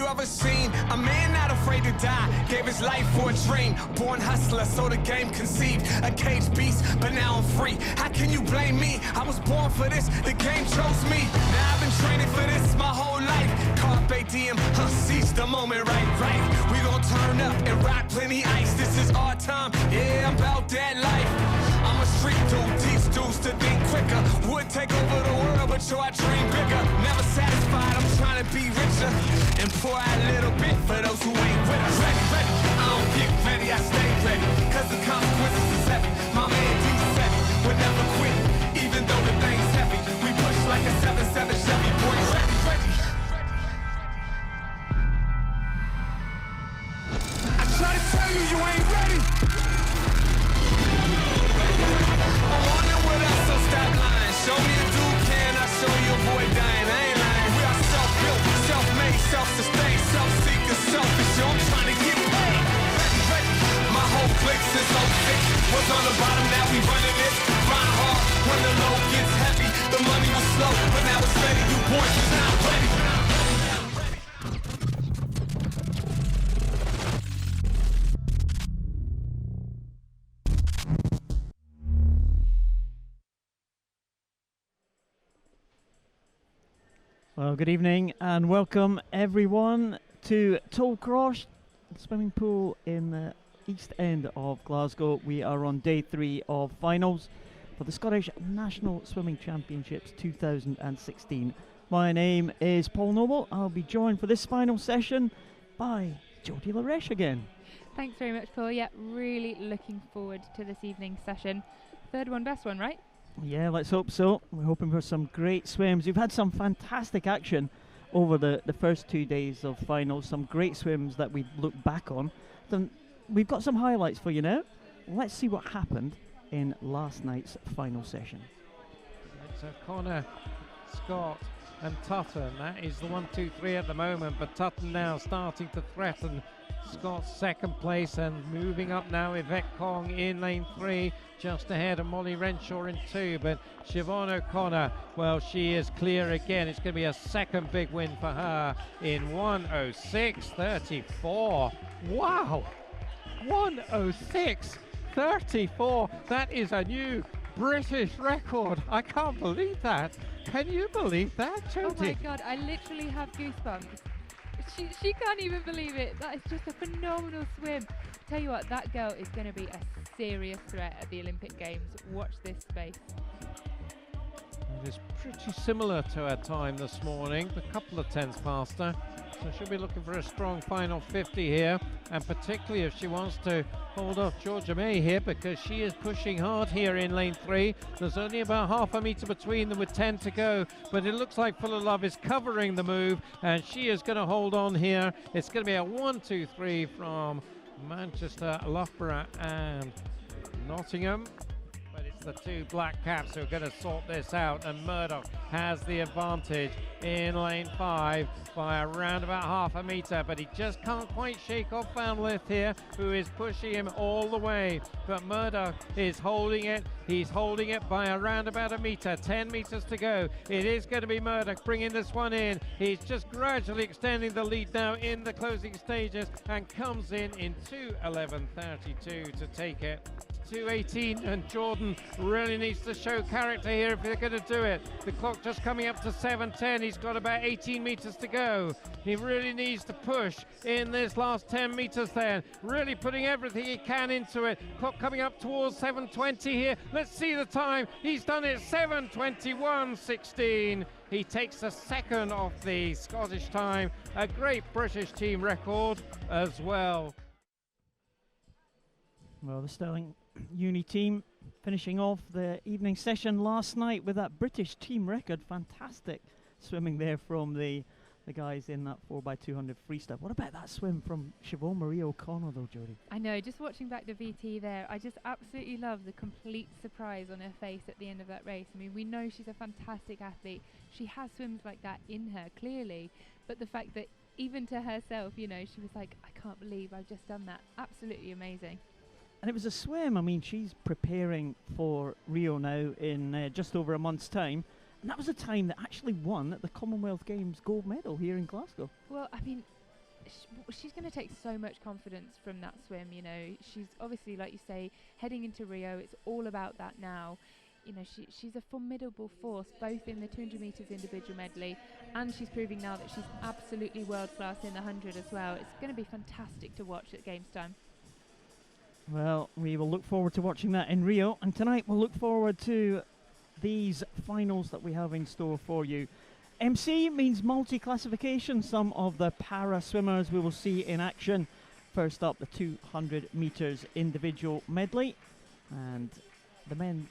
you ever seen a man not afraid to die? Gave his life for a dream. Born hustler, so the game conceived. A caged beast, but now I'm free. How can you blame me? I was born for this, the game chose me. Now I've been training for this my whole life. Carpe diem, seize the moment, right. We gon' turn up and rock plenty ice. This is our time, yeah, I'm about that life. I'm a street dude, teach dudes to think quicker. Would take over the world, but yo, I dream bigger. Never satisfied, I'm trying to be richer. And pour out a little bit for those who ain't with us. Ready, I don't get ready, I stay ready. Cause the consequences is heavy. My man D7 would never quit, even though the thing's heavy. We push like a 7-7 Chevy, boy, ready. I try to tell you, you ain't ready. I'm on it with us, so stop lying. Show me a dude can, I show you a boy dying. I ain't lying. We are self-built, self-made, self-sustained, self-seeker, selfish. Yo, I'm trying to get paid. Ready. My whole clique since 06 was on the bottom, now we running it. Grind hard when the load gets heavy. The money was slow, but now it's ready. You boys is not ready. Well, good evening and welcome everyone to Tollcross swimming pool in the east end of Glasgow. We are on day 3 of finals for the Scottish National Swimming Championships 2016. My name is Paul Noble. I'll be joined for this final session by Jodie Laresh again. Thanks very much, Paul. Yeah, really looking forward to this evening's session. Third one, best one, right? Yeah, let's hope so. We're hoping for some great swims. We've had some fantastic action over the first 2 days of finals, some great swims that we look back on. Then we've got some highlights for you now. Let's see what happened in last night's final session. It's Connor, Scott and Tutton. That is the 1-2-3 at the moment, but Tutton now starting to threaten Scott's second place and moving up now. Yvette Kong in lane 3, just ahead of Molly Renshaw in 2, but Siobhan O'Connor, well, she is clear again. It's going to be a second big win for her in 1:06.34. Wow, 1:06.34. That is a new British record. I can't believe that. Can you believe that, Jodie? Oh my God, I literally have goosebumps. She can't even believe it. That is just a phenomenal swim. Tell you what, that girl is going to be a serious threat at the Olympic Games. Watch this space. It is pretty similar to her time this morning, a couple of tenths past her. So she'll be looking for a strong final 50 here, and particularly if she wants to hold off Georgia May here, because she is pushing hard here in lane 3. There's only about half a metre between them with 10 to go, but it looks like Full of Love is covering the move, and she is going to hold on here. It's going to be a 1-2-3 from Manchester, Loughborough and Nottingham. But it's the two black caps who are going to sort this out, and Murdoch has the advantage in lane 5 by around about half a metre, but he just can't quite shake off Van Lith here, who is pushing him all the way. But Murdoch is holding it. He's holding it by around about a metre, 10 metres to go. It is going to be Murdoch bringing this one in. He's just gradually extending the lead now in the closing stages and comes in 2:11.32 to take it. 2:18, and Jordan really needs to show character here if they're going to do it. The clock just coming up to 7:10. He's got about 18 metres to go. He really needs to push in this last 10 metres then, really putting everything he can into it. Clock coming up towards 7:20 here. Let's see the time. He's done it 7:21.16. He takes a second off the Scottish time. A great British team record as well. Well, the Stirling Uni team finishing off the evening session last night with that British team record. Fantastic swimming there from the guys in that 4x200 freestyle. What about that swim from Siobhan Marie O'Connor though, Jodie? I know, just watching back the VT there, I just absolutely love the complete surprise on her face at the end of that race. I mean, we know she's a fantastic athlete. She has swims like that in her, clearly. But the fact that even to herself, you know, she was like, I can't believe I've just done that. Absolutely amazing. And it was a swim. I mean, she's preparing for Rio now in just over a month's time. And that was a time that actually won at the Commonwealth Games gold medal here in Glasgow. Well, I mean, she's going to take so much confidence from that swim. You know, she's obviously, like you say, heading into Rio. It's all about that now. You know, she's a formidable force, both in the 200 metres individual medley, and she's proving now that she's absolutely world class in the 100 as well. It's going to be fantastic to watch at games time. Well, we will look forward to watching that in Rio, and tonight we'll look forward to these finals that we have in store for you. MC means multi-classification. Some of the para swimmers we will see in action. First up, the 200 metres individual medley, and the men's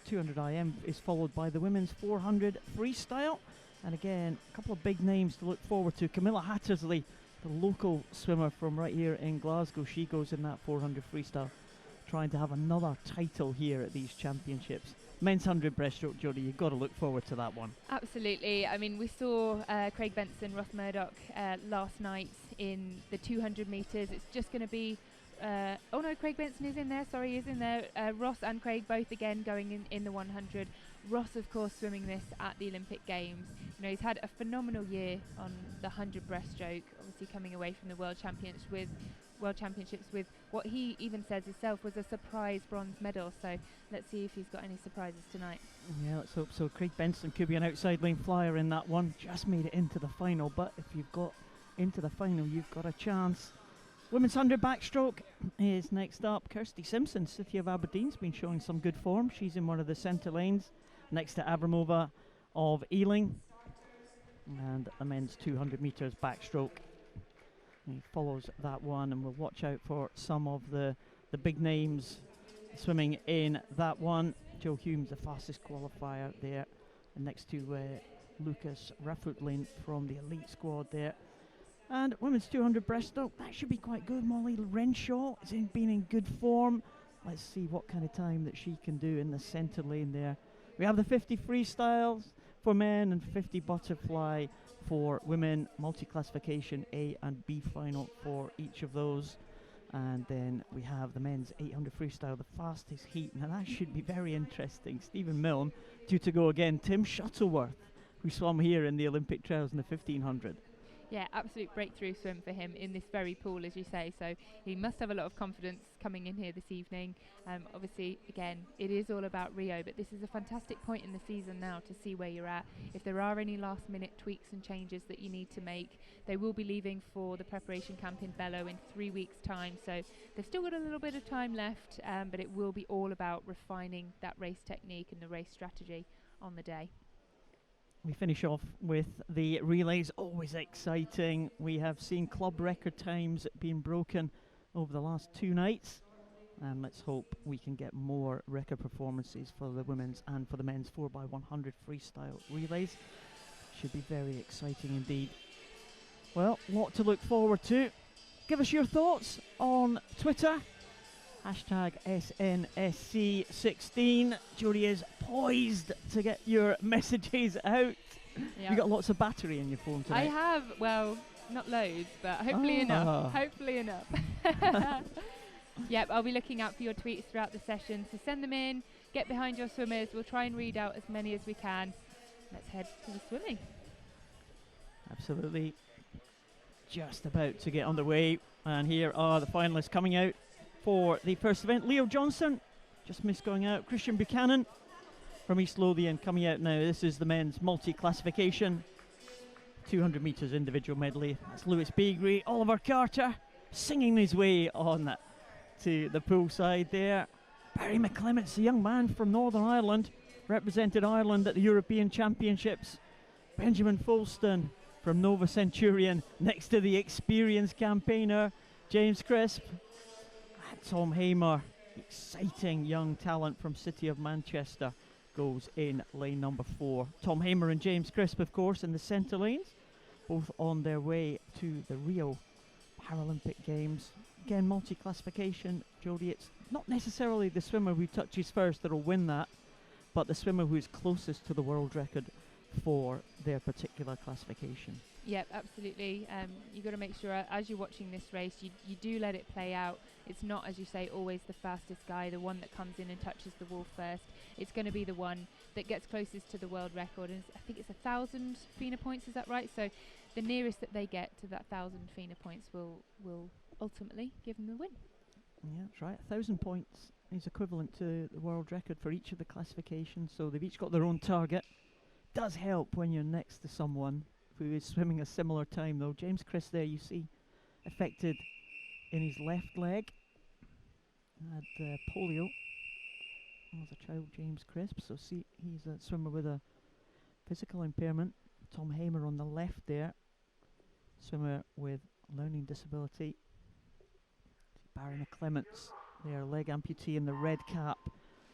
200 IM is followed by the women's 400 freestyle. And again, a couple of big names to look forward to. Camilla Hattersley, the local swimmer from right here in Glasgow, she goes in that 400 freestyle, trying to have another title here at these championships. Men's 100 breaststroke, Jodie, you've got to look forward to that one. Absolutely. I mean, we saw Craig Benson, Ross Murdoch last night in the 200 metres. It's just going to be oh no, Craig Benson is in there. Sorry, he is in there. Ross and Craig both again going in the 100. Ross, of course, swimming this at the Olympic Games. You know, he's had a phenomenal year on the 100 breaststroke. Obviously, coming away from the World Championships with what he even says himself was a surprise bronze medal. So let's see if he's got any surprises tonight. Yeah, let's hope so. Craig Benson could be an outside lane flyer in that one. Just made it into the final, but if you've got into the final, you've got a chance. Women's 100 backstroke is next up. Kirsty Simpson, City of Aberdeen's been showing some good form. She's in one of the centre lanes next to Abramova of Ealing. And the men's 200 metres backstroke. He follows that one, and we'll watch out for some of the big names swimming in that one. Joe Hume's the fastest qualifier there, and next to Lucas Raffutlin from the elite squad there. And women's 200 breaststroke, that should be quite good. Molly Renshaw has been in good form. Let's see what kind of time that she can do in the centre lane there. We have the 50 freestyles for men and 50 butterfly for women. Multi-classification A and B final for each of those. And then we have the men's 800 freestyle, the fastest heat. Now that should be very interesting. Stephen Milne due to go again. Tim Shuttleworth, who swam here in the Olympic trials in the 1500. Yeah, absolute breakthrough swim for him in this very pool, as you say. So he must have a lot of confidence coming in here this evening. Obviously, again, it is all about Rio, but this is a fantastic point in the season now to see where you're at. If there are any last-minute tweaks and changes that you need to make, they will be leaving for the preparation camp in Bello in 3 weeks' time. So they've still got a little bit of time left, but it will be all about refining that race technique and the race strategy on the day. We finish off with the relays, always exciting. We have seen club record times being broken over the last 2 nights, and let's hope we can get more record performances for the women's and for the men's 4x100 freestyle relays. Should be very exciting indeed. Well, lot to look forward to. Give us your thoughts on Twitter. Hashtag SNSC16. Jodie is poised to get your messages out. Yep. You got lots of battery in your phone tonight. I have, well, not loads, but hopefully enough. Hopefully enough. Yep, I'll be looking out for your tweets throughout the session. So send them in, get behind your swimmers. We'll try and read out as many as we can. Let's head to the swimming. Absolutely. Just about to get underway. And here are the finalists coming out for the first event. Leo Johnson just missed going out. Christian Buchanan from East Lothian coming out now. This is the men's multi-classification 200 metres individual medley. That's Lewis Beagrie. Oliver Carter singing his way on to the pool side there. Barry McClements, a young man from Northern Ireland, represented Ireland at the European Championships. Benjamin Folston from Nova Centurion next to the experienced campaigner James Crisp. Tom Hamer, exciting young talent from City of Manchester, goes in lane number 4. Tom Hamer and James Crisp, of course, in the centre lanes, both on their way to the Rio Paralympic Games. Again, multi-classification, Jodie, it's not necessarily the swimmer who touches first that will win that, but the swimmer who is closest to the world record for their particular classification. Yep, absolutely. You've got to make sure as you're watching this race, you do let it play out. It's not, as you say, always the fastest guy, the one that comes in and touches the wall first. It's going to be the one that gets closest to the world record. And I think it's 1,000 FINA points, is that right? So the nearest that they get to that 1,000 FINA points will ultimately give them the win. Yeah, that's right. 1,000 points is equivalent to the world record for each of the classifications, so they've each got their own target. Does help when you're next to someone who is swimming a similar time, though. James Chris there, you see, affected in his left leg. Had polio as a child, James Crisp, so see, he's a swimmer with a physical impairment. Tom Hamer on the left there, swimmer with learning disability. Barry McClements, their leg amputee in the red cap,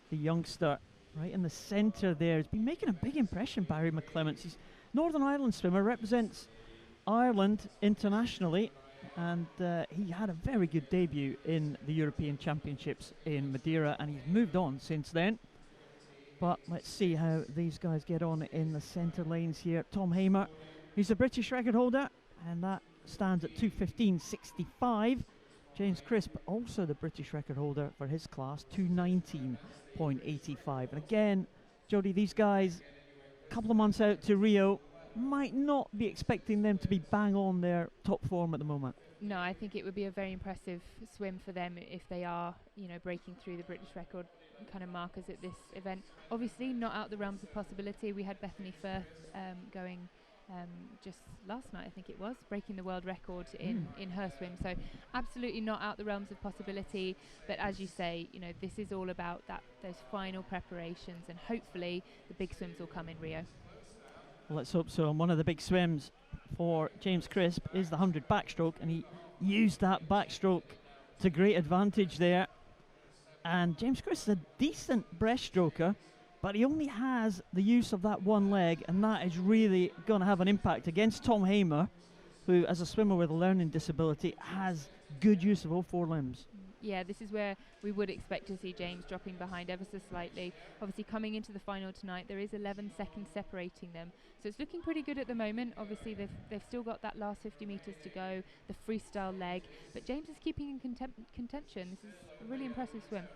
the youngster right in the centre there. He's been making a big impression, Barry McClements. He's Northern Ireland swimmer, represents Ireland internationally, and he had a very good debut in the European Championships in Madeira, and he's moved on since then. But let's see how these guys get on in the centre lanes here. Tom Hamer, he's a British record holder, and that stands at 2:15.65. James Crisp, also the British record holder for his class, 2:19.85. And again, Jodie, these guys, a couple of months out to Rio, might not be expecting them to be bang on their top form at the moment. No, I think it would be a very impressive swim for them if they are, breaking through the British record kind of markers at this event. Obviously, not out the realms of possibility. We had Bethany Firth going just last night, I think it was, breaking the world record in her swim. So absolutely not out the realms of possibility. But as you say, this is all about those final preparations, and hopefully the big swims will come in Rio. Well, let's hope so. And one of the big swims for James Crisp is the 100 backstroke, and he used that backstroke to great advantage there. And James Crisp is a decent breaststroker, but he only has the use of that one leg, and that is really going to have an impact against Tom Hamer, who, as a swimmer with a learning disability, has good use of all four limbs. Yeah, this is where we would expect to see James dropping behind ever so slightly. Obviously, coming into the final tonight, there is 11 seconds separating them. So it's looking pretty good at the moment. Obviously, they've still got that last 50 metres to go, the freestyle leg. But James is keeping in contention. This is a really impressive swim.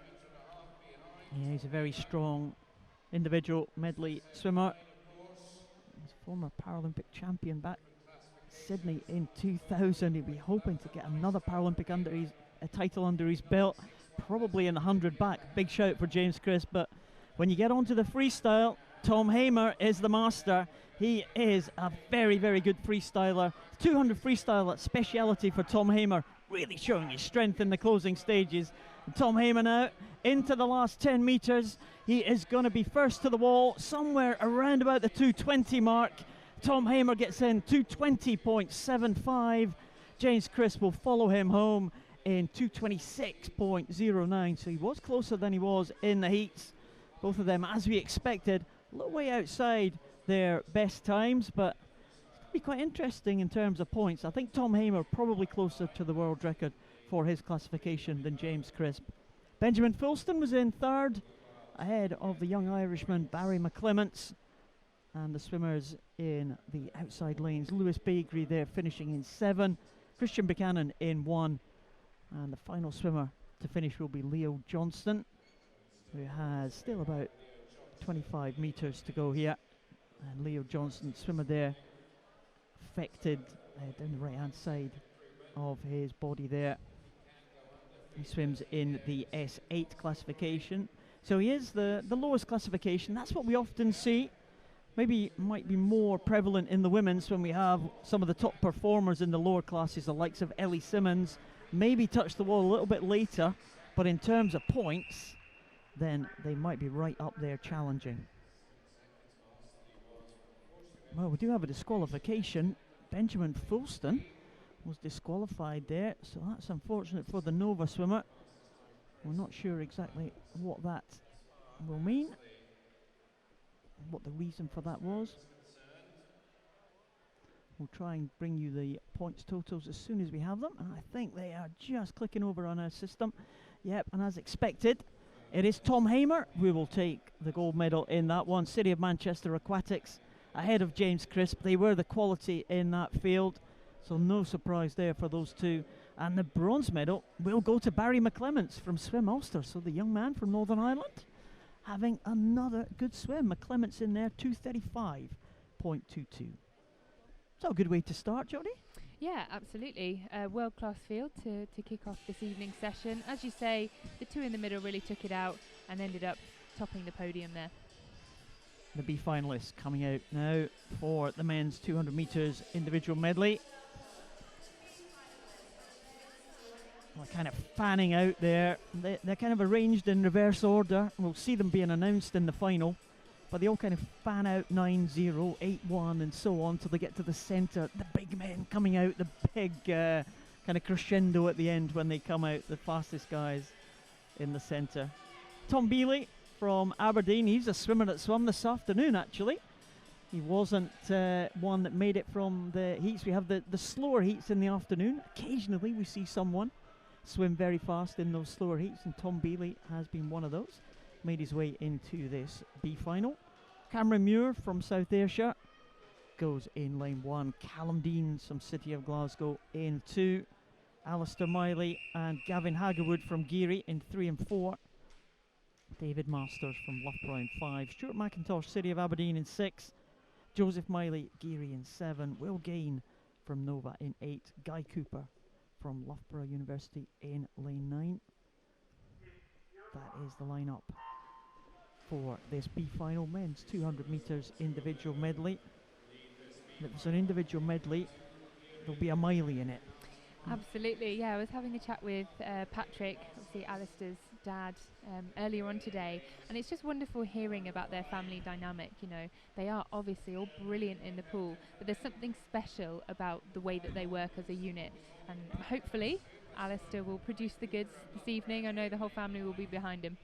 Yeah, he's a very strong individual medley swimmer. He's a former Paralympic champion back Sydney in 2000. He'll be hoping to get another Paralympic title under his belt, probably in the 100 back. Big shout for James Crisp. But when you get onto the freestyle, Tom Hamer is the master. He is a very, very good freestyler. 200 freestyle, a speciality for Tom Hamer, really showing his strength in the closing stages. And Tom Hamer now into the last 10 metres. He is going to be first to the wall, somewhere around about the 2:20 mark. Tom Hamer gets in 2:20.75. James Crisp will follow him home in 2:26.09, so he was closer than he was in the heats. Both of them, as we expected, a little way outside their best times, but it's going to be quite interesting in terms of points. I think Tom Hamer probably closer to the world record for his classification than James Crisp. Benjamin Fulston was in third, ahead of the young Irishman Barry McClements, and the swimmers in the outside lanes, Lewis Bagri there finishing in 7, Christian Buchanan in 1, and the final swimmer to finish will be Leo Johnston, who has still about 25 metres to go here. And Leo Johnston, swimmer there, affected down the right hand side of his body there. He swims in the S8 classification, so he is the lowest classification. That's what we often see. Maybe might be more prevalent in the women's when we have some of the top performers in the lower classes, the likes of Ellie Simmons, maybe touch the wall a little bit later, but in terms of points, then they might be right up there challenging. Well, we do have a disqualification. Benjamin Fulston was disqualified there, so that's unfortunate for the Nova swimmer. We're not sure exactly what that will mean, what the reason for that was. We'll try and bring you the points totals as soon as we have them, and I think they are just clicking over on our system. Yep, and as expected, it is Tom Hamer who will take the gold medal in that one. City of Manchester Aquatics ahead of James Crisp. They were the quality in that field, so no surprise there for those two. And the bronze medal will go to Barry McClements from Swim Ulster, so the young man from Northern Ireland having another good swim. McClements in there, 2:35.22. So a good way to start, Jodie. Yeah, absolutely. World-class field to kick off this evening's session. As you say, the two in the middle really took it out and ended up topping the podium there. The B finalists coming out now for the men's 200 metres individual medley. Well, kind of fanning out there. They're kind of arranged in reverse order. We'll see them being announced in the final. But they all kind of fan out 9-0, 8-1 and so on till they get to the centre. The big men coming out, the big kind of crescendo at the end when they come out, the fastest guys in the centre. Tom Bealey from Aberdeen, he's a swimmer that swam this afternoon actually. He wasn't one that made it from the heats. We have the slower heats in the afternoon. Occasionally we see someone swim very fast in those slower heats, and Tom Bealey has been one of those. Made his way into this B final. Cameron Muir from South Ayrshire goes in lane 1. Callum Dean from City of Glasgow in 2. Alistair Miley and Gavin Haggerwood from Geary in 3 and 4. David Masters from Loughborough in 5. Stuart McIntosh, City of Aberdeen in 6. Joseph Miley, Geary in 7. Will Gain from Nova in 8. Guy Cooper from Loughborough University in lane 9. That is the lineup for this B final men's 200 metres individual medley. If it's an individual medley, there'll be a Miley in it. Absolutely, yeah. I was having a chat with Patrick, obviously Alistair's dad, earlier on today, and it's just wonderful hearing about their family dynamic. You know, they are obviously all brilliant in the pool, but there's something special about the way that they work as a unit, and hopefully Alistair will produce the goods this evening. I know the whole family will be behind him.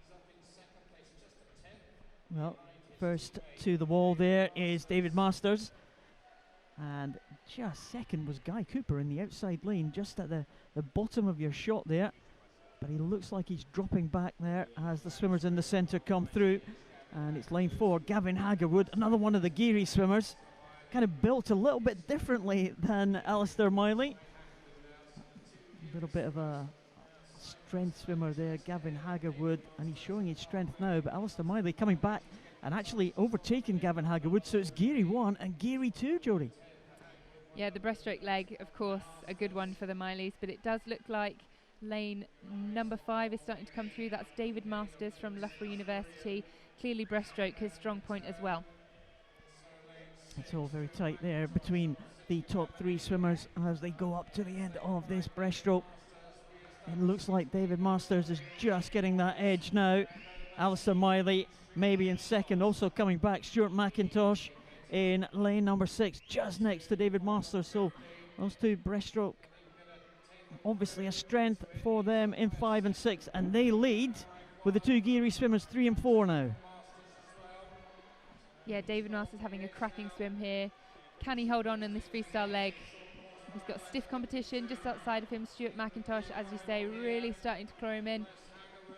Well, first to the wall there is David Masters, and just second was Guy Cooper in the outside lane, just at the bottom of your shot there. But he looks like he's dropping back there as the swimmers in the centre come through. And it's lane 4, Gavin Haggerwood, another one of the Geary swimmers. Kind of built a little bit differently than Alistair Miley. A little bit of a strength swimmer there, Gavin Haggerwood, and he's showing his strength now. But Alistair Miley coming back and actually overtaking Gavin Haggerwood. So it's Geary 1 and Geary 2, Jodie. Yeah, the breaststroke leg, of course, a good one for the Mileys, but it does look like lane number 5 is starting to come through. That's David Masters from Loughborough University. Clearly breaststroke, his strong point as well. It's all very tight there between the top 3 swimmers as they go up to the end of this breaststroke. It looks like David Masters is just getting that edge now. Alistair Miley maybe in second, also coming back. Stuart McIntosh in lane number 6, just next to David Masters. So those two breaststroke, obviously a strength for them in 5 and 6, and they lead with the two Geary swimmers 3 and 4 now. Yeah, David Masters having a cracking swim here. Can he hold on in this freestyle leg? He's got stiff competition just outside of him. Stuart McIntosh, as you say, really starting to claw him in,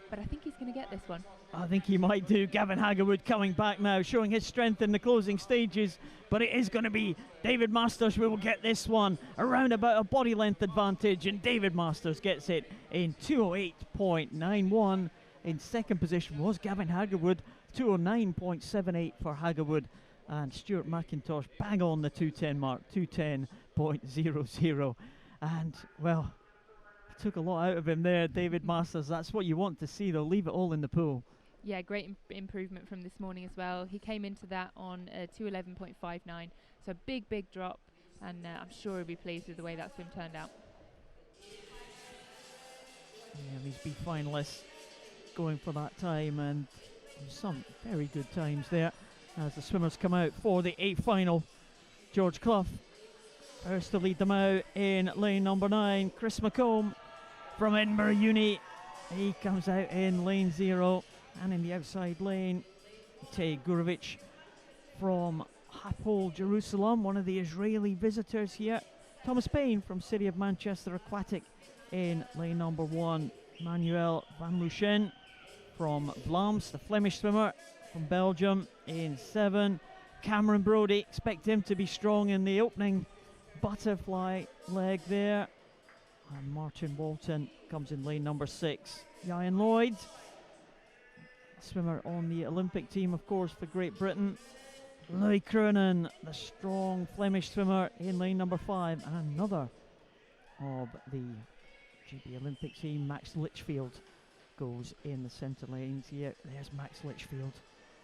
but I think he's going to get this one. I think he might do. Gavin Haggerwood coming back now, showing his strength in the closing stages, but it is going to be David Masters who will get this one around about a body length advantage, and David Masters gets it in 208.91. In second position was Gavin Haggerwood, 209.78 for Haggerwood, and Stuart McIntosh bang on the 210 mark, 210.00. And well, took a lot out of him there, David Masters. That's what you want to see. They'll leave it all in the pool. Yeah, great improvement from this morning as well. He came into that on 211.59, so a big drop, and I'm sure he'll be pleased with the way that swim turned out. Yeah, these B finalists going for that time, and some very good times there as the swimmers come out for the 8th final. George Clough first to lead them out in lane number 9. Chris McComb from Edinburgh Uni, he comes out in lane 0, and in the outside lane Tay Gurovich from Hapoel Jerusalem, one of the Israeli visitors here. Thomas Payne from City of Manchester Aquatic in lane number 1. Manuel van Luchen from Vlaams, the Flemish swimmer from Belgium, in 7. Cameron Brodie, expect him to be strong in the opening butterfly leg there. And Martin Walton comes in lane number 6. Ian Lloyd, swimmer on the Olympic team, of course, for Great Britain. Louis Cronin, the strong Flemish swimmer in lane number 5, and another of the GB Olympic team, Max Litchfield, goes in the centre lanes here. There's Max Litchfield,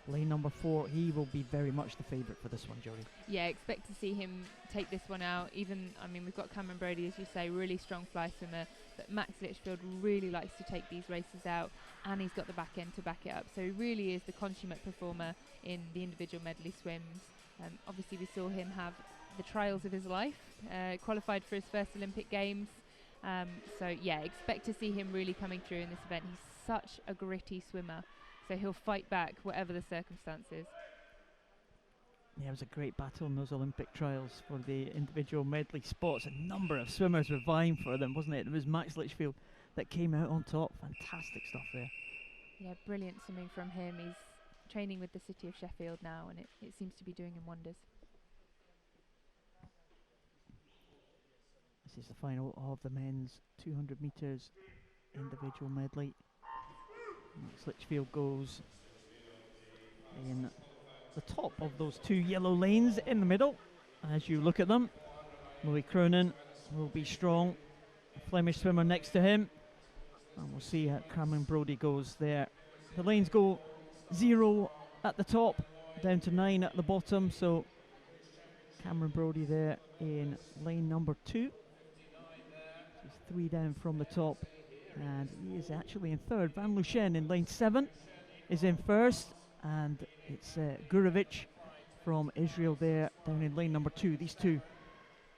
lane number 4. He will be very much the favourite for this one, Jodie. Yeah, expect to see him take this one out. Even, I mean, we've got Cameron Brodie, as you say, really strong fly swimmer, but Max Litchfield really likes to take these races out, and he's got the back end to back it up. So he really is the consummate performer in the individual medley swims. Obviously, we saw him have the trials of his life, qualified for his first Olympic Games. So yeah, expect to see him really coming through in this event. He's such a gritty swimmer, so he'll fight back whatever the circumstances. Yeah, it was a great battle in those Olympic trials for the individual medley spots. A number of swimmers were vying for them, wasn't it? It was Max Litchfield that came out on top. Fantastic stuff there. Yeah, brilliant swimming from him. He's training with the City of Sheffield now, and it seems to be doing him wonders. This is the final of the men's 200 metres individual medley. Max Litchfield goes in the top of those 2 yellow lanes in the middle. As you look at them, Louis Cronin will be strong. A Flemish swimmer next to him. And we'll see how Cameron Brodie goes there. The lanes go 0 at the top, down to 9 at the bottom. So Cameron Brodie there in lane number 2. He's 3 down from the top, and he is actually in 3rd. Van Lucien in lane 7 is in 1st, and it's Gurovic from Israel there down in lane number 2. These two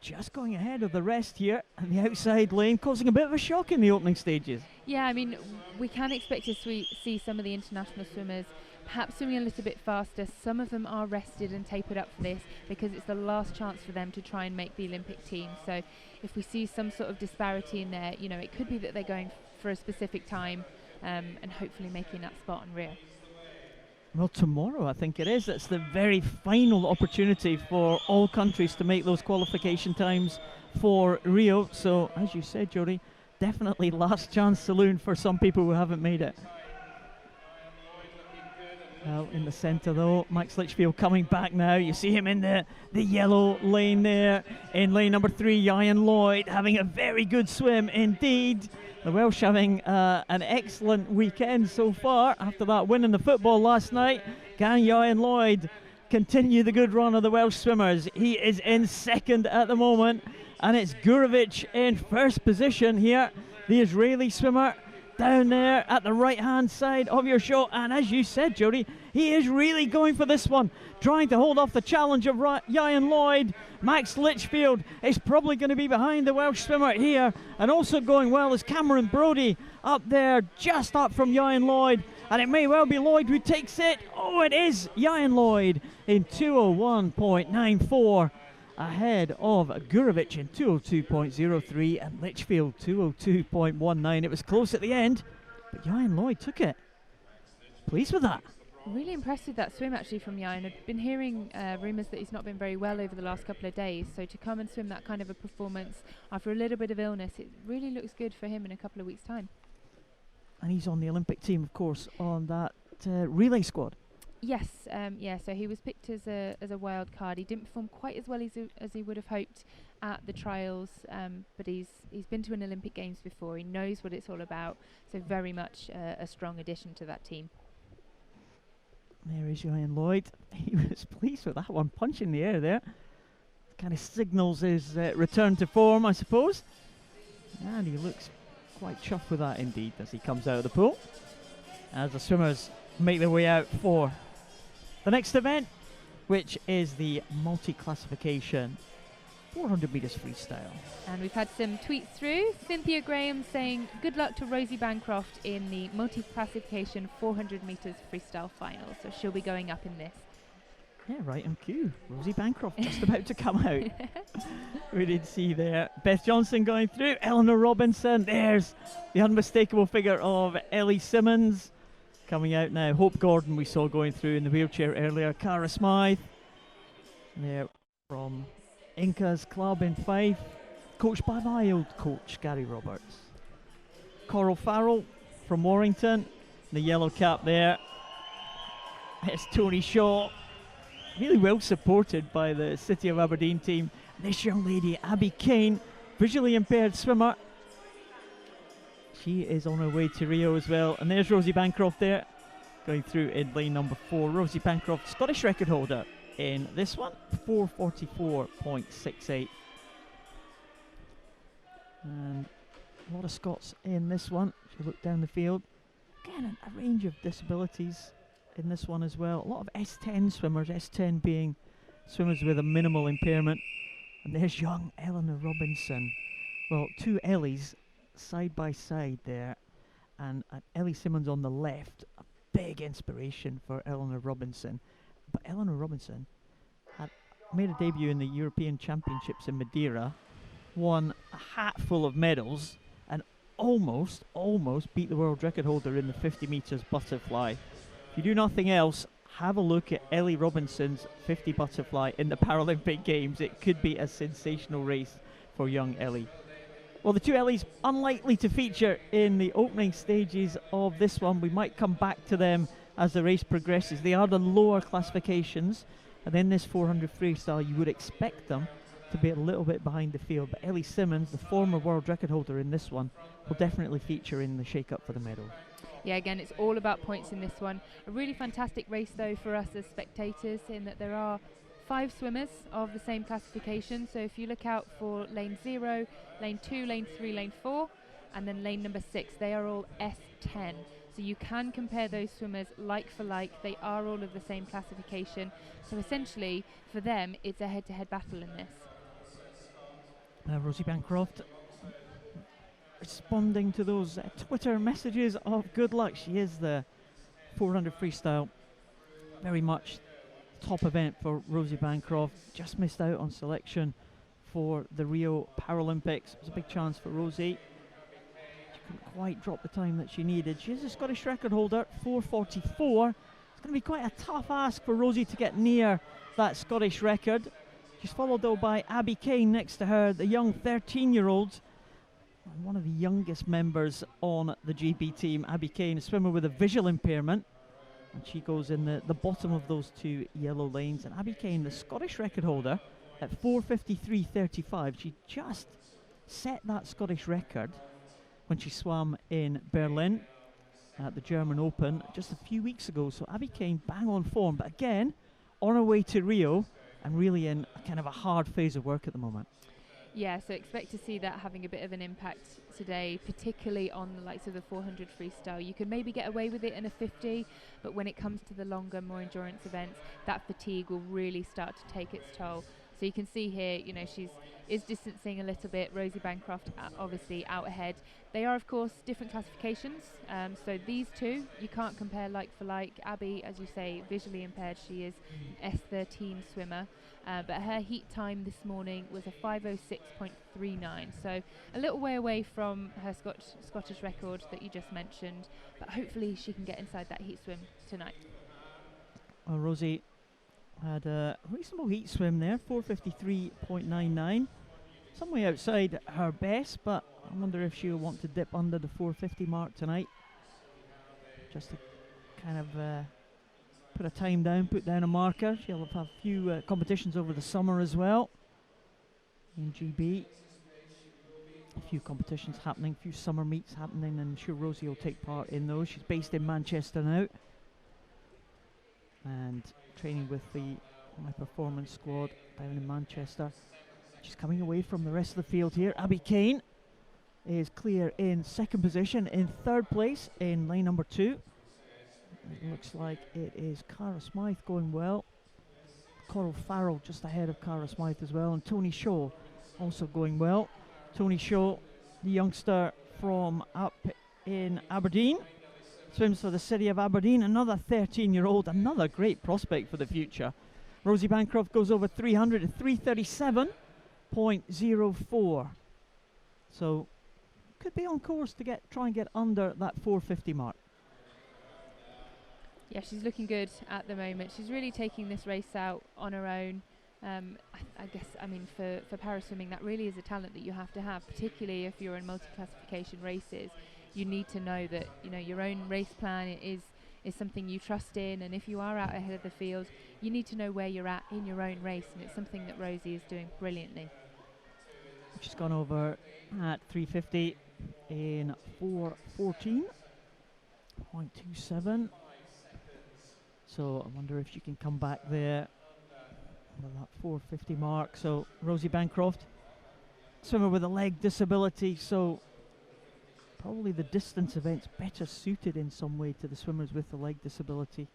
just going ahead of the rest here in the outside lane, causing a bit of a shock in the opening stages. Yeah, I mean, we can expect to see some of the international swimmers perhaps swimming a little bit faster. Some of them are rested and tapered up for this because it's the last chance for them to try and make the Olympic team. So if we see some sort of disparity in there, you know, it could be that they're going for a specific time and hopefully making that spot on Rio. Well, tomorrow I think it is. It's the very final opportunity for all countries to make those qualification times for Rio. So, as you said, Jodie, definitely last chance saloon for some people who haven't made it. Well, in the centre though, Max Litchfield coming back now. You see him in the yellow lane there. In lane number 3, Ian Lloyd having a very good swim indeed. The Welsh having an excellent weekend so far after that win in the football last night. Can Ian Lloyd continue the good run of the Welsh swimmers? He is in 2nd at the moment, and it's Gurovic in 1st position here. The Israeli swimmer down there at the right-hand side of your shot. And as you said, Jodie, he is really going for this one, trying to hold off the challenge of Ian Lloyd. Max Litchfield is probably going to be behind the Welsh swimmer here. And also going well is Cameron Brodie up there, just up from Ian Lloyd. And it may well be Lloyd who takes it. Oh, it is Ian Lloyd in 2:01.94. Ahead of Gurovic in 2:02.03 and Litchfield 2:02.19. It was close at the end, but Ian Lloyd took it. Pleased with that. Really impressed with that swim actually from Ian. I've been hearing rumours that he's not been very well over the last couple of days, so to come and swim that kind of a performance after a little bit of illness, it really looks good for him in a couple of weeks' time. And he's on the Olympic team, of course, on that relay squad. Yes, so he was picked as a wild card. He didn't perform quite as well as he would have hoped at the trials, but he's been to an Olympic Games before. He knows what it's all about, so very much a strong addition to that team. There is Ian Lloyd. He was pleased with that one, punch in the air there. Kind of signals his return to form, I suppose. And he looks quite chuffed with that indeed as he comes out of the pool. As the swimmers make their way out for the next event, which is the multi-classification 400 metres freestyle. And we've had some tweets through. Cynthia Graham saying good luck to Rosie Bancroft in the multi-classification 400 metres freestyle final. So she'll be going up in this. Yeah, right on cue. Rosie Bancroft just about to come out. We did see there Beth Johnson going through. Eleanor Robinson. There's the unmistakable figure of Ellie Simmons coming out now. Hope Gordon we saw going through in the wheelchair earlier. Cara Smythe there from Inca's Club in Fife, coached by my old coach Gary Roberts. Coral Farrell from Warrington, the yellow cap there. It's Tony Shaw really well supported by the City of Aberdeen team. This young lady, Abby Kane, visually impaired swimmer. She is on her way to Rio as well. And there's Rosie Bancroft there, going through in lane number 4. Rosie Bancroft, Scottish record holder in this one, 4:44.68. And a lot of Scots in this one. If you look down the field, again, a range of disabilities in this one as well. A lot of S10 swimmers, S10 being swimmers with a minimal impairment. And there's young Eleanor Robinson. Well, two Ellies side by side there, and Ellie Simmons on the left. A big inspiration for Eleanor Robinson. But Eleanor Robinson had made a debut in the European Championships in Madeira, won a hatful of medals, and almost beat the world record holder in the 50 metres butterfly. If you do nothing else, have a look at Ellie Robinson's 50 butterfly in the Paralympic Games. It could be a sensational race for young Ellie. Well, the two Ellies unlikely to feature in the opening stages of this one. We might come back to them as the race progresses. They are the lower classifications, and in this 400 freestyle you would expect them to be a little bit behind the field. But Ellie Simmons, the former world record holder in this one, will definitely feature in the shake-up for the medal. Yeah, again, it's all about points in this one. A really fantastic race, though, for us as spectators, in that there are 5 swimmers of the same classification. So if you look out for lane 0, lane 2, lane 3, lane 4, and then lane number 6, they are all S10. So you can compare those swimmers like for like. They are all of the same classification. So essentially, for them, it's a head-to-head battle in this. Rosie Bancroft responding to those Twitter messages of good luck. She is the 400 freestyle. Very much top event for Rosie Bancroft. Just missed out on selection for the Rio Paralympics. It was a big chance for Rosie. She couldn't quite drop the time that she needed. She is a Scottish record holder, 4:44. It's going to be quite a tough ask for Rosie to get near that Scottish record. She's followed though by Abby Kane next to her, the young 13-year-old. One of the youngest members on the GB team. Abby Kane, a swimmer with a visual impairment. And she goes in the bottom of those two yellow lanes. And Abby Kane, the Scottish record holder, at 4:53.35. She just set that Scottish record when she swam in Berlin at the German Open just a few weeks ago. So Abby Kane, bang on form. But again, on her way to Rio, and really in a kind of a hard phase of work at the moment. Yeah, so expect to see that having a bit of an impact today, particularly on the likes of the 400 freestyle. You can maybe get away with it in a 50, but when it comes to the longer, more endurance events, that fatigue will really start to take its toll. So you can see here, you know, is distancing a little bit. Rosie Bancroft obviously out ahead. They are, of course, different classifications. So these two, you can't compare like for like. Abby, as you say, visually impaired. She is an S13 swimmer. But her heat time this morning was a 5:06.39. So a little way away from her Scottish record that you just mentioned. But hopefully she can get inside that heat swim tonight. Rosie had a reasonable heat swim there, 4:53.99. Some way outside her best, but I wonder if she'll want to dip under the 4:50 mark tonight. Just to kind of put a time down, put down a marker. She'll have a few competitions over the summer as well in GB. A few competitions happening, a few summer meets happening, and I'm sure Rosie will take part in those. She's based in Manchester now and training with the High Performance Squad down in Manchester. She's coming away from the rest of the field here. Abby Kane is clear in second position. In third place in lane number 2, it looks like it is Cara Smythe going well. Coral Farrell just ahead of Cara Smythe as well, and Tony Shaw also going well. Tony Shaw, the youngster from up in Aberdeen, swims for the City of Aberdeen. Another 13-year-old, another great prospect for the future. Rosie Bancroft goes over 300 at 3:37.04. So could be on course to try and get under that 4:50 mark. Yeah, she's looking good at the moment. She's really taking this race out on her own. I guess, I mean, for paraswimming, that really is a talent that you have to have, particularly if you're in multi-classification races. You need to know that, you know, your own race plan is is something you trust in, and if you are out ahead of the field, you need to know where you're at in your own race, and it's something that Rosie is doing brilliantly. She's gone over at 350 in 4:14.27. So I wonder if she can come back there with that 450 mark. So Rosie Bancroft, swimmer with a leg disability, so probably the distance event's better suited in some way to the swimmers with the leg disability.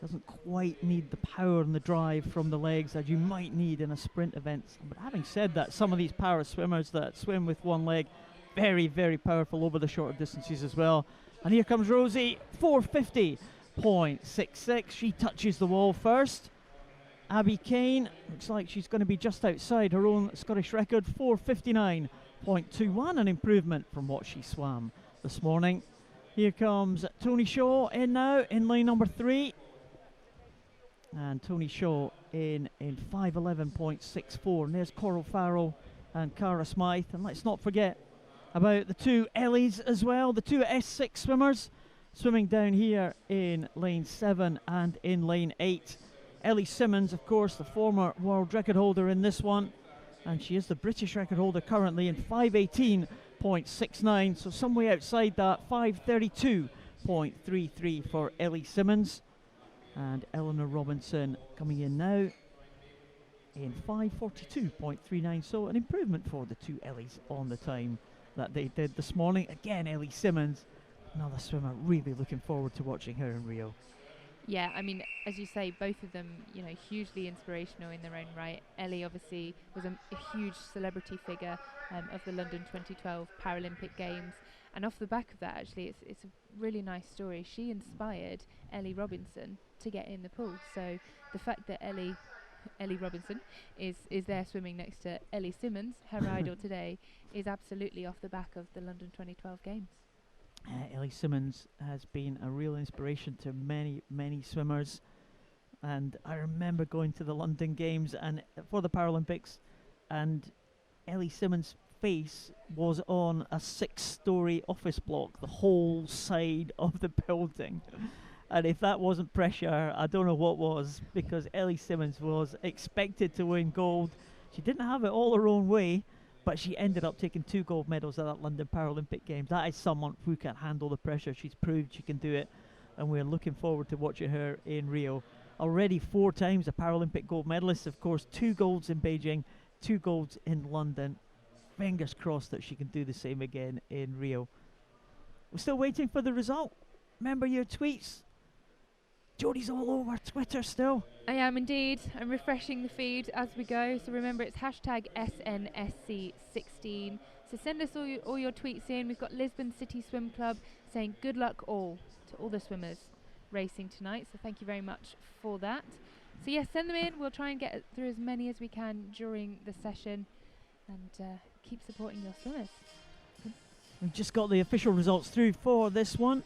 Doesn't quite need the power and the drive from the legs as you might need in a sprint event. But having said that, some of these power swimmers that swim with one leg, very, very powerful over the shorter distances as well. And here comes Rosie, 450.66. She touches the wall first. Abby Kane, looks like she's going to be just outside her own Scottish record, 459.21, an improvement from what she swam this morning. Here comes Tony Shaw in now in lane number 3. And Tony Shaw in 5:11.64. And there's Coral Farrell and Cara Smythe. And let's not forget about the two Ellies as well, the two S6 swimmers swimming down here in lane 7 and in lane 8. Ellie Simmons, of course, the former world record holder in this one. And she is the British record holder currently in 5:18.69. So some way outside that, 5:32.33 for Ellie Simmons. And Eleanor Robinson coming in now in 5:42.39. So an improvement for the two Ellies on the time that they did this morning. Again, Ellie Simmons, another swimmer, really looking forward to watching her in Rio. Yeah, I mean, as you say, both of them, you know, hugely inspirational in their own right. Ellie obviously was a huge celebrity figure of the London 2012 Paralympic Games. And off the back of that, actually, it's a really nice story. She inspired Ellie Robinson to get in the pool. So the fact that Ellie Robinson is there swimming next to Ellie Simmons, her idol today, is absolutely off the back of the London 2012 Games. Ellie Simmons has been a real inspiration to many, many swimmers. And I remember going to the London Games and for the Paralympics, and Ellie Simmons' face was on a 6-story office block, the whole side of the building. And if that wasn't pressure, I don't know what was, because Ellie Simmons was expected to win gold. She didn't have it all her own way, but she ended up taking 2 gold medals at that London Paralympic Games. That is someone who can handle the pressure. She's proved she can do it, and we're looking forward to watching her in Rio. Already 4 times a Paralympic gold medalist, of course, 2 golds in Beijing, 2 golds in London. Fingers crossed that she can do the same again in Rio. We're still waiting for the result. Remember your tweets. Jodie's all over Twitter still. I am indeed. I'm refreshing the feed as we go. So remember, it's hashtag SNSC16. So send us all your tweets in. We've got Lisbon City Swim Club saying good luck all to all the swimmers racing tonight. So thank you very much for that. So yes, send them in. We'll try and get through as many as we can during the session. And keep supporting your swimmers. We've just got the official results through for this one.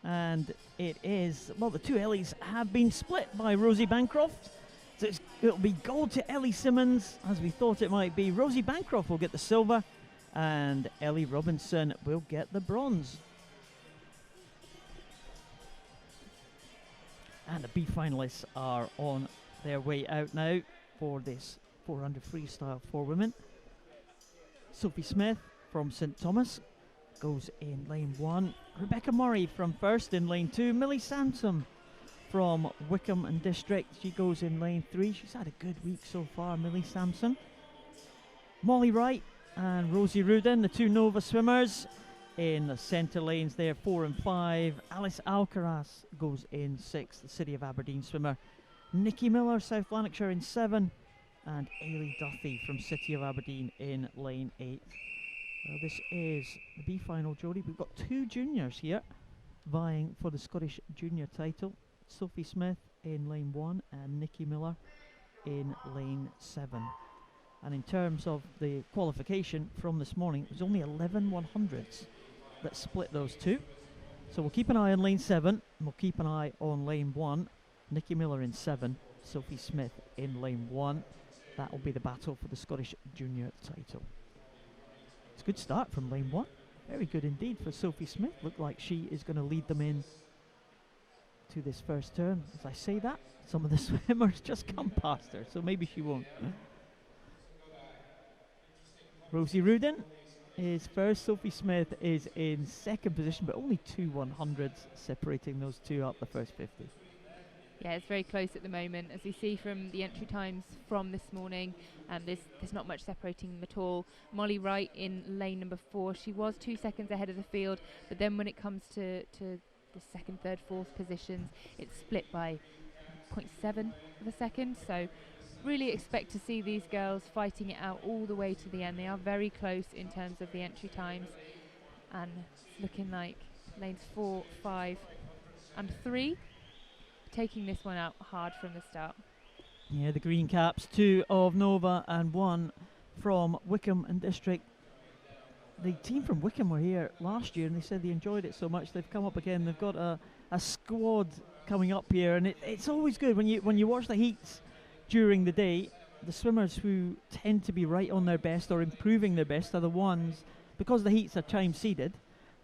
And it is, well, the two Ellies have been split by Rosie Bancroft. So it'll be gold to Ellie Simmons, as we thought it might be. Rosie Bancroft will get the silver, and Ellie Robinson will get the bronze. And the B finalists are on their way out now for this 400 freestyle for women. Sophie Smith from St Thomas goes in lane 1. Rebecca Murray from first in lane 2. Millie Sansom from Wickham and District, she goes in lane 3. She's had a good week so far, Millie Sansom. Molly Wright and Rosie Rudin, the two Nova swimmers, in the centre lanes there, 4 and 5. Alice Alcaraz goes in 6, the City of Aberdeen swimmer. Nikki Miller, South Lanarkshire, in 7. And Ailey Duffy from City of Aberdeen in lane 8. Well, this is the B final, Jodie. We've got 2 juniors here vying for the Scottish junior title. Sophie Smith in lane 1 and Nikki Miller in lane 7. And in terms of the qualification from this morning, it was only 11 100s that split those two. So we'll keep an eye on lane 7, and we'll keep an eye on lane 1. Nikki Miller in 7, Sophie Smith in lane 1. That will be the battle for the Scottish junior title. It's a good start from lane 1. Very good indeed for Sophie Smith. Looked like she is going to lead them in to this first turn. As I say that, some of the swimmers just come past her, so maybe she won't. Rosie Rudin is first. Sophie Smith is in second position, but only 2 100s separating those two up the first 50. Yeah, it's very close at the moment. As we see from the entry times from this morning, there's not much separating them at all. Molly Wright in lane number 4, she was 2 seconds ahead of the field, but then when it comes to the second, third, fourth positions, it's split by 0.7 of a second. So really expect to see these girls fighting it out all the way to the end. They are very close in terms of the entry times, and it's looking like lanes 4, 5 and 3 taking this one out hard from the start. Yeah, the green caps, 2 of Nova and 1 from Wickham and District. The team from Wickham were here last year and they said they enjoyed it so much they've come up again. They've got a squad coming up here, and it's always good when you watch the heats during the day. The swimmers who tend to be right on their best or improving their best are the ones, because the heats are time seeded,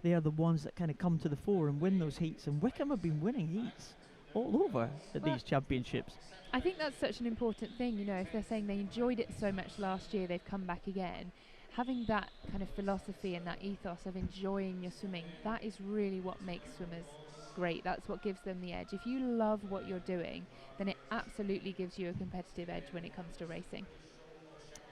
they are the ones that kind of come to the fore and win those heats. And Wickham have been winning heats all over at these championships. I think that's such an important thing, you know, if they're saying they enjoyed it so much last year, they've come back again. Having that kind of philosophy and that ethos of enjoying your swimming, that is really what makes swimmers great. That's what gives them the edge. If you love what you're doing, then it absolutely gives you a competitive edge when it comes to racing.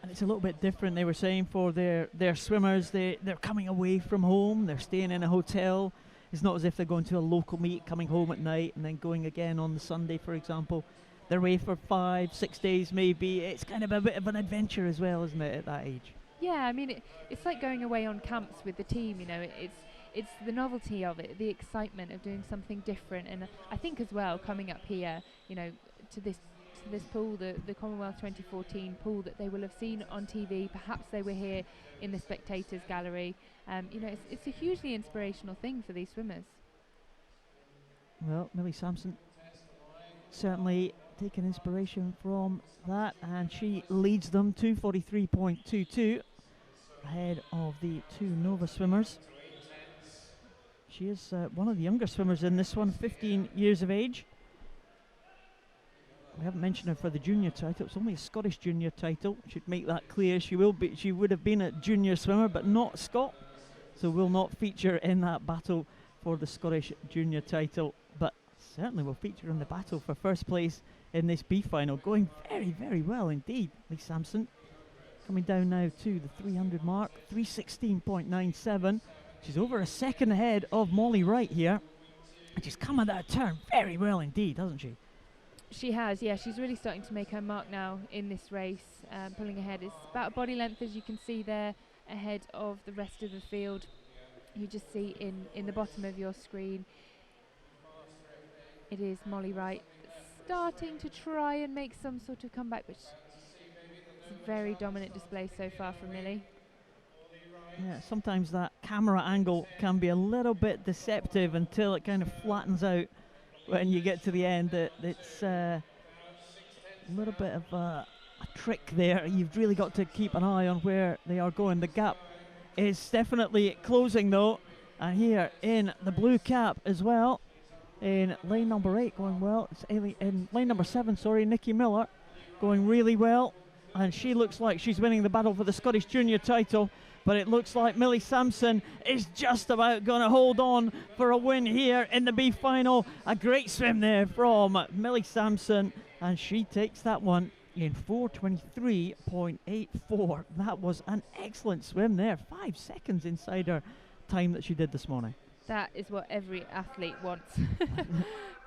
And it's a little bit different, they were saying, for their swimmers. They're coming away from home, they're staying in a hotel. It's not as if they're going to a local meet, coming home at night and then going again on the Sunday, for example. They're away for 5-6 days maybe. It's kind of a bit of an adventure as well, isn't it, at that age? Yeah, I mean, it's like going away on camps with the team, you know. It's the novelty of it, the excitement of doing something different. And I think as well, coming up here, you know, to this pool, the Commonwealth 2014 pool that they will have seen on TV, perhaps they were here in the spectators gallery. You know, it's a hugely inspirational thing for these swimmers. Well, Millie Sampson certainly taking inspiration from that, and she leads them 2:43.22 ahead of the 2 Nova swimmers. She is one of the younger swimmers in this one, 15 years of age. We haven't mentioned her for the junior title. It's only a Scottish junior title. Should make that clear. She would have been a junior swimmer, but not Scot, so will not feature in that battle for the Scottish junior title, but certainly will feature in the battle for first place in this B final. Going very, very well indeed, Lee Sampson. Coming down now to the 300 mark, 3:16.97. She's over a second ahead of Molly Wright here. And she's come at that turn very well indeed, hasn't she? She has, yeah. She's really starting to make her mark now in this race, pulling ahead. It's about a body length, as you can see there, ahead of the rest of the field. You just see in the bottom of your screen, it is Molly Wright starting to try and make some sort of comeback, which is a very dominant display so far from Millie. Yeah, sometimes that camera angle can be a little bit deceptive until it kind of flattens out when you get to the end. It's a little bit of a trick there. You've really got to keep an eye on where they are going. The gap is definitely closing though, and here in the blue cap as well, in lane number 8 going well. It's in lane number 7, Nikki Miller going really well, and she looks like she's winning the battle for the Scottish junior title. But it looks like Millie Sampson is just about going to hold on for a win here in the B final. A great swim there from Millie Sampson, and she takes that one in 4:23.84. That was an excellent swim there, 5 seconds inside her time that she did this morning. That is what every athlete wants.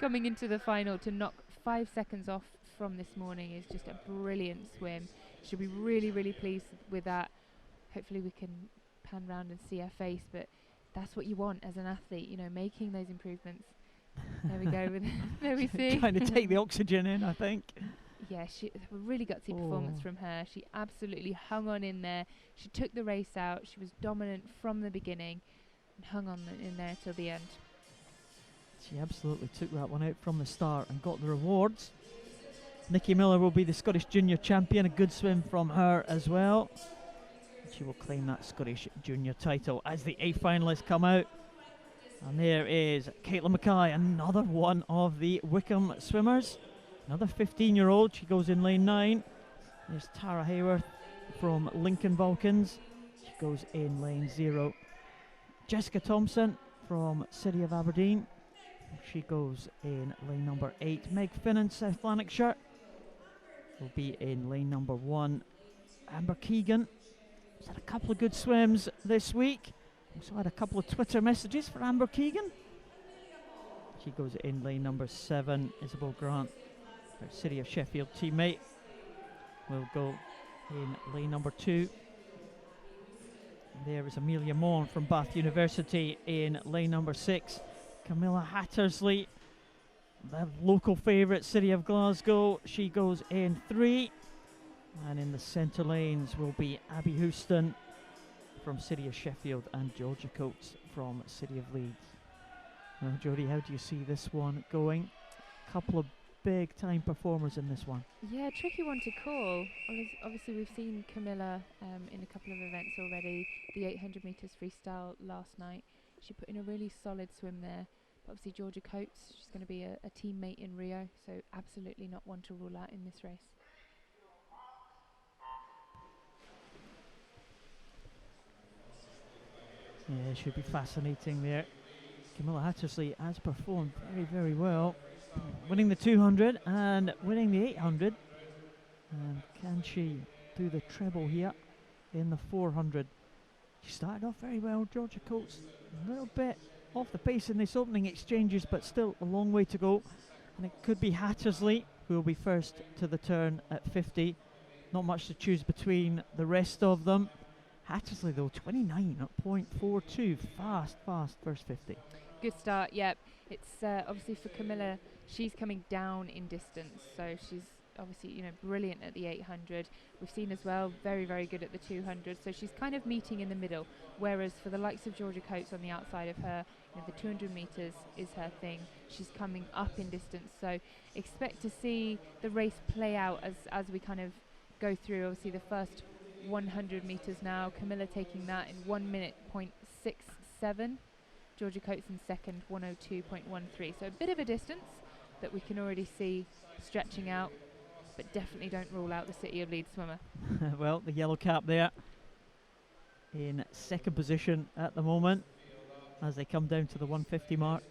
Coming into the final, to knock 5 seconds off from this morning is just a brilliant swim. She'll be really, really pleased with that. Hopefully we can pan round and see her face, but that's what you want as an athlete, you know, making those improvements. There we go. There we see. Trying to take the oxygen in, I think. Yeah, she really gutsy performance from her. She absolutely hung on in there. She took the race out. She was dominant from the beginning and hung on in there till the end. She absolutely took that one out from the start and got the rewards. Nikki Miller will be the Scottish junior champion. A good swim from her as well. She will claim that Scottish junior title as the 8 finalists come out. And there is Caitlin Mackay, another one of the Wickham swimmers. Another 15-year-old. She goes in lane 9. There's Tara Hayworth from Lincoln Vulcans. She goes in lane 0. Jessica Thompson from City of Aberdeen. She goes in lane number 8. Meg Finnan, South Lanarkshire, will be in lane number 1. Amber Keegan has had a couple of good swims this week. Also had a couple of Twitter messages for Amber Keegan. She goes in lane number 7. Isabel Grant, her City of Sheffield teammate, will go in lane number 2. There is Amelia Maughan from Bath University in lane number 6. Camilla Hattersley, the local favourite, City of Glasgow, she goes in 3. And in the centre lanes will be Abby Houston from City of Sheffield and Georgia Coates from City of Leeds. Now, Jodie, how do you see this one going? Couple of big time performers in this one. Yeah, tricky one to call. Obviously, we've seen Camilla in a couple of events already. The 800 metres freestyle last night, she put in a really solid swim there. But obviously, Georgia Coates, she's going to be a teammate in Rio, so absolutely not one to rule out in this race. Yeah, it should be fascinating there. Camilla Hattersley has performed very, very well, winning the 200 and winning the 800. And can she do the treble here in the 400? She started off very well. Georgia Coates a little bit off the pace in this opening exchanges, but still a long way to go. And it could be Hattersley who will be first to the turn at 50. Not much to choose between the rest of them. Hattersley though, 29 at 0.42. Fast first 50. Good start, yep. It's obviously for Camilla, she's coming down in distance, so she's obviously, brilliant at the 800. We've seen as well, very, very good at the 200, so she's kind of meeting in the middle, whereas for the likes of Georgia Coates on the outside of her, the 200 metres is her thing. She's coming up in distance, so expect to see the race play out as we kind of go through. Obviously the first 100 metres now, Camilla taking that in 1 minute 0.67. Georgia Coates in second, 102.13. So a bit of a distance that we can already see stretching out, but definitely don't rule out the City of Leeds swimmer. Well, the yellow cap there in second position at the moment as they come down to the 150 mark.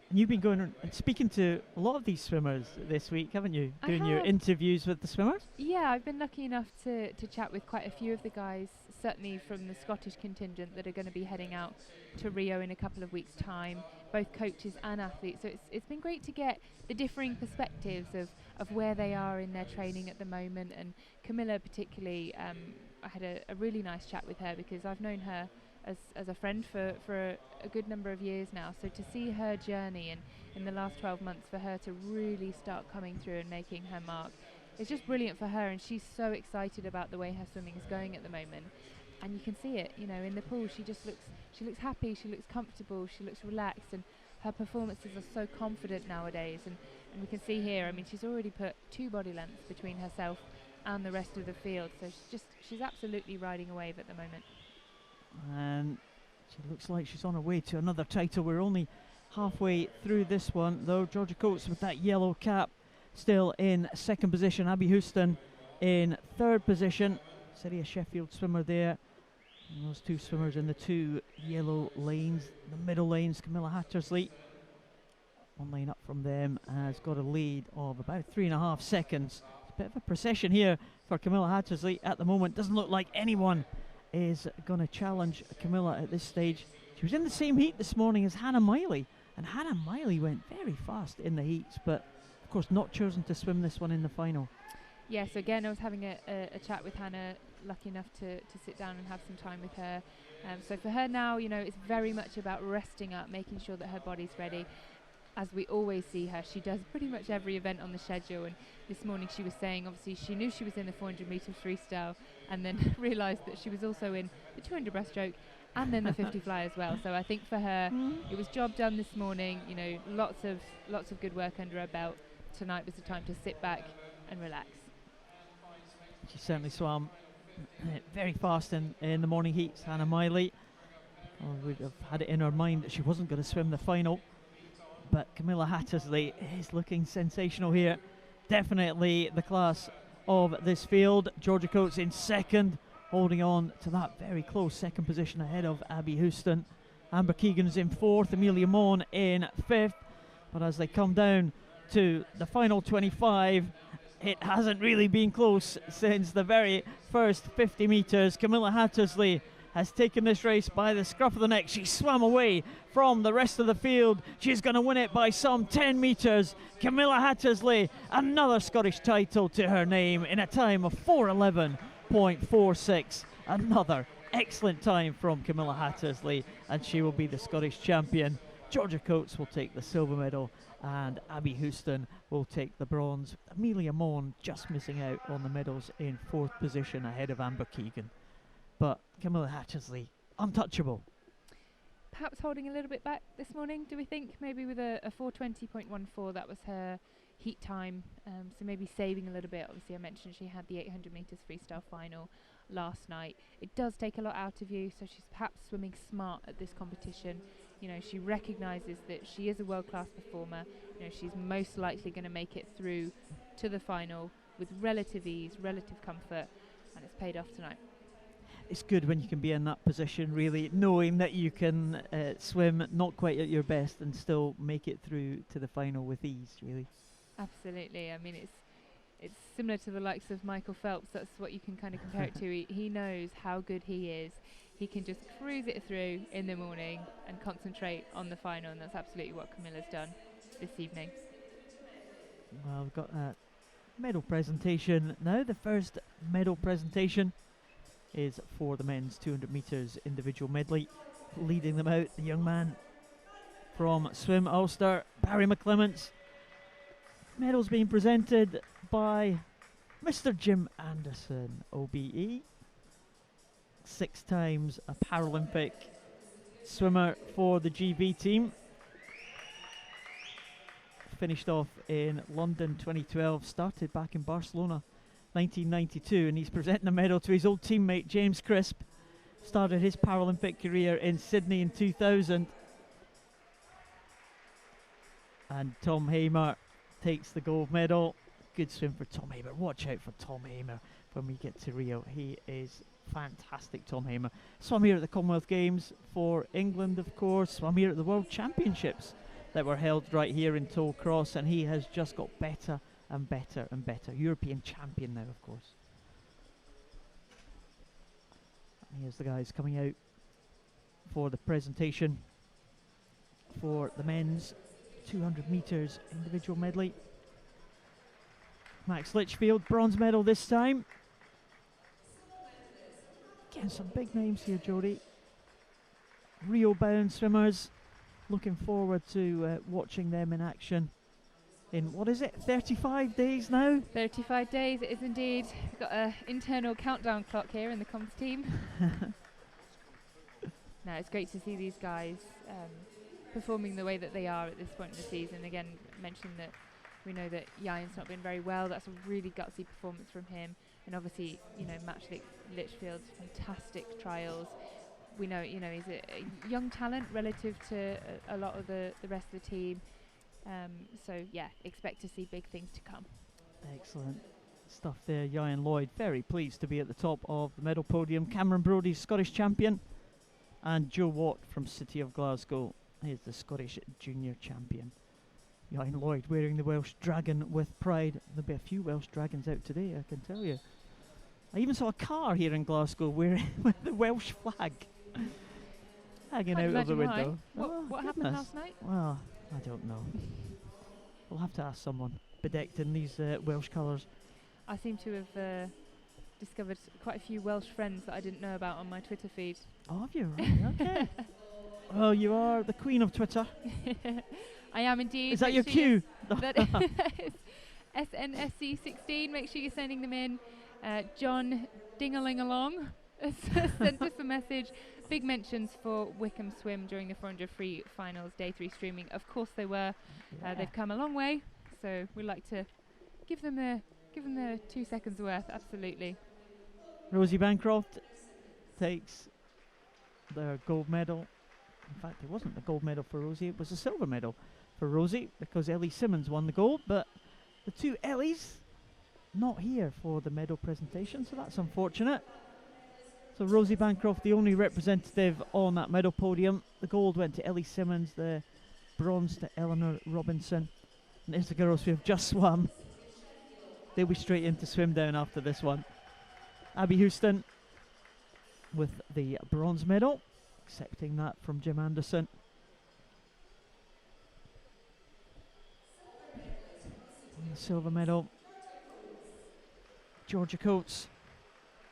And you've been going and speaking to a lot of these swimmers this week, haven't you? Doing your interviews with the swimmers? Yeah, I've been lucky enough to chat with quite a few of the guys, certainly from the Scottish contingent that are going to be heading out to Rio in a couple of weeks' time, both coaches and athletes. So it's been great to get the differing perspectives of where they are in their training at the moment. And Camilla particularly, I had a really nice chat with her because I've known her as a friend for a good number of years now. So to see her journey and in the last 12 months for her to really start coming through and making her mark, it's just brilliant for her, and she's so excited about the way her swimming is going at the moment. And you can see it, in the pool. She looks happy, she looks comfortable, she looks relaxed, and her performances are so confident nowadays. And we can see here, she's already put 2 body lengths between herself and the rest of the field. So she's absolutely riding a wave at the moment. And she looks like she's on her way to another title. We're only halfway through this one though. Georgia Coates with that yellow cap still in second position. Abby Houston in third position. City of Sheffield swimmer there. And those 2 swimmers in the 2 yellow lanes. The middle lanes, Camilla Hattersley, 1 lane up from them, has got a lead of about 3.5 seconds. It's a bit of a procession here for Camilla Hattersley at the moment. Doesn't look like anyone is going to challenge Camilla at this stage. She was in the same heat this morning as Hannah Miley, and Hannah Miley went very fast in the heats, but of course not chosen to swim this one in the final. Yes, again, I was having a chat with Hannah, lucky enough to sit down and have some time with her. So for her now, it's very much about resting up, making sure that her body's ready. As we always see her, she does pretty much every event on the schedule, and this morning she was saying obviously she knew she was in the 400 metre freestyle and then realised that she was also in the 200 breaststroke and then the 50 fly as well. So I think for her it was job done this morning, lots of good work under her belt. Tonight was the time to sit back and relax. She certainly swam very fast in the morning heats, Hannah Miley. would have had it in her mind that she wasn't going to swim the final. But Camilla Hattersley is looking sensational here. Definitely the class of this field. Georgia Coates in second, holding on to that very close second position ahead of Abby Houston. Amber Keegan's in fourth, Amelia Mon in fifth. But as they come down to the final 25, it hasn't really been close since the very first 50 metres. Camilla Hattersley has taken this race by the scruff of the neck. She swam away from the rest of the field. She's going to win it by some 10 metres. Camilla Hattersley, another Scottish title to her name in a time of 4:11.46. Another excellent time from Camilla Hattersley, and she will be the Scottish champion. Georgia Coates will take the silver medal, and Abby Houston will take the bronze. Amelia Mon just missing out on the medals in fourth position ahead of Amber Keegan. But Camilla Hattersley, untouchable. Perhaps holding a little bit back this morning, do we think? Maybe with a 4:20.14, that was her heat time. So maybe saving a little bit. Obviously, I mentioned she had the 800 metres freestyle final last night. It does take a lot out of you, so she's perhaps swimming smart at this competition. You know, she recognises that she is a world-class performer. You know, she's most likely going to make it through to the final with relative ease, relative comfort, and it's paid off tonight. It's good when you can be in that position, really, knowing that you can swim not quite at your best and still make it through to the final with ease, really. Absolutely. I mean, it's similar to the likes of Michael Phelps. That's what you can kind of compare it to. He knows how good he is. He can just cruise it through in the morning and concentrate on the final, and that's absolutely what Camilla's done this evening. Well, we've got a medal presentation now. The first medal presentation is for the men's 200 metres individual medley. Leading them out, the young man from Swim Ulster, Barry McClements. Medals being presented by Mr. Jim Anderson, OBE. 6 times a Paralympic swimmer for the GB team. Finished off in London 2012, started back in Barcelona 1992, and he's presenting a medal to his old teammate James Crisp. Started his Paralympic career in Sydney in 2000. And Tom Hamer takes the gold medal. Good swim for Tom Hamer. Watch out for Tom Hamer when we get to Rio. He is fantastic, Tom Hamer. Swam here at the Commonwealth Games for England, of course. Swam here at the World Championships that were held right here in Tollcross, and he has just got better and better and better. European champion now, of course. And here's the guys coming out for the presentation for the men's 200 metres individual medley. Max Litchfield, bronze medal this time. Getting some big names here, Jodie. Rio-bound swimmers. Looking forward to watching them in action in, what is it, 35 days now? 35 days, it is indeed. We've got an internal countdown clock here in the comms team. No, it's great to see these guys performing the way that they are at this point in the season. Again, mentioning that we know that Yayan's not been very well. That's a really gutsy performance from him. And obviously, you know, Max Litchfield's fantastic trials. We know, you know, he's a young talent relative to a lot of the rest of the team. So, yeah, expect to see big things to come. Excellent stuff there. Yayan Lloyd, very pleased to be at the top of the medal podium. Cameron Brodie, Scottish champion. And Joe Watt from City of Glasgow is the Scottish junior champion. Yayan Lloyd wearing the Welsh Dragon with pride. There'll be a few Welsh Dragons out today, I can tell you. I even saw a car here in Glasgow with the Welsh flag hanging out of the window. What happened last night? Well, I don't know. We'll have to ask someone. Bedecked in these Welsh colours. I seem to have discovered quite a few Welsh friends that I didn't know about on my Twitter feed. Oh, have you? Right, okay. Well, you are the queen of Twitter. I am indeed. Is that your cue? That is SNSC16. Make sure you're sending them in. John Dingaling-along has sent us a message. Big mentions for Wickham Swim during the 400 free finals, day 3 streaming. Of course they were. They've come a long way, so we'd like to give them the 2 seconds worth. Absolutely. Rosie Bancroft takes their gold medal. In fact, it wasn't the gold medal for Rosie, it was a silver medal for Rosie because Ellie Simmons won the gold, but the two Ellies not here for the medal presentation, so that's unfortunate. So Rosie Bancroft, the only representative on that medal podium. The gold went to Ellie Simmons, the bronze to Eleanor Robinson. And there's the girls who have just swum. They'll be straight into swim down after this one. Abby Houston with the bronze medal, accepting that from Jim Anderson. And the silver medal, Georgia Coates.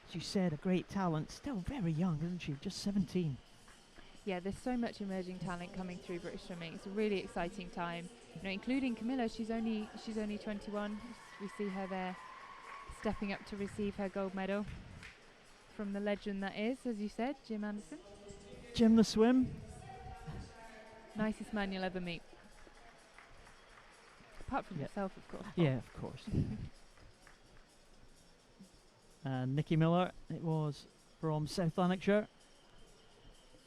As you said, a great talent. Still very young, isn't she? Just 17. Yeah, there's so much emerging talent coming through British swimming. It's a really exciting time. You know, including Camilla. She's only 21. We see her there, stepping up to receive her gold medal from the legend that is, as you said, Jim Anderson. Jim the swim. Nicest man you'll ever meet. Apart from yourself, of course. Yeah, of course. And Nikki Miller, it was from South Lanarkshire,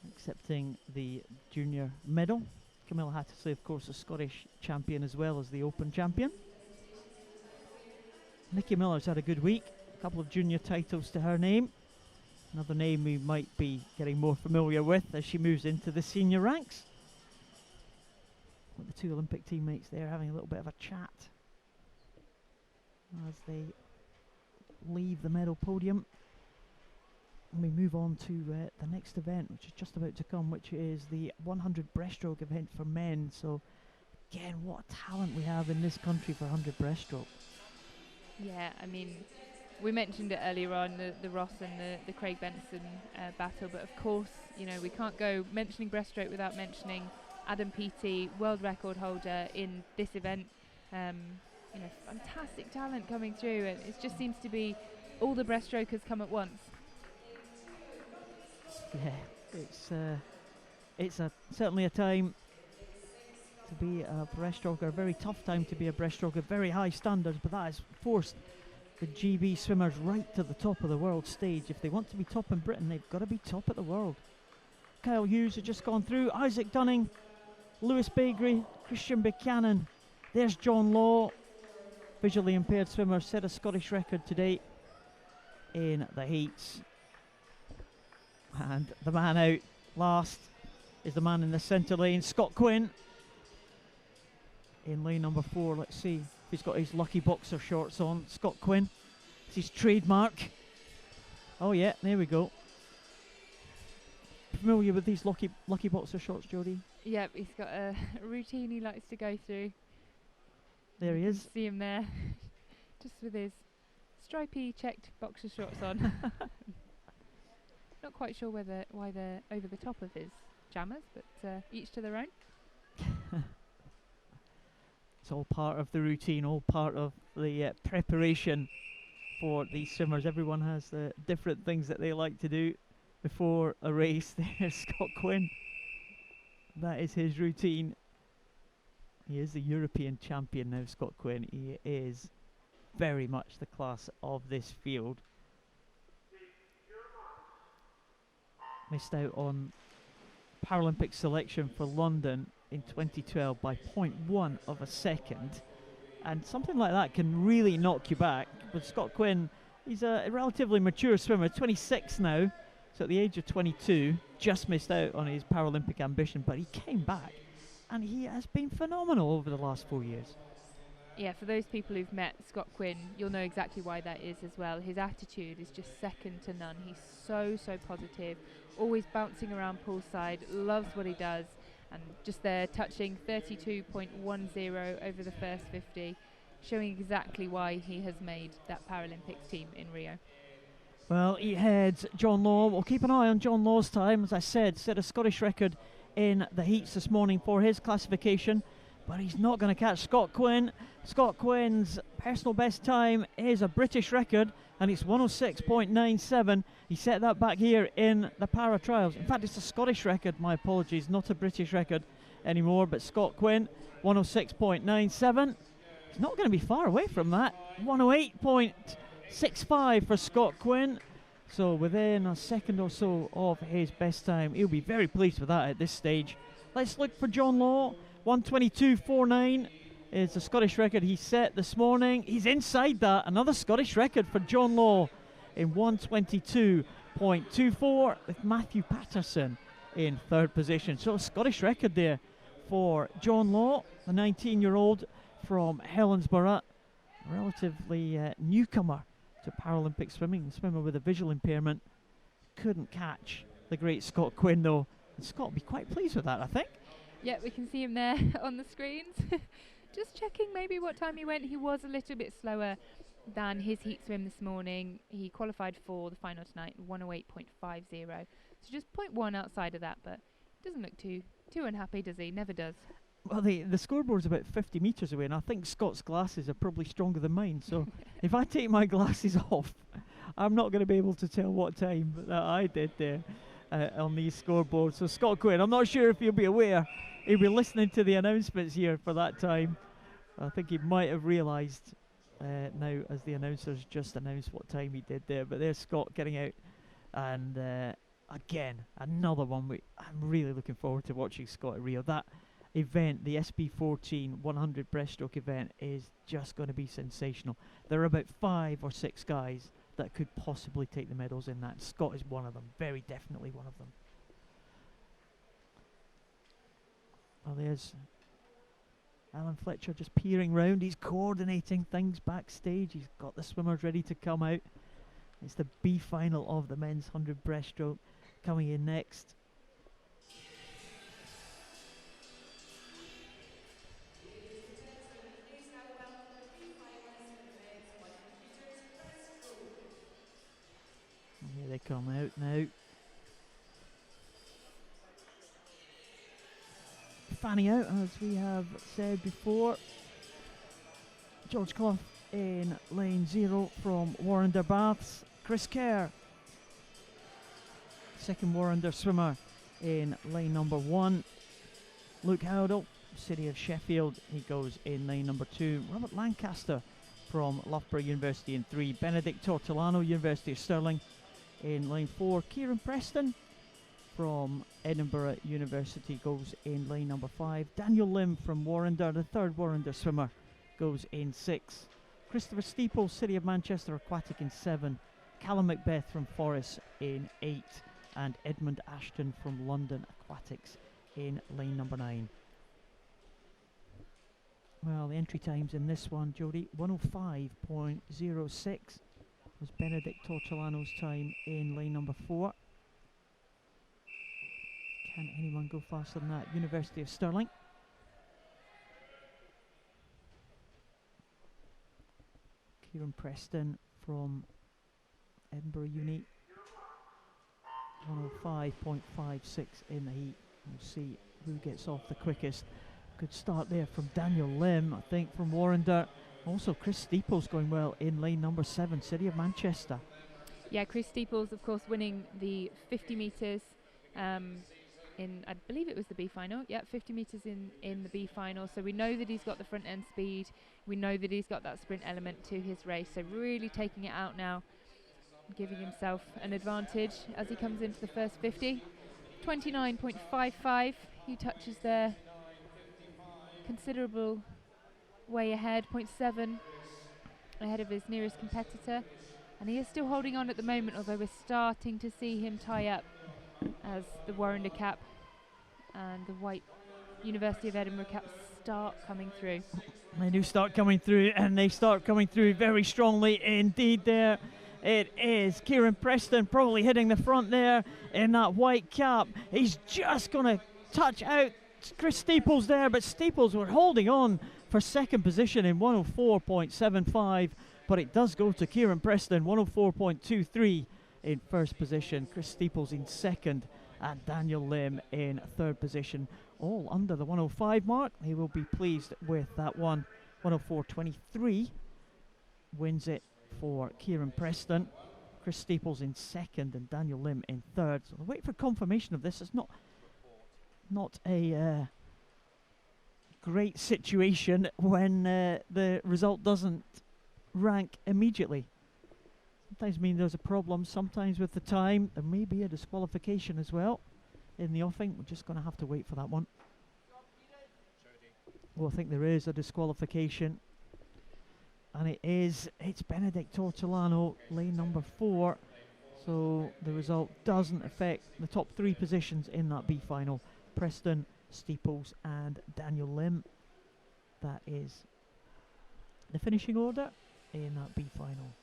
accepting the junior medal. Camilla Hattersley, of course, a Scottish champion as well as the Open champion. Nikki Miller's had a good week, a couple of junior titles to her name. Another name we might be getting more familiar with as she moves into the senior ranks. With the two Olympic teammates there having a little bit of a chat as they leave the medal podium. And we move on to the next event, which is just about to come, which is the 100 breaststroke event for men. So again, what talent we have in this country for 100 breaststroke. Yeah, I mean, we mentioned it earlier on, the Ross and the Craig Benson battle, but of course, you know, we can't go mentioning breaststroke without mentioning Adam Peaty, world record holder in this event. You know, fantastic talent coming through, and it just seems to be all the breaststrokers come at once. Yeah, it's certainly a time to be a breaststroker, a very tough time to be a breaststroker, very high standards, but that has forced the GB swimmers right to the top of the world stage. If they want to be top in Britain, they've got to be top at the world. Kyle Hughes has just gone through, Isaac Dunning, Lewis Bagry, Christian Buchanan. There's John Law, visually impaired swimmer, set a Scottish record today in the heats. And the man out last is the man in the centre lane, Scott Quinn. In lane number 4, let's see if he's got his lucky boxer shorts on. Scott Quinn, it's his trademark. Oh yeah, there we go. Familiar with these lucky boxer shorts, Jodie? Yep, he's got a routine he likes to go through. There he is. See him there, just with his stripy checked boxer shorts on. Not quite sure why they're over the top of his jammers, but each to their own. It's all part of the routine, all part of the preparation for these swimmers. Everyone has different things that they like to do before a race. There's Scott Quinn. That is his routine. He is the European champion now, Scott Quinn. He is very much the class of this field. Missed out on Paralympic selection for London in 2012 by 0.1 of a second. And something like that can really knock you back. But Scott Quinn, he's a relatively mature swimmer, 26 now. So at the age of 22, just missed out on his Paralympic ambition, but he came back. And he has been phenomenal over the last 4 years. Yeah, for those people who've met Scott Quinn, you'll know exactly why that is as well. His attitude is just second to none. He's so positive, always bouncing around poolside, loves what he does, and just there touching 32.10 over the first 50, showing exactly why he has made that Paralympics team in Rio. Well, he heads John Law. We'll keep an eye on John Law's time. As I said, set a Scottish record in the heats this morning for his classification, but he's not going to catch Scott Quinn. Scott Quinn's personal best time is a British record, and it's 106.97. He set that back here in the para trials. In fact, it's a Scottish record, my apologies, not a British record anymore, but Scott Quinn, 106.97. He's not going to be far away from that. 108.65 for Scott Quinn. So within a second or so of his best time, he'll be very pleased with that at this stage. Let's look for John Law. 1:22.49 is the Scottish record he set this morning. He's inside that. Another Scottish record for John Law in 1:22.24 with Matthew Patterson in third position. So a Scottish record there for John Law, the 19-year-old from Helensburgh, relatively newcomer to Paralympic swimming, a swimmer with a visual impairment. Couldn't catch the great Scott Quinn though, and Scott will be quite pleased with that, I think. Yeah, we can see him there on the screens. Just checking maybe what time he went. He was a little bit slower than his heat swim this morning. He qualified for the final tonight, 1:08.50. So just 0.1 outside of that, but doesn't look too unhappy, does he? Never does. Well, the scoreboard's about 50 metres away, and I think Scott's glasses are probably stronger than mine. So if I take my glasses off, I'm not going to be able to tell what time that I did there on these scoreboards. So Scott Quinn, I'm not sure if he'll be aware. He'll be listening to the announcements here for that time. I think he might have realised now as the announcers just announced what time he did there. But there's Scott getting out. And again, another one. I'm really looking forward to watching Scott at Rio. That event, the SB14 100 breaststroke event, is just going to be sensational. There are about 5 or 6 guys that could possibly take the medals in that. Scott is one of them, very definitely one of them. Well, there's Alan Fletcher just peering round. He's coordinating things backstage. He's got the swimmers ready to come out. It's the B final of the men's 100 breaststroke coming in next. And here they come out now. Fanning out, as we have said before. George Clough in lane 0 from Warrender Baths. Chris Kerr, second Warrender swimmer, in lane number 1. Luke Howdell, City of Sheffield, he goes in lane number 2. Robert Lancaster from Loughborough University in 3. Benedict Tortolano, University of Stirling, in lane 4. Kieran Preston from Edinburgh University goes in lane number 5. Daniel Lim from Warrender, the third Warrender swimmer, goes in 6. Christopher Steeple, City of Manchester Aquatic, in 7. Callum Macbeth from Forres in 8. And Edmund Ashton from London Aquatics in lane number 9. Well, the entry times in this one, Jodie, 1:05.06 was Benedict Tortolano's time in lane number 4. Can anyone go faster than that? University of Stirling. Kieran Preston from Edinburgh Uni. 1:05.56 in the heat. We'll see who gets off the quickest. Good start there from Daniel Lim, I think, from Warrender. Also, Chris Steeples going well in lane number 7, City of Manchester. Yeah, Chris Steeples, of course, winning the 50 metres in, I believe it was the B final. Yeah, 50 metres in the B final. So we know that he's got the front end speed. We know that he's got that sprint element to his race. So really taking it out now, giving himself an advantage as he comes into the first 50. 29.55, he touches there. Considerable way ahead, 0.7 ahead of his nearest competitor. And he is still holding on at the moment, although we're starting to see him tie up as the Warrender cap and the white University of Edinburgh cap start coming through. They do start coming through, and they start coming through very strongly indeed there. It is Kieran Preston probably hitting the front there in that white cap. He's just going to touch out Chris Steeples there, but Steeples were holding on for second position in 1:04.75, but it does go to Kieran Preston, 1:04.23 in first position. Chris Steeples in second, and Daniel Lim in third position, all under the 1:05 mark. He will be pleased with that one. 1:04.23 wins it for Kieran Preston. Chris Steeples in second and Daniel Lim in third. So wait for confirmation of this. It's not a great situation when the result doesn't rank immediately. sometimes mean there's a problem, sometimes with the time. There may be a disqualification as well in the offing. We're just going to have to wait for that one. Well, I think there is a disqualification. And it's Benedict Ortolano, lane number 4. So the result doesn't affect the top 3 positions in that B final. Preston, Steeples and Daniel Lim. That is the finishing order in that B final.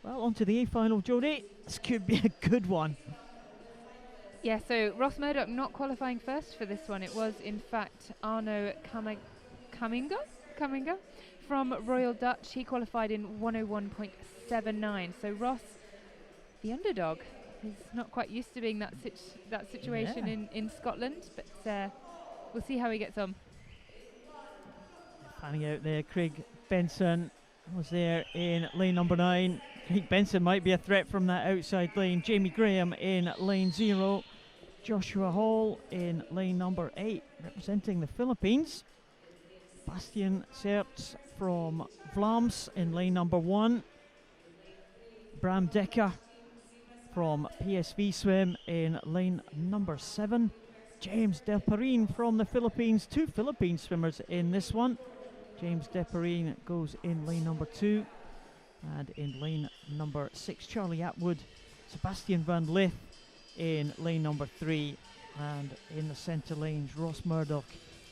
Well, on to the A final, Jodie. This could be a good one. Yeah, so Ross Murdoch not qualifying first for this one. It was, in fact, Arno Kaminga from Royal Dutch. He qualified in 101.79. So Ross, the underdog, is not quite used to being that situation in Scotland, but we'll see how he gets on. Panning out there, Craig Benson was there in lane number 9. Craig Benson might be a threat from that outside lane. Jamie Graham in lane 0. Joshua Hall in lane number 8, representing the Philippines. Bastian Sertz from Vlaams in lane number 1. Bram Dekker from PSV Swim in lane number 7. James Delperine from the Philippines. 2 Philippine swimmers in this one. James Delperine goes in lane number 2. And in lane number 6, Charlie Atwood. Sebastian Van Lith in lane number 3. And in the centre lanes, Ross Murdoch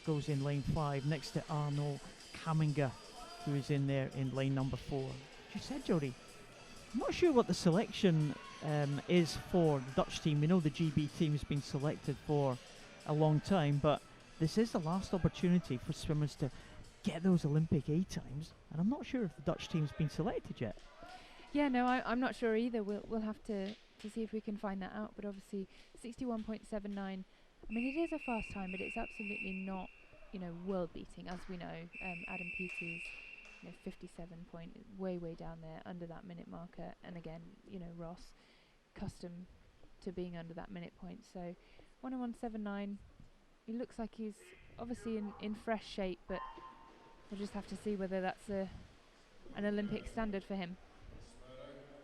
goes in lane 5 next to Arno Kaminga, who is in there in lane number 4. As you said, Jodie, I'm not sure what the selection is for the Dutch team. We know the GB team has been selected for a long time, but this is the last opportunity for swimmers to get those Olympic A times, and I'm not sure if the Dutch team's been selected yet. Yeah, no, I'm not sure either. We'll have to see if we can find that out. But obviously, 61.79. I mean, it is a fast time, but it's absolutely not, world beating, as we know. Adam Peaty's, 57 point, way down there under that minute marker, and again, Ross, accustomed to being under that minute point. So 101.79. He looks like he's obviously in fresh shape, but we'll just have to see whether that's an Olympic standard for him.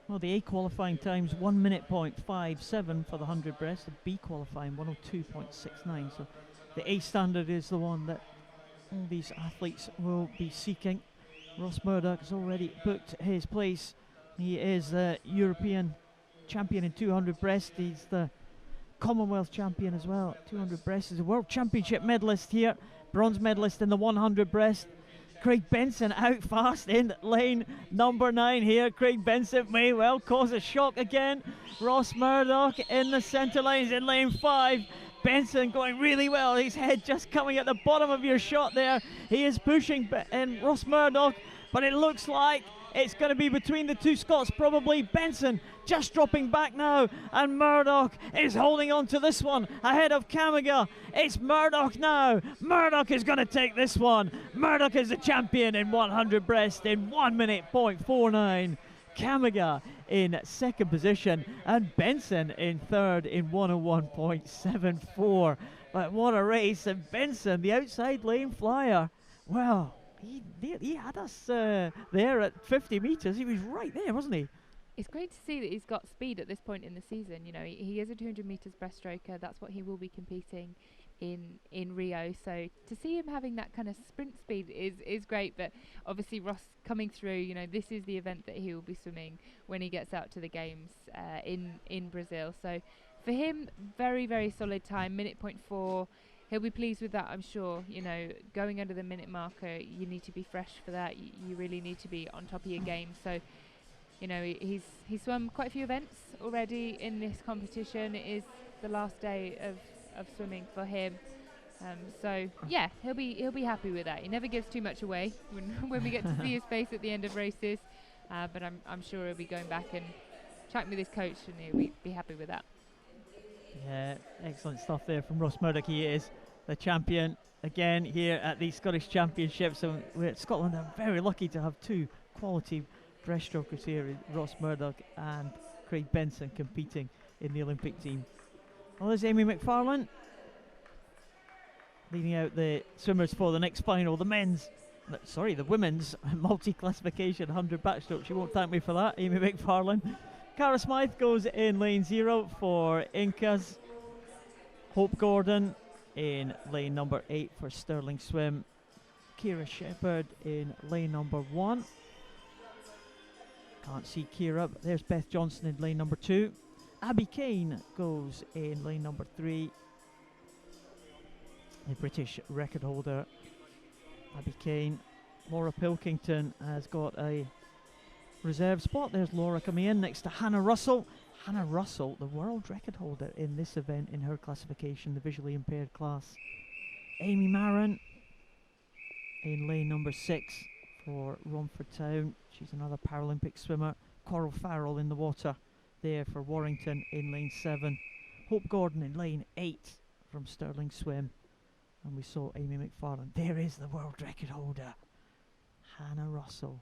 Well, the A qualifying time's 1 minute point 57 for the 100 breast. The B qualifying 102.69. So the A standard is the one that all these athletes will be seeking. Ross Murdoch has already booked his place. He is the European champion in 200 breast. He's the Commonwealth champion as well. 200 breast is a world championship medalist here. Bronze medalist in the 100 breast. Craig Benson out fast in lane number 9 here. Craig Benson may well cause a shock again. Ross Murdoch in the centre lanes in lane 5. Benson going really well. His head just coming at the bottom of your shot there. He is pushing in Ross Murdoch, but it looks like it's going to be between the 2 Scots, probably. Benson just dropping back now, and Murdoch is holding on to this one ahead of Kaminga. It's Murdoch now. Murdoch is going to take this one. Murdoch is the champion in 100 breast in 1 minute point 49. Kaminga in second position, and Benson in third in 101.74. But what a race, and Benson, the outside lane flyer, well, he had us there at 50 metres. He was right there, wasn't he? It's great to see that he's got speed at this point in the season. He is a 200 metres breaststroker. That's what he will be competing in Rio. So to see him having that kind of sprint speed is great. But obviously Ross coming through, this is the event that he will be swimming when he gets out to the games in Brazil. So for him, very, very solid time, minute point 4. He'll be pleased with that, I'm sure. Going under the minute marker, you need to be fresh for that. You really need to be on top of your game. So, he's swum quite a few events already in this competition. It is the last day of swimming for him. So yeah, he'll be happy with that. He never gives too much away when we get to see his face at the end of races. But I'm sure he'll be going back and chatting with his coach, and he'll be happy with that. Yeah, excellent stuff there from Ross Murdoch. He is the champion again here at the Scottish Championships. So Scotland are very lucky to have 2 quality breaststrokers here, Ross Murdoch and Craig Benson, competing in the Olympic team. Well, there's Amy McFarlane leading out the swimmers for the next final, the men's the women's multi-classification 100 backstroke. She won't thank me for that, Amy McFarlane. Cara Smythe goes in lane 0 for Incas. Hope Gordon in lane number 8 for Sterling Swim. Kira Shepherd in lane number 1. Can't see Kira, but there's Beth Johnson in lane number 2. Abby Kane goes in lane number 3. The British record holder, Abby Kane. Laura Pilkington has got a reserve spot. There's Laura coming in next to Hannah Russell. Hannah Russell, the world record holder in this event in her classification, the visually impaired class. Amy Marin in lane number 6 for Romford Town. She's another Paralympic swimmer. Coral Farrell in the water there for Warrington in lane 7. Hope Gordon in lane 8 from Sterling Swim. And we saw Amy McFarlane. There is the world record holder, Hannah Russell,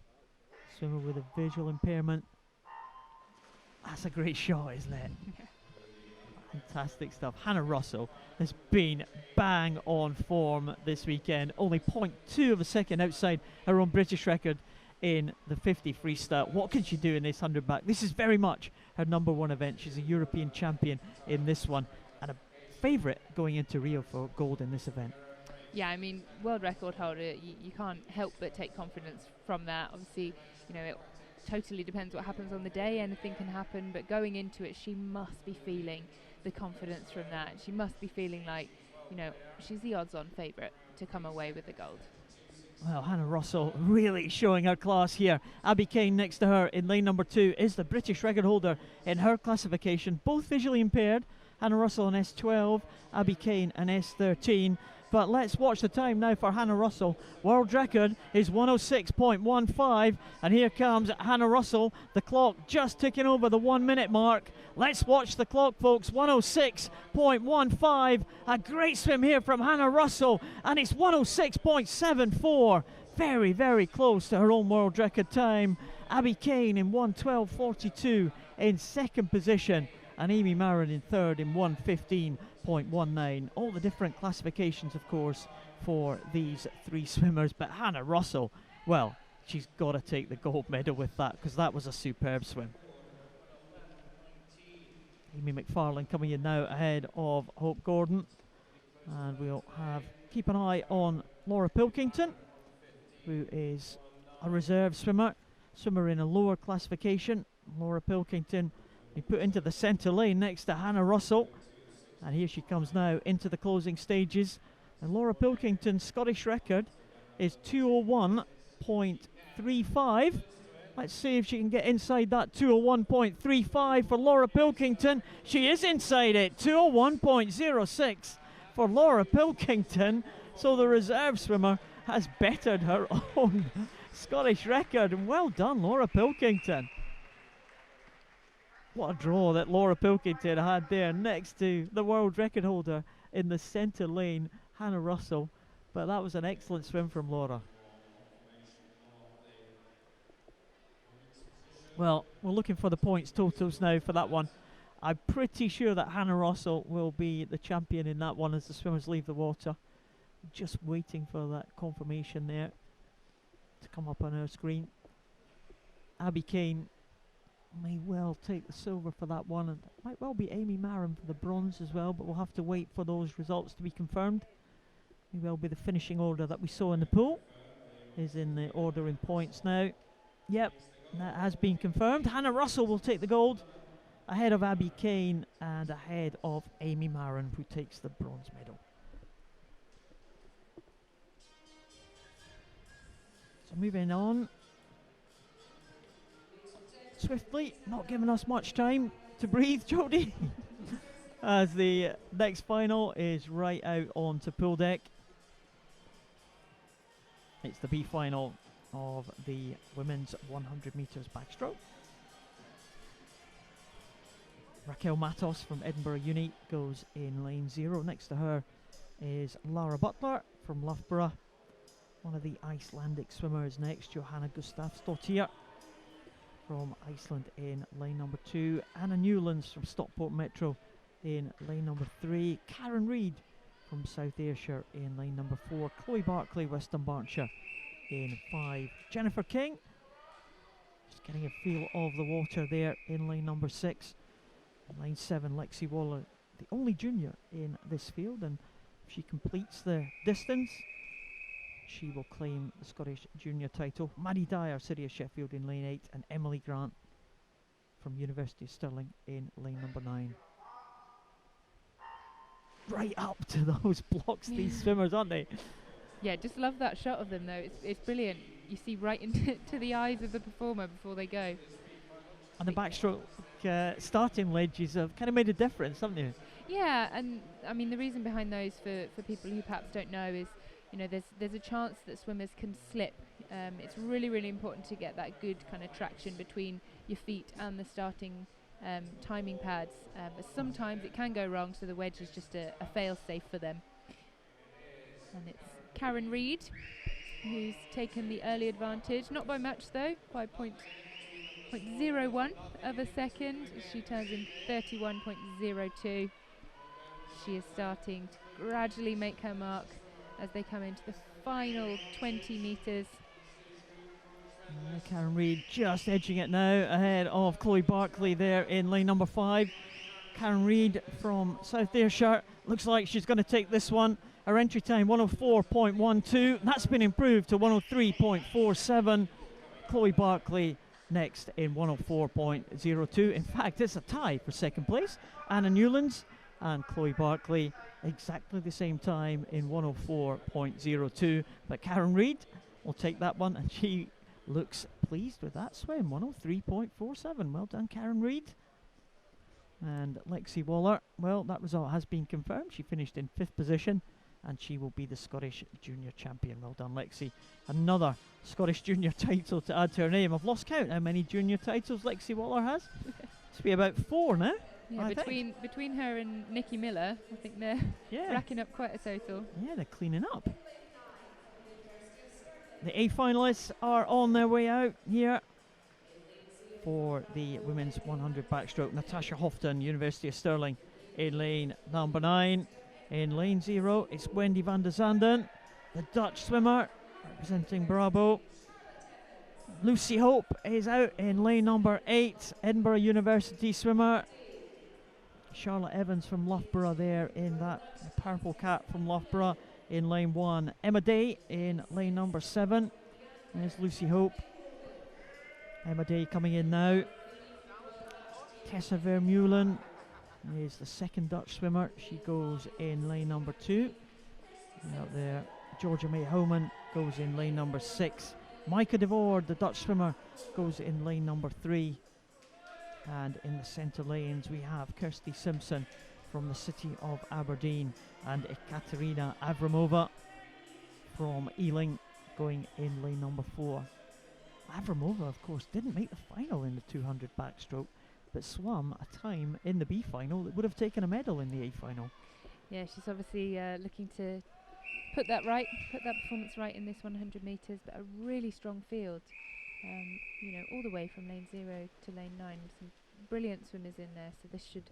swimmer with a visual impairment. That's a great shot, isn't it? Fantastic stuff. Hannah Russell has been bang on form this weekend. Only 0.2 of a second outside her own British record in the 50 freestyle. What can she do in this 100 back? This is very much her number 1 event. She's a European champion in this one and a favourite going into Rio for gold in this event. Yeah, I mean, world record holder, you can't help but take confidence from that. Obviously, you know, it totally depends what happens on the day. Anything can happen, but going into it, she must be feeling the confidence from that. She must be feeling like, you know, she's the odds-on favourite to come away with the gold. Well, Hannah Russell really showing her class here. Abby Kane next to her in lane number 2 is the British record holder in her classification, both visually impaired. Hannah Russell an S12, Abby Kane an S13. But let's watch the time now for Hannah Russell. World record is 106.15, and here comes Hannah Russell. The clock just ticking over the 1 minute mark. Let's watch the clock, folks. 106.15. A great swim here from Hannah Russell, and it's 106.74. Very, very close to her own world record time. Abby Kane in 112.42 in second position, and Amy Marin in third in 115.19. All the different classifications, of course, for these 3 swimmers. But Hannah Russell, well, she's got to take the gold medal with that, because that was a superb swim. Amy McFarlane coming in now ahead of Hope Gordon. And we'll keep an eye on Laura Pilkington, who is a reserve swimmer in a lower classification. Laura Pilkington be put into the centre lane next to Hannah Russell. And here she comes now into the closing stages. And Laura Pilkington's Scottish record is 201.35. Let's see if she can get inside that 201.35 for Laura Pilkington. She is inside it. 201.06 for Laura Pilkington. So the reserve swimmer has bettered her own Scottish record. And well done, Laura Pilkington. What a draw that Laura Pilkington had there next to the world record holder in the centre lane, Hannah Russell. But that was an excellent swim from Laura. Well, we're looking for the points totals now for that one. I'm pretty sure that Hannah Russell will be the champion in that one as the swimmers leave the water. Just waiting for that confirmation there to come up on our screen. Abby Kane may well take the silver for that one, and it might well be Amy Marin for the bronze as well, but we'll have to wait for those results to be confirmed. May well be the finishing order that we saw in the pool is in the order in points now. Yep, that has been confirmed. Hannah Russell will take the gold ahead of Abby Kane and ahead of Amy Marin, who takes the bronze medal. So moving on swiftly, not giving us much time to breathe, Jodie, as the next final is right out onto pool deck. It's the B final of the women's 100 metres backstroke. Raquel Matos from Edinburgh Uni goes in lane 0. Next to her is Lara Butler from Loughborough. One of the Icelandic swimmers next, Johanna Gustafsdottir from Iceland in lane number 2. Anna Newlands from Stockport Metro in lane number 3. Karen Reid from South Ayrshire in lane number 4. Chloe Barclay, Western Berkshire in 5. Jennifer King, just getting a feel of the water there in lane number 6. In lane 7, Lexi Waller, the only junior in this field, and if she completes the distance, she will claim the Scottish junior title. Maddie Dyer, City of Sheffield in lane 8, and Emily Grant from University of Stirling in lane number 9. Right up to those blocks, these swimmers, aren't they? Yeah, just love that shot of them though. It's brilliant. You see right into to the eyes of the performer before they go. And the backstroke starting ledges have kind of made a difference, haven't they? Yeah, and I mean the reason behind those for people who perhaps don't know is, you know, there's a chance that swimmers can slip. It's really, really important to get that good kind of traction between your feet and the starting timing pads. But sometimes it can go wrong, so the wedge is just a fail-safe for them. And it's Karen Reid who's taken the early advantage, not by much though, by 0.01 of a second. She turns in 31.02. She is starting to gradually make her mark as they come into the final 20 metres. Karen Reid just edging it now ahead of Chloe Barkley there in lane number 5. Karen Reid from South Ayrshire looks like she's going to take this one. Her entry time 104.12. That's been improved to 103.47. Chloe Barkley next in 104.02. In fact, it's a tie for second place. Anna Newlands and Chloe Barkley exactly the same time in 104.02. But Karen Reid will take that one, and she looks pleased with that swim. 103.47. Well done, Karen Reid. And Lexi Waller, well, that result has been confirmed. She finished in 5th position, and she will be the Scottish Junior Champion. Well done, Lexi. Another Scottish Junior title to add to her name. I've lost count how many junior titles Lexi Waller has. It's be about 4 now. Yeah, between her and Nikki Miller, I think they're racking up quite a total. Yeah, they're cleaning up. The A finalists are on their way out here for the women's 100 backstroke. Natasha Houghton, University of Stirling, in lane number 9. In lane 0, it's Wendy van der Zanden, the Dutch swimmer representing Bravo. Lucy Hope is out in lane number 8, Edinburgh University swimmer. Charlotte Evans from Loughborough there in that purple cap from Loughborough in lane 1. Emma Day in lane number 7. There's Lucy Hope. Emma Day coming in now. Tessa Vermeulen is the second Dutch swimmer. She goes in lane number 2. And out there, Georgia May Homan goes in lane number 6. Micah Devore, the Dutch swimmer, goes in lane number 3. And in the centre lanes we have Kirsty Simpson from the city of Aberdeen and Ekaterina Avramova from Ealing going in lane number 4. Avramova, of course, didn't make the final in the 200 backstroke, but swam a time in the B final that would have taken a medal in the A final. Yeah, she's obviously looking to put that performance right in this 100 metres, but a really strong field. You know, all the way from lane 0 to lane 9. Some brilliant swimmers in there, so this should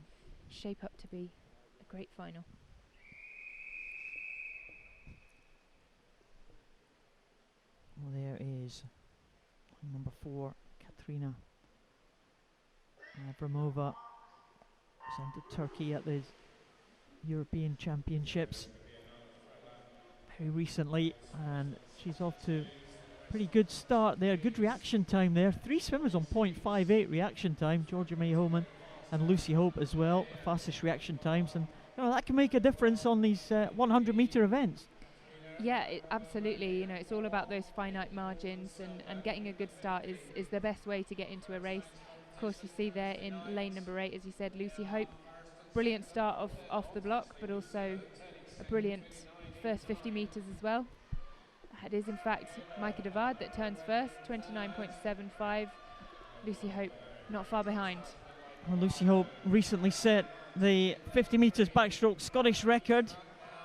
shape up to be a great final. Well, there is number 4, Katrina Avramova, represented Turkey at the European Championships very recently, and she's off to a pretty good start there. Good reaction time there. 3 swimmers on 0.58 reaction time. Georgia May Homan and Lucy Hope as well, fastest reaction times, and you know, that can make a difference on these 100-metre events. Yeah, absolutely. You know, it's all about those finite margins, and getting a good start is the best way to get into a race. Of course, you see there in lane number 8, as you said, Lucy Hope, brilliant start off the block, but also a brilliant first 50 metres as well. It is in fact Micah Devard that turns first, 29.75. Lucy Hope not far behind. Well, Lucy Hope recently set the 50 metres backstroke Scottish record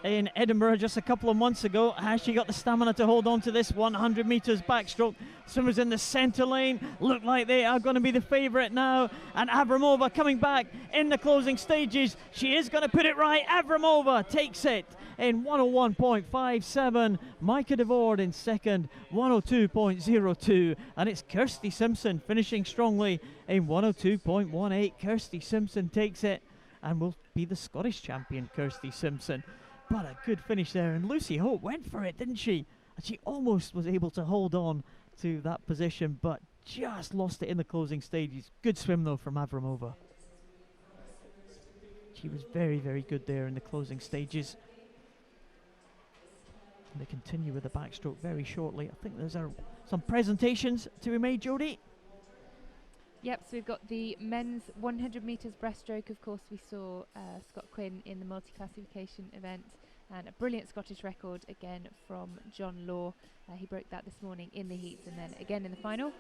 in Edinburgh just a couple of months ago. Has she got the stamina to hold on to this 100 metres backstroke? Swimmers in the centre lane look like they are going to be the favourite now. And Avramova coming back in the closing stages. She is going to put it right. Avramova takes it in 101.57. Micah DeVord in second, 102.02. And it's Kirsty Simpson finishing strongly in 102.18. Kirsty Simpson takes it and will be the Scottish champion, Kirsty Simpson. But a good finish there, and Lucy Hope went for it, didn't she? And she almost was able to hold on to that position, but just lost it in the closing stages. Good swim, though, from Avramova. She was very, very good there in the closing stages. And they continue with the backstroke very shortly. I think there's some presentations to be made, Jodie. Yep, so we've got the men's 100 metres breaststroke. Of course, we saw Scott Quinn in the multi-classification event, and a brilliant Scottish record again from John Law. He broke that this morning in the heats and then again in the final.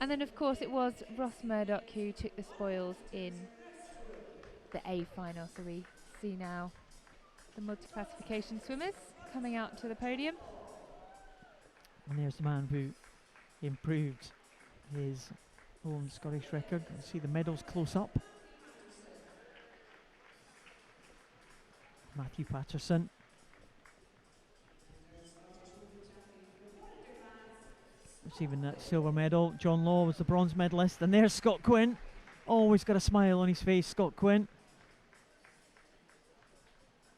And then, of course, it was Ross Murdoch who took the spoils in the A final. So we see now the multi-classification swimmers coming out to the podium. And there's the man who improved his own Scottish record. You see the medals close up. Matthew Patterson. Receiving that silver medal. John Law was the bronze medalist. And there's Scott Quinn. Always got a smile on his face, Scott Quinn.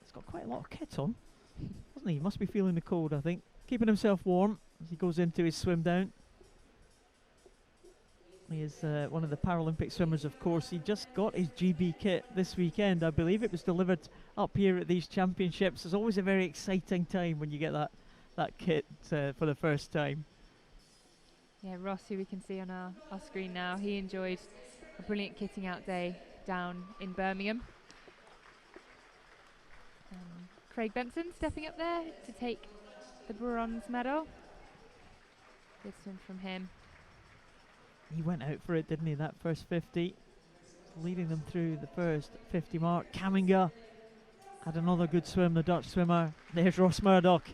He's got quite a lot of kit on, doesn't he? He must be feeling the cold, I think. Keeping himself warm as he goes into his swim down. He is one of the Paralympic swimmers, of course. He just got his GB kit this weekend. I believe it was delivered up here at these championships. It's always a very exciting time when you get that kit for the first time. Yeah, Ross, who we can see on our screen now, he enjoyed a brilliant kitting out day down in Birmingham. Craig Benson stepping up there to take the bronze medal. Good swim from him. He went out for it, didn't he, that first 50. Leading them through the first 50 mark. Kamminga had another good swim, the Dutch swimmer. There's Ross Murdoch.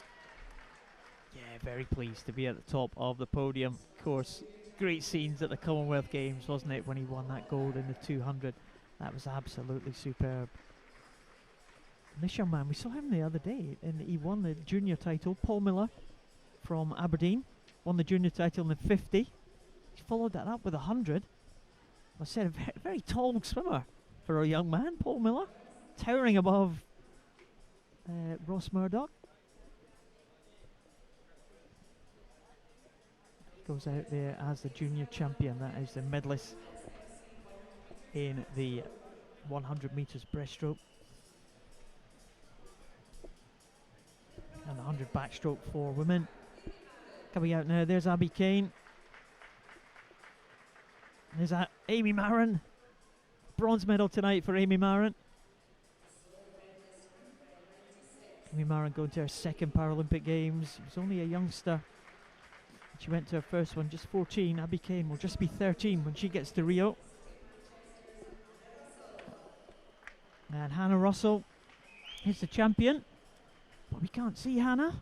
Yeah, very pleased to be at the top of the podium. Of course, great scenes at the Commonwealth Games, wasn't it, when he won that gold in the 200. That was absolutely superb. And this young man, we saw him the other day, and he won the junior title. Paul Miller from Aberdeen won the junior title in the 50. He followed that up with 100. I said, a very, very tall swimmer for a young man, Paul Miller, towering above Ross Murdoch. Goes out there as the junior champion. That is the medalist in the 100 metres breaststroke. And the 100 backstroke for women. Coming out now, there's Abby Kane. There's that Amy Marin. Bronze medal tonight for Amy Marin. Amy Marin going to her second Paralympic Games. She was only a youngster. She went to her first one, just 14. Abby Kane will just be 13 when she gets to Rio. And Hannah Russell is the champion. But we can't see Hannah.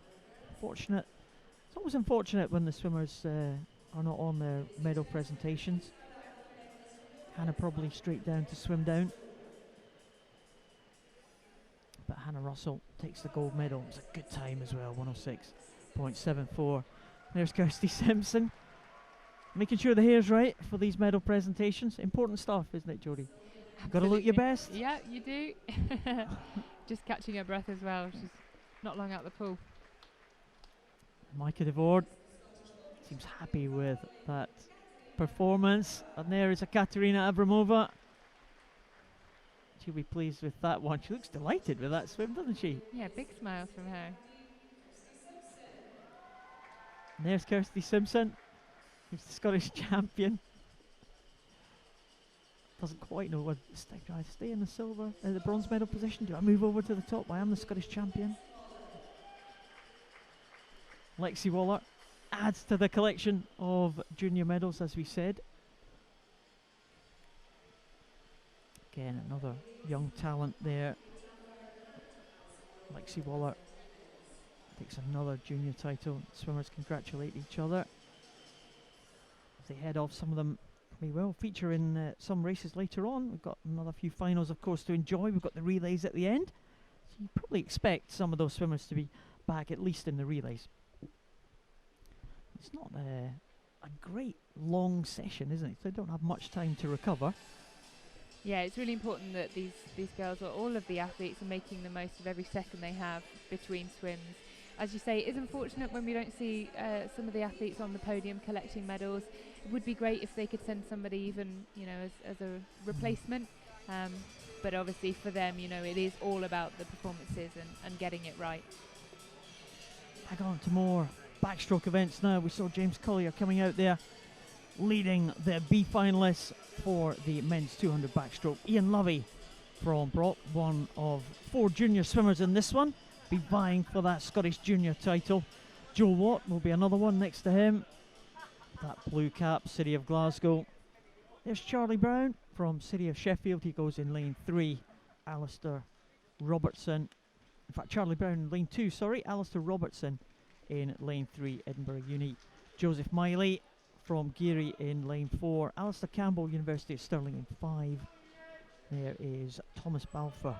Fortunate. It's always unfortunate when the swimmers are not on their medal presentations. Hannah probably straight down to swim down. But Hannah Russell takes the gold medal. It's a good time as well, 106.74. There's Kirsty Simpson. Making sure the hair's right for these medal presentations. Important stuff, isn't it, Jodie? Got to look your best. Yeah, you do. Just catching her breath as well. She's not long out the pool. Micah DeVord seems happy with that performance. And there is a Katerina Abramova. She'll be pleased with that one. She looks delighted with that swim, doesn't she? Yeah, big smile from her. And there's Kirsty Simpson. He's the Scottish champion. Doesn't quite know what do I stay in the silver, the bronze medal position? Do I move over to the top? I am the Scottish champion. Lexi Waller adds to the collection of junior medals, as we said. Again, another young talent there. Lexi Waller takes another junior title. Swimmers congratulate each other as they head off. Some of them may well feature in some races later on. We've got another few finals, of course, to enjoy. We've got the relays at the end, so you probably expect some of those swimmers to be back at least in the relays. It's not a great long session, isn't it? They don't have much time to recover. Yeah, it's really important that these girls, or all of the athletes, are making the most of every second they have between swims. As you say, it is unfortunate when we don't see some of the athletes on the podium collecting medals. It would be great if they could send somebody even, as a replacement. But obviously for them, it is all about the performances and getting it right. Back on to more backstroke events now. We saw James Collier coming out there leading the B finalists for the men's 200 backstroke. Ian Lovey from Brock, one of 4 junior swimmers in this one, be vying for that Scottish junior title. Joe Watt will be another one next to him. That blue cap, City of Glasgow. There's Charlie Brown from City of Sheffield. He goes in lane 3. Alistair Robertson. In fact, Charlie Brown in lane 2, sorry. Alistair Robertson in lane 3, Edinburgh Uni. Joseph Miley from Geary in lane 4. Alistair Campbell, University of Stirling in 5. There is Thomas Balfour,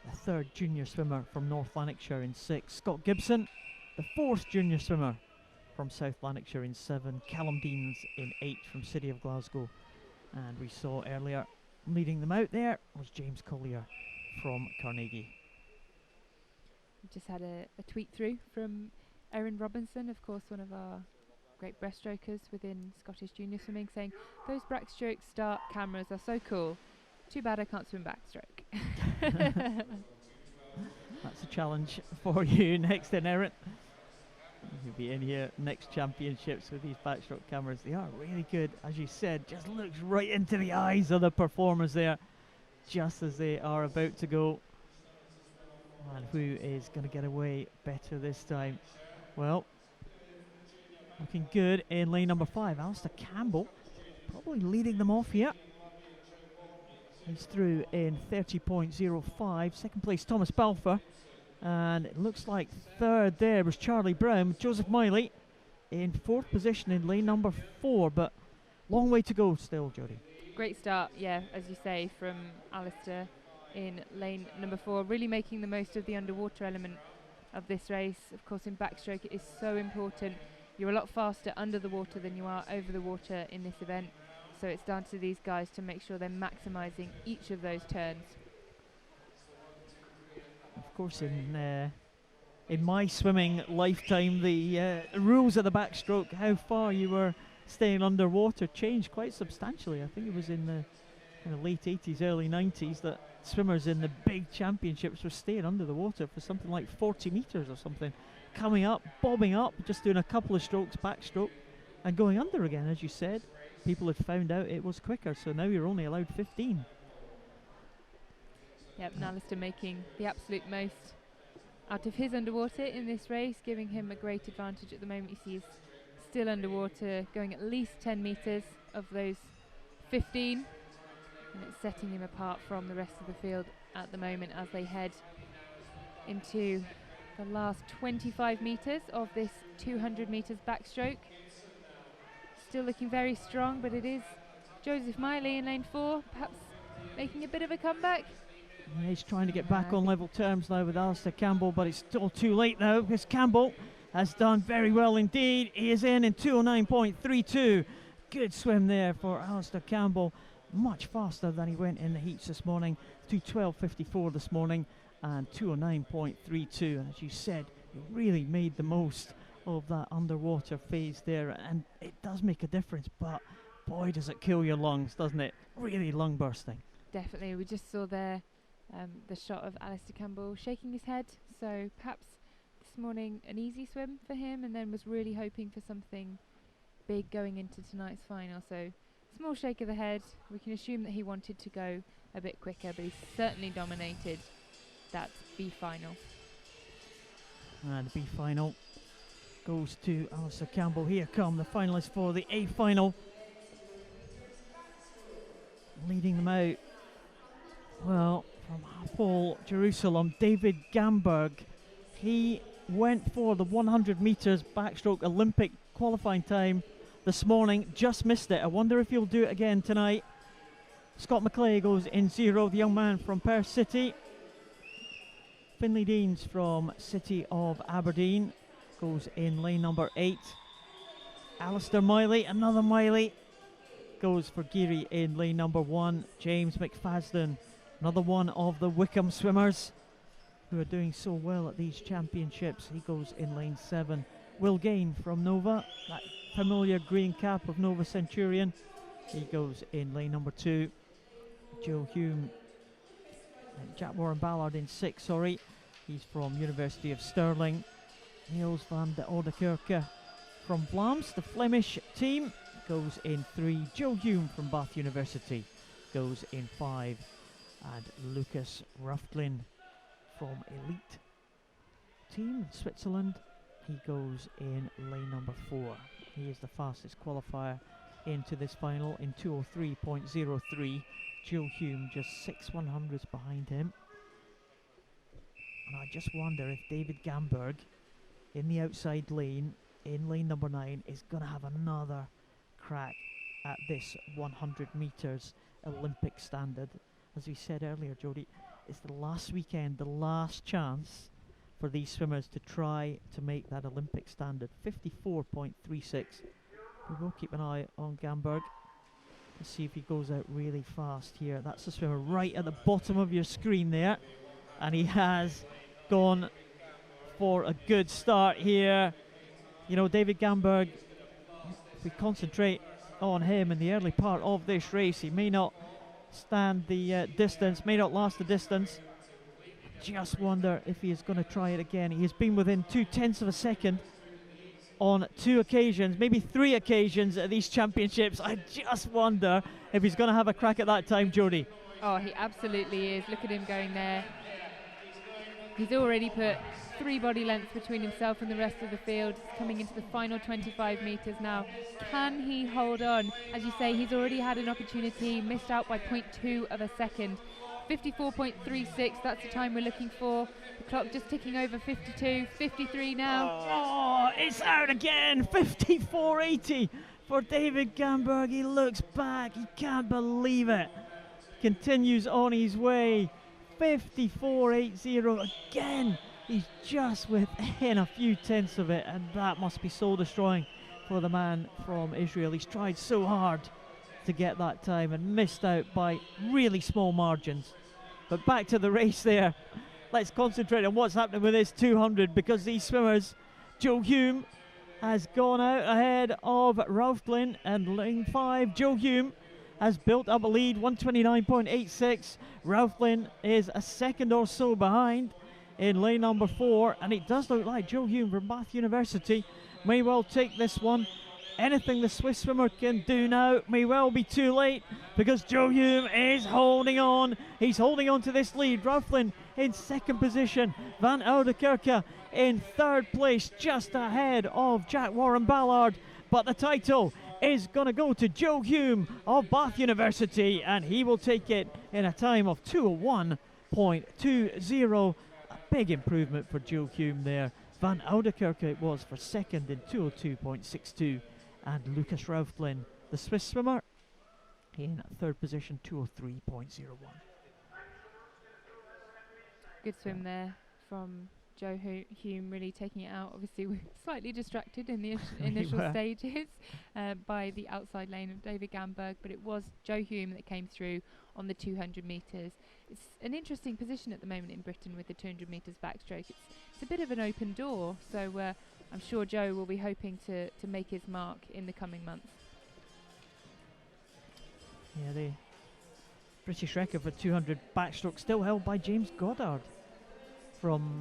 the 3rd junior swimmer from North Lanarkshire in 6. Scott Gibson, the 4th junior swimmer from South Lanarkshire in 7. Callum Deans in 8 from City of Glasgow. And we saw earlier, leading them out there was James Collier from Carnegie. We just had a tweet through from Erin Robinson, of course one of our great breaststrokers within Scottish junior swimming, saying, "Those backstroke start cameras are so cool. Too bad I can't swim backstroke." That's a challenge for you next in, Erin. You'll be in here next championships with these backstroke cameras. They are really good, as you said. Just looks right into the eyes of the performers there, just as they are about to go. And who is going to get away better this time? Well, looking good in lane number 5. Alistair Campbell probably leading them off here. He's through in 30.05. Second place, Thomas Balfour. And it looks like 3rd there was Charlie Brown. Joseph Miley in 4th position in lane number 4. But long way to go still, Jodie. Great start, yeah, as you say, from Alistair in lane number 4. Really making the most of the underwater element of this race. Of course, in backstroke, it is so important. You're a lot faster under the water than you are over the water in this event. So it's down to these guys to make sure they're maximising each of those turns. Of course, in my swimming lifetime, the rules of the backstroke, how far you were staying underwater, changed quite substantially. I think it was in the late 80s, early 90s that swimmers in the big championships were staying under the water for something like 40 metres or something, coming up, bobbing up, just doing a couple of strokes backstroke and going under again. As you said, people had found out it was quicker, so now you're only allowed 15. Yep, and Alistair making the absolute most out of his underwater in this race, giving him a great advantage at the moment. You see he's still underwater, going at least 10 metres of those 15, and it's setting him apart from the rest of the field at the moment as they head into the last 25 metres of this 200 metres backstroke. Still looking very strong, but it is Joseph Miley in lane 4, perhaps making a bit of a comeback. Yeah, he's trying to get back on level terms now with Alistair Campbell, but it's still too late now because Campbell has done very well indeed. He is in 209.32. Good swim there for Alistair Campbell. Much faster than he went in the heats this morning. 2:12.54 this morning and 209.32. And as you said, he really made the most of that underwater phase there, and it does make a difference, but boy does it kill your lungs, doesn't it? Really lung bursting. Definitely. We just saw there the shot of Alistair Campbell shaking his head, so perhaps this morning an easy swim for him, and then was really hoping for something big going into tonight's final. So small shake of the head. We can assume that he wanted to go a bit quicker, but he certainly dominated that B final. And the B final goes to Alistair Campbell. Here come the finalists for the A final. Leading them out, well, from Hapoel Jerusalem, David Gamberg. He went for the 100 metres backstroke Olympic qualifying time this morning, just missed it. I wonder if he'll do it again tonight. Scott McClay goes in 0, the young man from Perth City. Finlay Deans from City of Aberdeen goes in lane number 8. Alistair Miley, another Miley, goes for Geary in lane number 1. James McFadden, another one of the Wickham swimmers who are doing so well at these championships. He goes in lane 7. Will Gain from Nova, that familiar green cap of Nova Centurion. He goes in lane number 2. Joe Hume, Jack Warren Ballard in 6, sorry. He's from University of Stirling. Niels van de Oudekerke from Vlaams, the Flemish team, goes in 3. Joe Hume from Bath University goes in 5. And Lucas Ruftlin from Elite team in Switzerland, he goes in lane number 4. He is the fastest qualifier into this final in 2:03.03. Joe Hume just 6/100ths behind him. And I just wonder if David Gamberg in the outside lane, in lane number 9, is going to have another crack at this 100 metres Olympic standard. As we said earlier, Jodie, it's the last weekend, the last chance for these swimmers to try to make that Olympic standard. 54.36. We will keep an eye on Gamberg to see if he goes out really fast here. That's the swimmer right at the bottom of your screen there. And he has gone for a good start here. You know, David Gamberg, if we concentrate on him in the early part of this race, he may not stand the distance, may not last the distance. Just wonder if he is going to try it again. He has been within 0.2 of a second on 2 occasions, maybe 3 occasions at these championships. I just wonder if he's going to have a crack at that time, Jodie. Oh, he absolutely is. Look at him going there. He's already put 3 body lengths between himself and the rest of the field. He's coming into the final 25 metres now. Can he hold on? As you say, he's already had an opportunity, missed out by 0.2 of a second. 54.36, that's the time we're looking for. The clock just ticking over 52, 53 now. Oh, it's out again. 54.80 for David Gamberg. He looks back, he can't believe it. Continues on his way. 54.80 again. He's just within a few tenths of it, and that must be soul destroying for the man from Israel. He's tried so hard to get that time and missed out by really small margins. But back to the race there. Let's concentrate on what's happening with this 200, because these swimmers, Joe Hume has gone out ahead of Ralph Glynn, and lane 5, Joe Hume has built up a lead, 129.86. Ralph Glynn is a second or so behind in lane number 4, and it does look like Joe Hume from Bath University may well take this one. Anything the Swiss swimmer can do now may well be too late, because Joe Hume is holding on. He's holding on to this lead. Ralph Glynn in second position. Van Oudekerke in third place, just ahead of Jack Warren Ballard. But the title is going to go to Joe Hume of Bath University, and he will take it in a time of 2:01.20. A big improvement for Joe Hume there. Van Oudekerke it was for second in 2:02.62. And Lucas Ralph Glynn, the Swiss swimmer, in third position, 2:03.01. Good swim there from Joe Hume, really taking it out. Obviously, we're slightly distracted in the initial stages by the outside lane of David Gamberg, but it was Joe Hume that came through on the 200 metres. It's an interesting position at the moment in Britain with the 200 metres backstroke. It's a bit of an open door, so I'm sure Joe will be hoping to make his mark in the coming months. Yeah, the British record for 200 backstroke still held by James Goddard from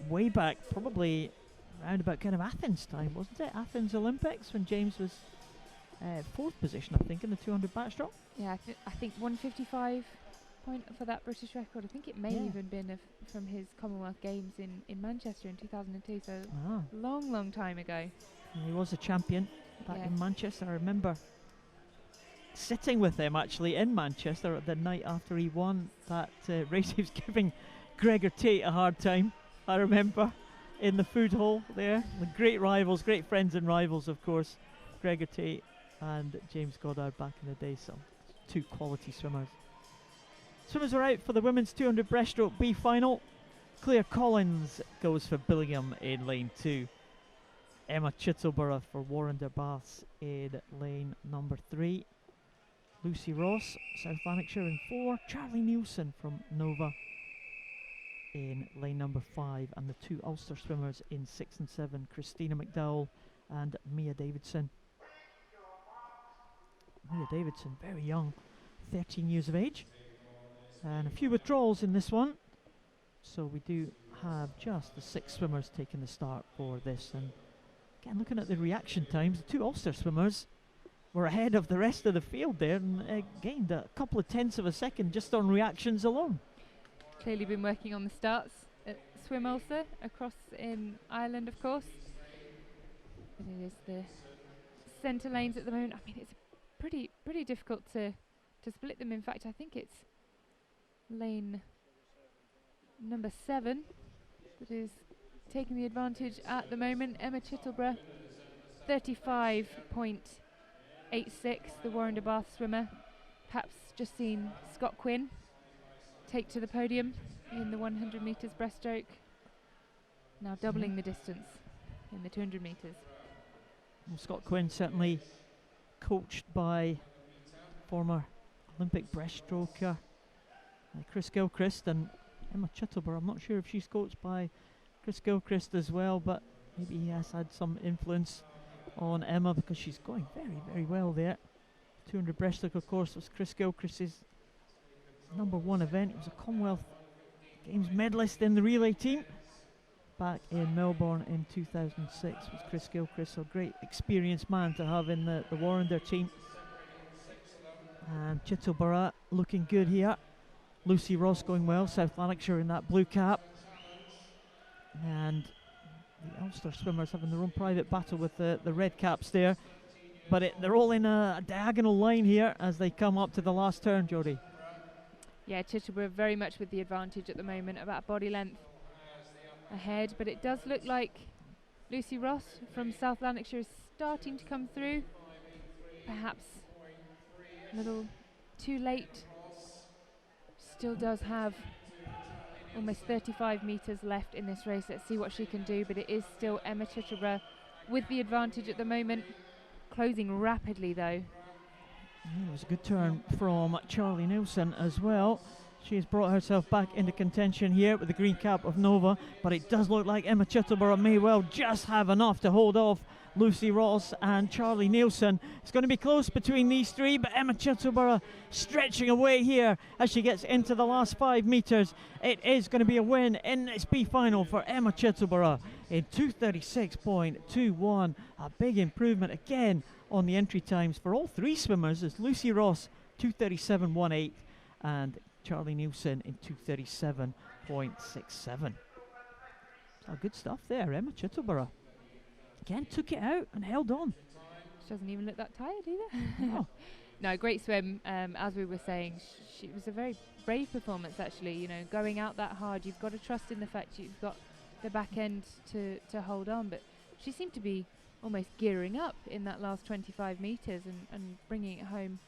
way back, probably around about kind of Athens time, wasn't it? Athens Olympics, when James was 4th position, I think, in the 200 backstroke. Yeah, I think 155 point for that British record. I think it may even been from his Commonwealth Games in Manchester in 2002, so long time ago. And he was a champion back in Manchester. I remember sitting with him actually in Manchester the night after he won that race. He was giving Gregor Tate a hard time, I remember, in the food hall there. The great rivals, great friends and rivals, of course, Gregor Tate and James Goddard back in the day. So two quality swimmers. Swimmers are out for the women's 200 breaststroke B final. Claire Collins goes for Billingham in lane 2. Emma Chittleborough for Warren de Baths in lane number 3. Lucy Ross, South Lanarkshire in 4. Charlie Nielsen from Nova in lane number 5. And the two Ulster swimmers in 6 and 7, Christina McDowell and Mia Davidson. Mia Davidson, very young, 13 years of age. And a few withdrawals in this one. So we do have just the 6 swimmers taking the start for this. And again, looking at the reaction times, the two Ulster swimmers were ahead of the rest of the field there and gained a couple of tenths of a second just on reactions alone. Clearly been working on the starts at Swim Ulster across in Ireland, of course. But it is the centre lanes at the moment. I mean, it's pretty difficult to split them. In fact, I think it's lane number 7 that is taking the advantage at the moment. Emma Chittleborough, 35.86, the Warren de Bath swimmer. Perhaps just seen Scott Quinn take to the podium in the 100 metres breaststroke. Now doubling the distance in the 200 metres. Well, Scott Quinn certainly coached by former Olympic breaststroker Chris Gilchrist, and Emma Chittleborough, I'm not sure if she's coached by Chris Gilchrist as well, but maybe he has had some influence on Emma because she's going very, very well there. 200 breaststroke, of course, was Chris Gilchrist's #1 event. He was a Commonwealth Games medalist in the relay team back in Melbourne in 2006. Was Chris Gilchrist, a great experienced man to have in the Warrender team. And Chittleborough looking good here. Lucy Ross going well, South Lanarkshire in that blue cap. And the Ulster swimmers having their own private battle with the red caps there. But they're all in a diagonal line here as they come up to the last turn, Jodie. Yeah, Chittleborough very much with the advantage at the moment, about body length ahead. But it does look like Lucy Ross from South Lanarkshire is starting to come through. Perhaps a little too late. Still does have almost 35 metres left in this race. Let's see what she can do, but it is still Emma Chittleborough with the advantage at the moment. Closing rapidly though. It was a good turn from Charlie Nielsen as well. She has brought herself back into contention here with the green cap of Nova, but it does look like Emma Chittleborough may well just have enough to hold off Lucy Ross and Charlie Nielsen. It's going to be close between these three, but Emma Chittleborough stretching away here as she gets into the last 5 metres. It is going to be a win in this B final for Emma Chittleborough in 2:36.21. A big improvement again on the entry times for all 3 swimmers, as Lucy Ross 2:37.18 and Charlie Nielsen in 2:37.67. So good stuff there. Emma Chittleborough again took it out and held on. She doesn't even look that tired either. No. No, great swim. As we were saying, it was a very brave performance actually. You know, going out that hard, you've got to trust in the fact you've got the back end to hold on. But she seemed to be almost gearing up in that last 25 metres and bringing it home,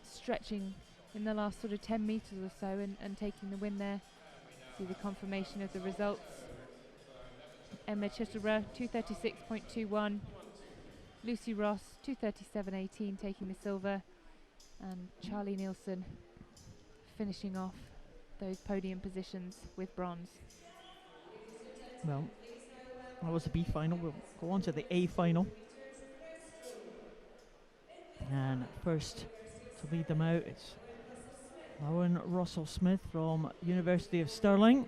stretching in the last sort of 10 metres or so and taking the win there. See the confirmation of the results. Emma Chittleborough 2:36.21, Lucy Ross 2:37.18 taking the silver, and Charlie Nielsen finishing off those podium positions with bronze. Well, that was the B final. We'll go on to the A final. And first to lead them out, it's Lauren Russell-Smith from University of Stirling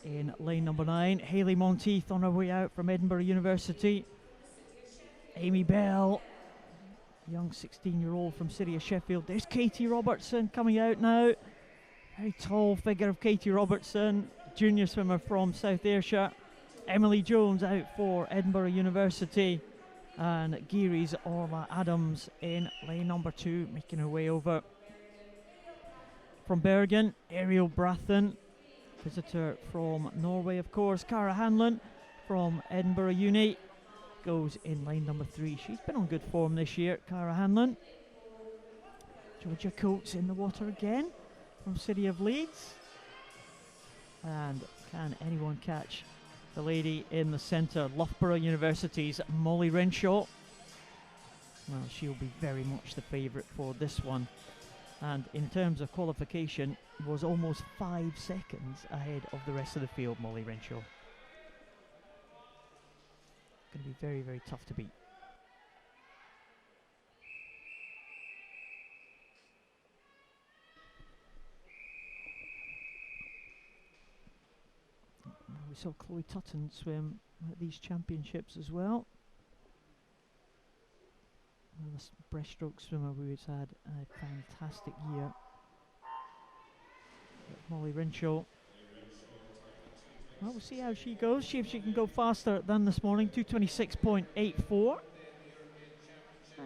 in lane number 9. Hayley Monteith on her way out from Edinburgh University. Amy Bell, young 16-year-old from City of Sheffield. There's Katie Robertson coming out now. Very tall figure of Katie Robertson, junior swimmer from South Ayrshire. Emily Jones out for Edinburgh University. and Geary's Orla Adams in lane number 2, making her way over. From Bergen, Ariel Brathen, visitor from Norway, of course. Cara Hanlon from Edinburgh Uni goes in lane number 3. She's been on good form this year, Cara Hanlon. Georgia Coates in the water again from City of Leeds. And can anyone catch the lady in the centre, Loughborough University's Molly Renshaw? Well, she'll be very much the favourite for this one. And in terms of qualification, was almost 5 seconds ahead of the rest of the field, Molly Renshaw. Going to be very, very tough to beat. We saw Chloe Tutton swim at these championships as well. This breaststroke swimmer who's had a fantastic year. Molly Renshaw. Well, we'll see how she goes. See if she can go faster than this morning. 2:26.84.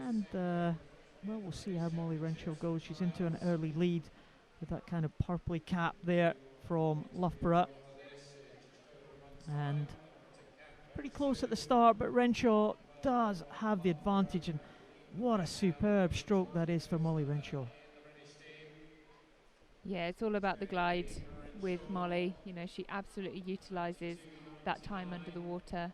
And well, we'll see how Molly Renshaw goes. She's into an early lead with that kind of purpley cap there from Loughborough. And pretty close at the start, but Renshaw does have the advantage, and what a superb stroke that is for Molly Renshaw. Yeah, it's all about the glide with Molly. You know, she absolutely utilises that time under the water.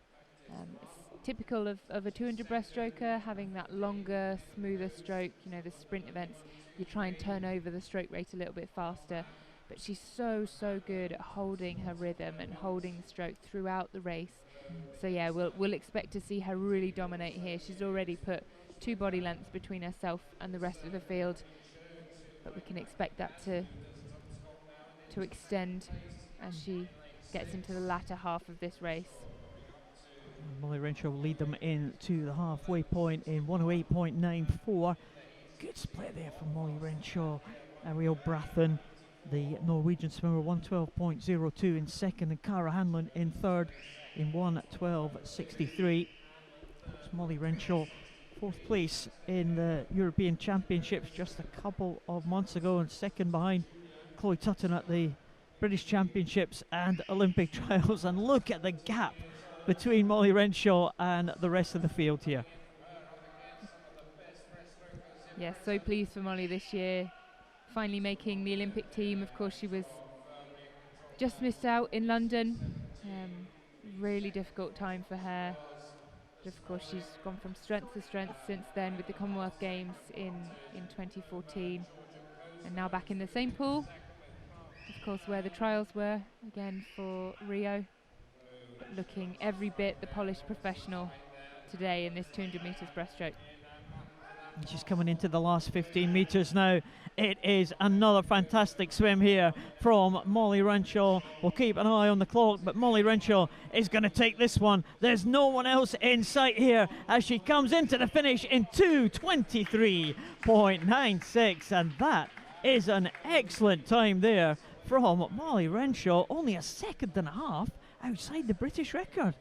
It's typical of a 200 breaststroker, having that longer, smoother stroke. You know, the sprint events, you try and turn over the stroke rate a little bit faster. But she's so good at holding her rhythm and holding the stroke throughout the race. So yeah, we'll expect to see her really dominate here. She's already put 2 body lengths between herself and the rest of the field, but we can expect that to extend as she gets into the latter half of this race. Molly Renshaw will lead them into the halfway point in 108.94. Good split there from Molly Renshaw. Ariel Brathen, the Norwegian swimmer, 112.02 in second, and Cara Hanlon in third in 112.63. Molly Renshaw, 4th place in the European Championships just a couple of months ago, and second behind Chloe Tutton at the British Championships and Olympic trials. And look at the gap between Molly Renshaw and the rest of the field here. Yeah, so pleased for Molly this year, finally making the Olympic team. Of course, she was just missed out in London. Really difficult time for her. But of course, she's gone from strength to strength since then with the Commonwealth Games in 2014, and now back in the same pool, of course, where the trials were again for Rio, but looking every bit the polished professional today in this 200 metres breaststroke. And she's coming into the last 15 metres now. It is another fantastic swim here from Molly Renshaw. We'll keep an eye on the clock, but Molly Renshaw is going to take this one. There's no one else in sight here as she comes into the finish in 2:23.96, and that is an excellent time there from Molly Renshaw. Only a second and a half outside the British record.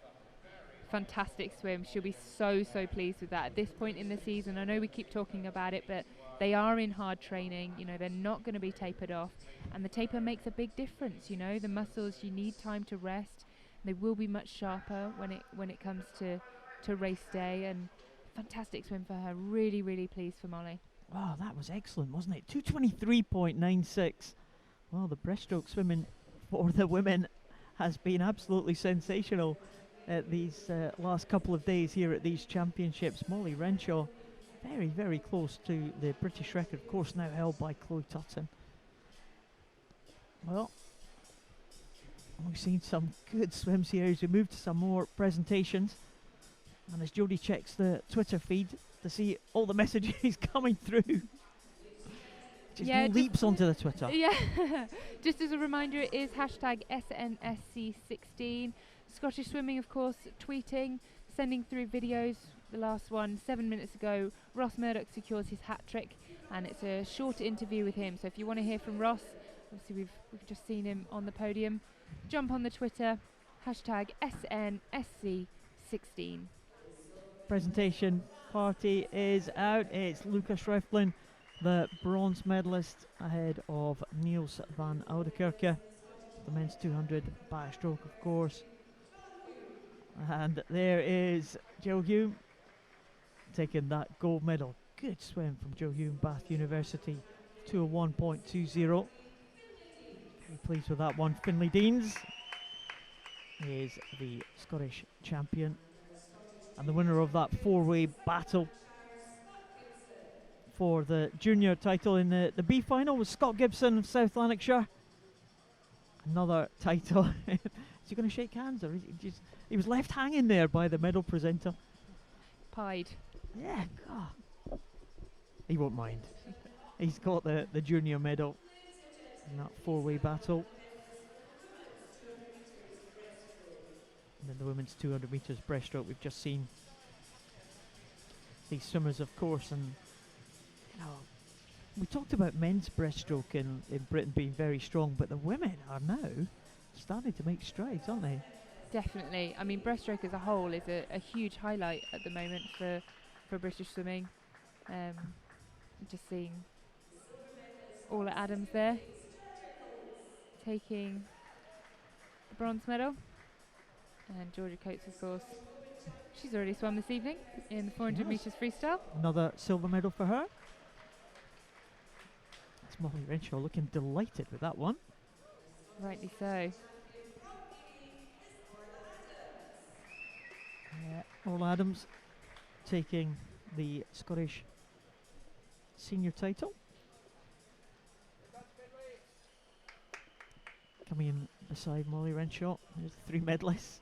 Fantastic swim. She'll be so pleased with that at this point in the season. I know we keep talking about it, but they are in hard training. You know, they're not going to be tapered off, and the taper makes a big difference. You know, the muscles, you need time to rest. They will be much sharper when it comes to race day. And fantastic swim for her. Really pleased for Molly. Wow, that was excellent, wasn't it? 2:23.96. Well, the breaststroke swimming for the women has been absolutely sensational at these last couple of days here at these championships. Molly Renshaw very close to the British record, of course, now held by Chloe Tutton. Well, we've seen some good swims here as we move to some more presentations, and as Jodie checks the Twitter feed to see all the messages coming through, just leaps onto the Twitter. Yeah, just as a reminder, it is hashtag SNSC16. Scottish Swimming, of course, tweeting, sending through videos. The last one 7 minutes ago, Ross Murdoch secures his hat trick, and it's a short interview with him. So if you want to hear from Ross, obviously we've just seen him on the podium, jump on the Twitter, hashtag SNSC16. presentation party is out. It's Lucas Schreiflin, the bronze medalist, ahead of Niels van Oudekerke, the men's 200 backstroke, of course. And there is Joe Hume taking that gold medal. Good swim from Joe Hume, Bath University, 201.20. Very pleased with that one. Finlay Deans is the Scottish champion and the winner of that four-way battle for the junior title in the B final was Scott Gibson of South Lanarkshire. Another title. Is he going to shake hands, or is he was left hanging there by the medal presenter? Pied. Yeah, God. He won't mind. He's got the junior medal in that four-way battle. And then the women's 200 metres breaststroke we've just seen. These swimmers, of course, and you know, we talked about men's breaststroke in Britain being very strong, but the women are now starting to make strides, aren't they? Definitely. I mean, breaststroke as a whole is a huge highlight at the moment for British swimming. Just seeing Orla Adams there taking the bronze medal, and Georgia Coates, of course, she's already swum this evening in the 400 metres freestyle. Another silver medal for her. That's Molly Renshaw looking delighted with that one. Rightly so. Orla Adams taking the Scottish senior title. Coming in beside Molly Renshaw, there's the three medalists.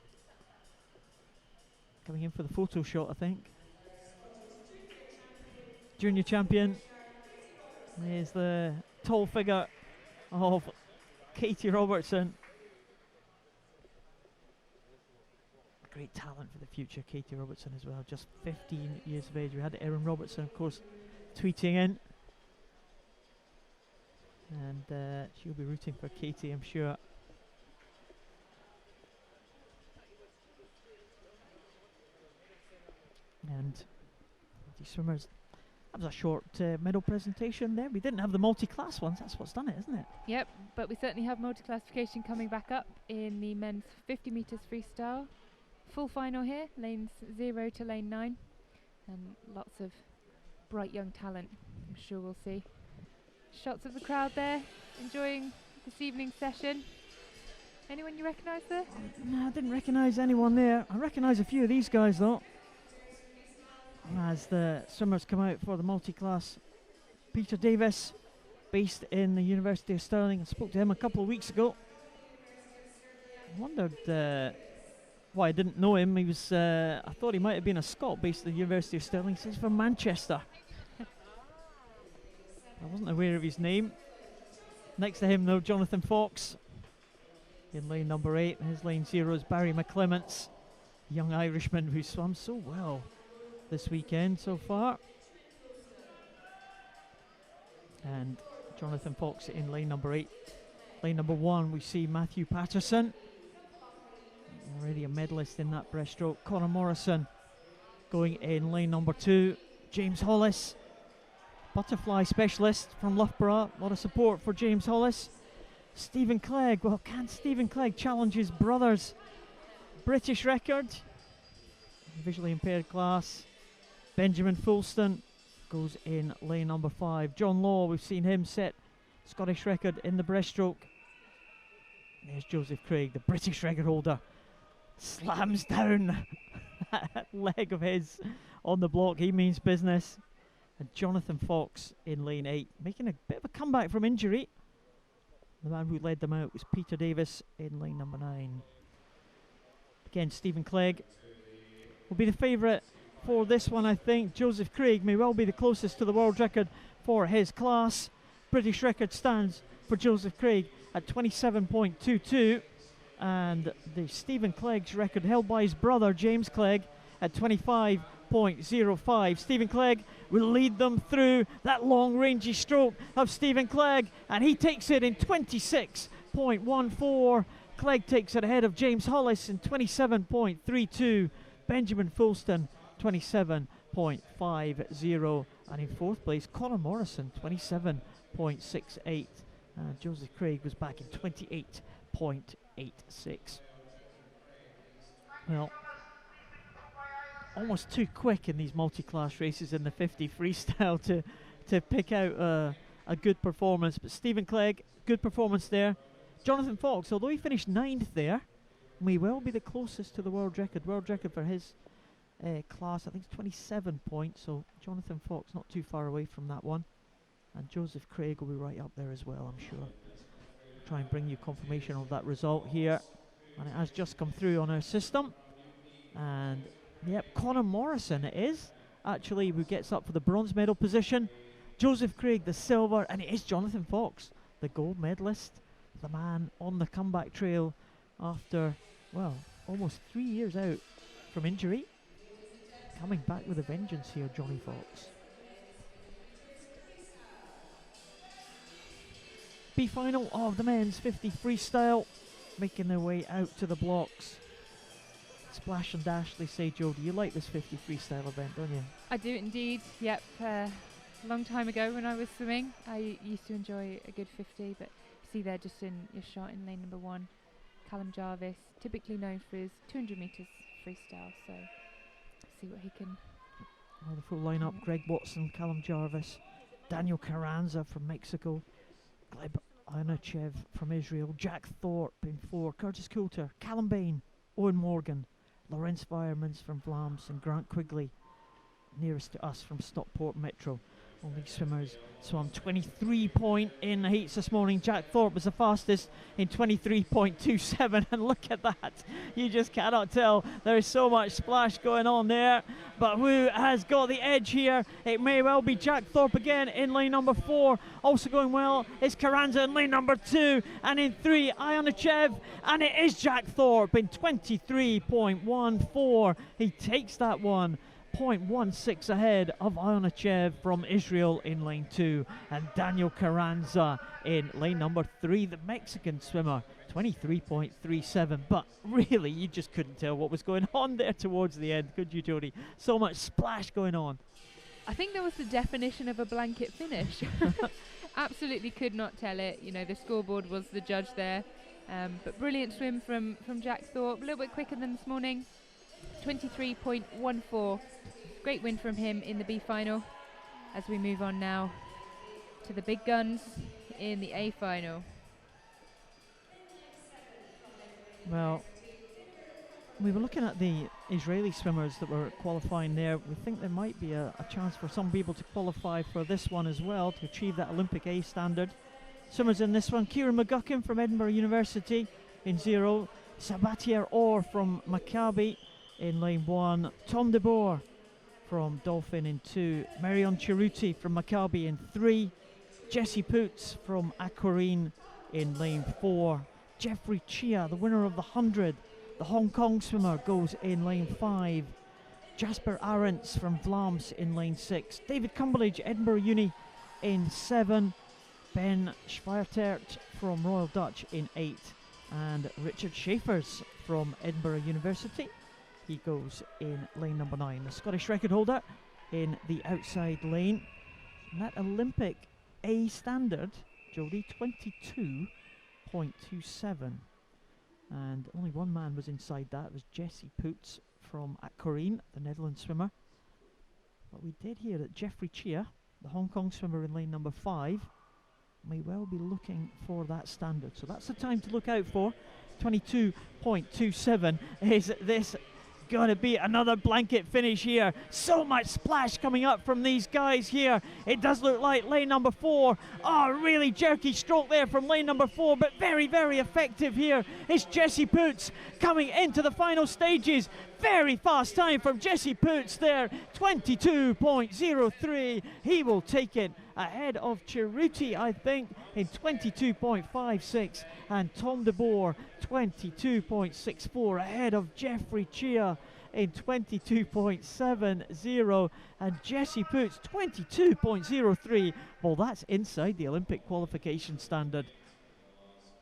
Coming in for the photo shot, I think. Junior champion is the tall figure of Katie Robertson. Great talent for the future, Katie Robertson as well. Just 15 years of age. We had Erin Robertson, of course, tweeting in. And she'll be rooting for Katie, I'm sure. And these swimmers, that was a short medal presentation there. We didn't have the multi-class ones. That's what's done it, isn't it? Yep, but we certainly have multi-classification coming back up in the men's 50 metres freestyle. Full final here, lanes 0 to lane 9. And lots of bright young talent, I'm sure we'll see. Shots of the crowd there, enjoying this evening's session. Anyone you recognise there? No, I didn't recognise anyone there. I recognise a few of these guys though. As the swimmers come out for the multi-class, Peter Davis, based in the University of Stirling. I spoke to him a couple of weeks ago. I wondered why I didn't know him. He was, I thought he might have been a Scot based at the University of Stirling. He's from Manchester. I wasn't aware of his name. Next to him though, Jonathan Fox in lane number 8. His lane 0 is Barry McClements, a young Irishman who swam so well this weekend so far. And Jonathan Fox in lane number 8. Lane number 1 we see Matthew Patterson, already a medalist in that breaststroke. Connor Morrison going in lane number 2. James Hollis, butterfly specialist from Loughborough. A lot of support for James Hollis. Stephen Clegg, well, can Stephen Clegg challenge his brother's British record? Visually impaired class. Benjamin Fulston goes in lane number 5. John Law, we've seen him set Scottish record in the breaststroke. There's Joseph Craig, the British record holder. Slams down that leg of his on the block. He means business. And Jonathan Fox in lane 8, making a bit of a comeback from injury. The man who led them out was Peter Davis in lane number 9. Again, Stephen Clegg will be the favourite for this one, I think. Joseph Craig may well be the closest to the world record for his class. British record stands for Joseph Craig at 27.22, and the Stephen Clegg's record held by his brother James Clegg at 25.05. Stephen Clegg will lead them through that long rangy stroke of Stephen Clegg, and he takes it in 26.14. Clegg takes it ahead of James Hollis in 27.32. Benjamin Fulston 27.50. And in fourth place, Conor Morrison, 27.68. Joseph Craig was back in 28.86. Well, almost too quick in these multi-class races in the 50 freestyle to pick out a good performance. But Stephen Clegg, good performance there. Jonathan Fox, although he finished 9th there, may well be the closest to the world record. World record for his class, I think it's 27 points. So Jonathan Fox not too far away from that one. And Joseph Craig will be right up there as well, I'm sure. Try and bring you confirmation of that result here. And it has just come through on our system. And yep, Conor Morrison it is actually who gets up for the bronze medal position. Joseph Craig the silver, and it is Jonathan Fox, the gold medalist, the man on the comeback trail after, well, almost 3 years out from injury. Coming back with a vengeance here, Johnny Fox. B final of the men's 50 freestyle, making their way out to the blocks. Splash and dash, they say. Jodie, you like this 50 freestyle event, don't you? I do indeed, yep. A long time ago when I was swimming, I used to enjoy a good 50, but see there just in your shot in lane number 1, Callum Jarvis, typically known for his 200 metres freestyle, so see what he can... Oh, the full lineup, Greg Watson, Callum Jarvis, Daniel Carranza from Mexico, Gleb Anachev from Israel, Jack Thorpe in 4, Curtis Coulter, Callum Bain, Owen Morgan, Lawrence Fireman's from Vlaams, and Grant Quigley, nearest to us from Stockport Metro. All these swimmers swam 23 point in the heats this morning. Jack Thorpe was the fastest in 23.27, and look at that. You just cannot tell. There is so much splash going on there. But who has got the edge here? It may well be Jack Thorpe again in lane number 4. Also going well is Carranza in lane number 2. And in 3, Ionachev. And it is Jack Thorpe in 23.14. He takes that one. 0.16 ahead of Ionachev from Israel in lane 2, and Daniel Carranza in lane number 3, the Mexican swimmer, 23.37. But really, you just couldn't tell what was going on there towards the end, could you, Jodie? So much splash going on. I think that was the definition of a blanket finish. Absolutely could not tell it. You know, the scoreboard was the judge there. But brilliant swim from Jack Thorpe, a little bit quicker than this morning. 23.14. Great win from him in the B final. As we move on now to the big guns in the A final. Well, we were looking at the Israeli swimmers that were qualifying there. We think there might be a chance for some people to qualify for this one as well, to achieve that Olympic A standard. Swimmers in this one, Kieran McGuckin from Edinburgh University in 0, Sabatier Orr from Maccabi in lane 1, Tom de Boer from Dolphin in 2, Marion Chiruti from Maccabi in 3, Jesse Poots from Aquarine in lane 4, Jeffrey Chia, the winner of the 100, the Hong Kong swimmer, goes in lane 5, Jasper Arendts from Vlaams in lane 6, David Cumberledge, Edinburgh Uni in 7, Ben Schweitert from Royal Dutch in 8, and Richard Schaefers from Edinburgh University. He goes in lane number 9. The Scottish record holder in the outside lane. And that Olympic A standard, Jodie, 22.27. And only one man was inside that. It was Jesse Poots from Aquarine, the Netherlands swimmer. But we did hear that Jeffrey Chia, the Hong Kong swimmer in lane number 5, may well be looking for that standard. So that's the time to look out for. 22.27 is this going to be another blanket finish here. So much splash coming up from these guys here. It does look like lane number 4. Oh, really jerky stroke there from lane number 4, but very, very effective here. It's Jesse Poots coming into the final stages. Very fast time from Jesse Poots there, 22.03. He will take it ahead of Chiruti, I think, in 22.56, and Tom de Boer 22.64 ahead of Jeffrey Chia in 22.70, and Jesse Poots 22.03. Well, that's inside the Olympic qualification standard.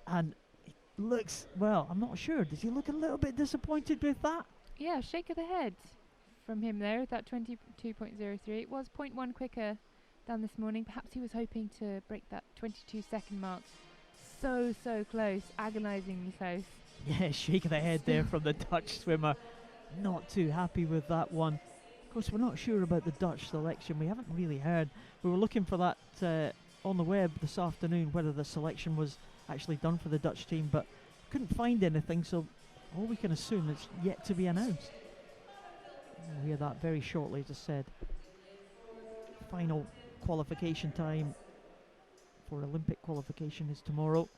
And it looks, well, I'm not sure. Does he look a little bit disappointed with that? Yeah, shake of the head. from him there, that 22.03. It was 0.1 quicker than this morning. Perhaps he was hoping to break that 22-second mark. So close, agonisingly close. Yeah, shake of the head there from the Dutch swimmer. Not too happy with that one. Of course, we're not sure about the Dutch selection. We haven't really heard. We were looking for that on the web this afternoon, whether the selection was actually done for the Dutch team, but couldn't find anything, so all we can assume is yet to be announced. We'll hear that very shortly, as I said. Final qualification time for Olympic qualification is tomorrow.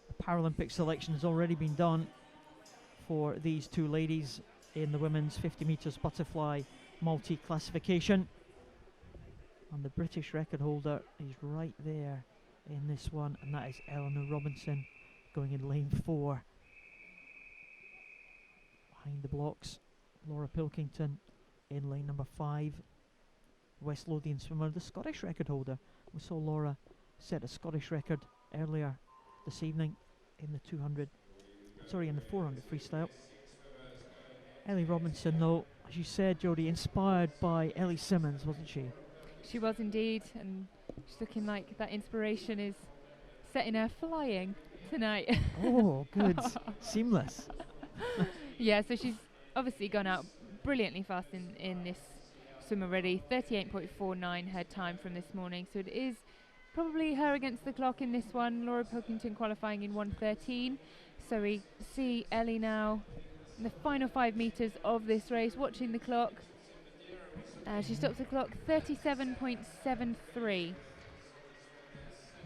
The Paralympic selection has already been done for these two ladies in the women's 50 metres butterfly multi-classification. And the British record holder is right there in this one, and that is Eleanor Robinson going in lane 4. Behind the blocks, Laura Pilkington in lane number 5. West Lothian swimmer, the Scottish record holder. We saw Laura set a Scottish record earlier this evening in the 400 freestyle. Ellie Robinson, though, as you said, Jodie, inspired by Ellie Simmons, wasn't she? She was indeed, and she's looking like that inspiration is setting her flying tonight. Oh, good. Seamless. Yeah, so she's obviously gone out brilliantly fast in this swim already. 38.49 her time from this morning, so it is probably her against the clock in this one. Laura Pilkington qualifying in 1:13. So we see Ellie now in the final 5 metres of this race, watching the clock. She stops the clock 37.73.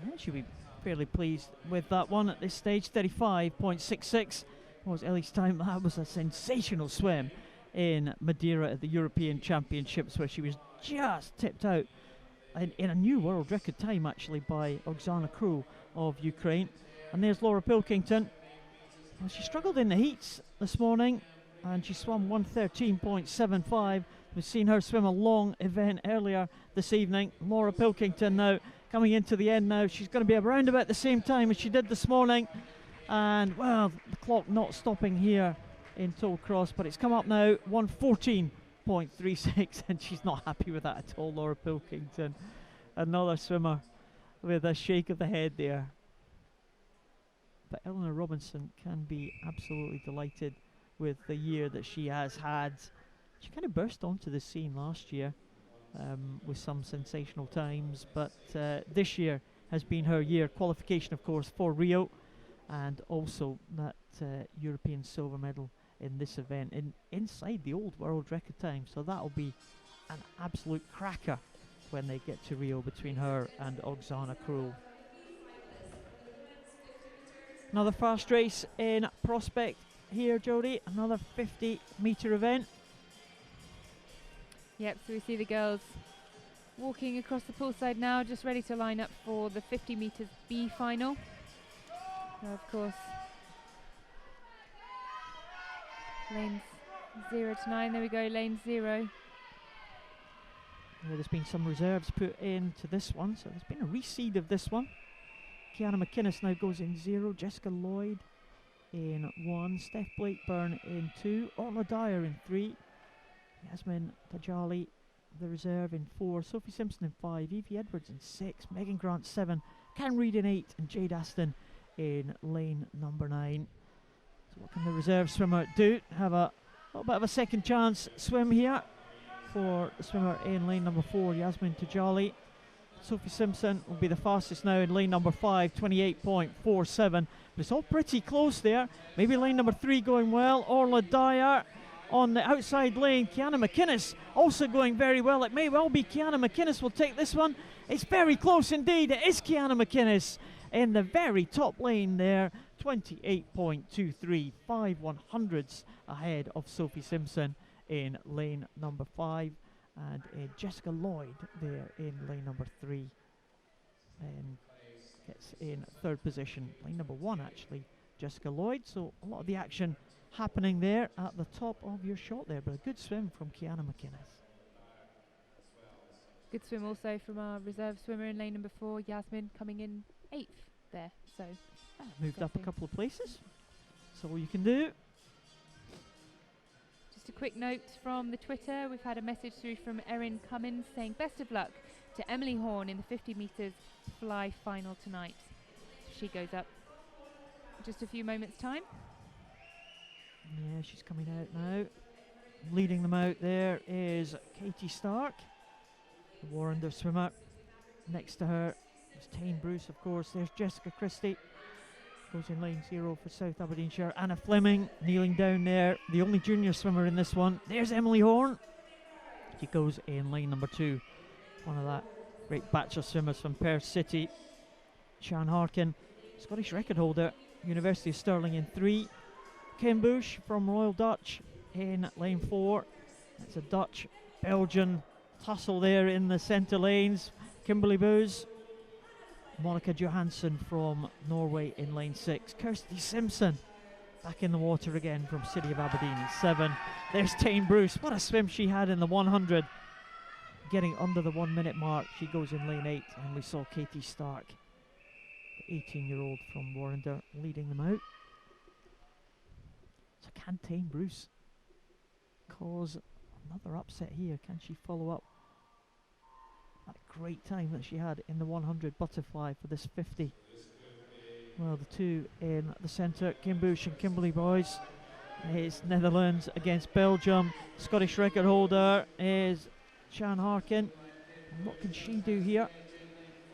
Yeah, she'll be fairly pleased with that one at this stage. 35.66 was Ellie's time. That was a sensational swim in Madeira at the European Championships, where she was just tipped out in a new world record time, actually, by Oksana Krul of Ukraine. And there's Laura Pilkington. Well, she struggled in the heats this morning, and she swam 1:13.75. We've seen her swim a long event earlier this evening. Laura Pilkington now coming into the end now. She's going to be around about the same time as she did this morning. And, well, the clock not stopping here in Tollcross, but it's come up now, 1:14.36, and she's not happy with that at all, Laura Pilkington. Another swimmer with a shake of the head there. But Eleanor Robinson can be absolutely delighted with the year that she has had. She kind of burst onto the scene last year with some sensational times, but this year has been her year. Qualification, of course, for Rio, and also that European silver medal in this event inside the old world record time. So that'll be an absolute cracker when they get to Rio between her and Oksana Krul. Another fast race in Prospect here, Jodie. Another 50-metre event. Yep, so we see the girls walking across the poolside now, just ready to line up for the 50 metres B final. Now, of course, lanes 0 to 9. There we go, lane 0. There's been some reserves put into this one, so there's been a reseed of this one. Kiana McInnes now goes in 0. Jessica Lloyd in 1. Steph Blakeburn in 2. Orla Dyer in 3. Yasmin Tajali, the reserve, in 4. Sophie Simpson in 5. Evie Edwards in 6. Megan Grant 7. Karen Reid in 8. And Jade Aston in lane number 9. So what can the reserve swimmer do? Have a little bit of a second chance swim here for the swimmer in lane number 4, Yasmin Tajali. Sophie Simpson will be the fastest now in lane number 5, 28.47. But it's all pretty close there. Maybe lane number 3 going well. Orla Dyer on the outside lane. Kiana McInnes also going very well. It may well be Kiana McInnes will take this one. It's very close indeed. It is Kiana McInnes in the very top lane there. 28.23, 5/100ths ahead of Sophie Simpson in lane number 5. And Jessica Lloyd there in lane number 3 gets in 3rd position. Lane number 1 actually, Jessica Lloyd. So a lot of the action happening there at the top of your shot there, but a good swim from Kiana McInnes. Good swim also from our reserve swimmer in lane number 4, Yasmin, coming in 8th there. So moved up a couple of places. That's all you can do. Just a quick note from the Twitter. We've had a message through from Erin Cummins saying best of luck to Emily Horn in the 50 metres fly final tonight. She goes up just a few moments' time. Yeah, she's coming out now. Leading them out there is Katie Stark, the Warrender swimmer. Next to her is Tane Bruce, of course. There's Jessica Christie. Goes in lane 0 for South Aberdeenshire. Anna Fleming kneeling down there, the only junior swimmer in this one. There's Emily Horn. She goes in lane number 2. One of that great batch of swimmers from Perth City. Sian Harkin, Scottish record holder, University of Stirling in 3. Kim Bush from Royal Dutch in lane 4. That's a Dutch-Belgian tussle there in the centre lanes. Kimberly Bowes. Monica Johansson from Norway in lane 6. Kirsty Simpson back in the water again from City of Aberdeen in 7. There's Tane Bruce. What a swim she had in the 100. Getting under the 1 minute mark. She goes in lane 8. And we saw Katie Stark, the 18-year-old from Warrender, leading them out. So can Tane Bruce cause another upset here? Can she follow up that great time that she had in the 100 butterfly for this 50? Well, the two in the centre, Kim Bush and Kimberly Boys. It's Netherlands against Belgium. Scottish record holder is Sian Harkin. And what can she do here?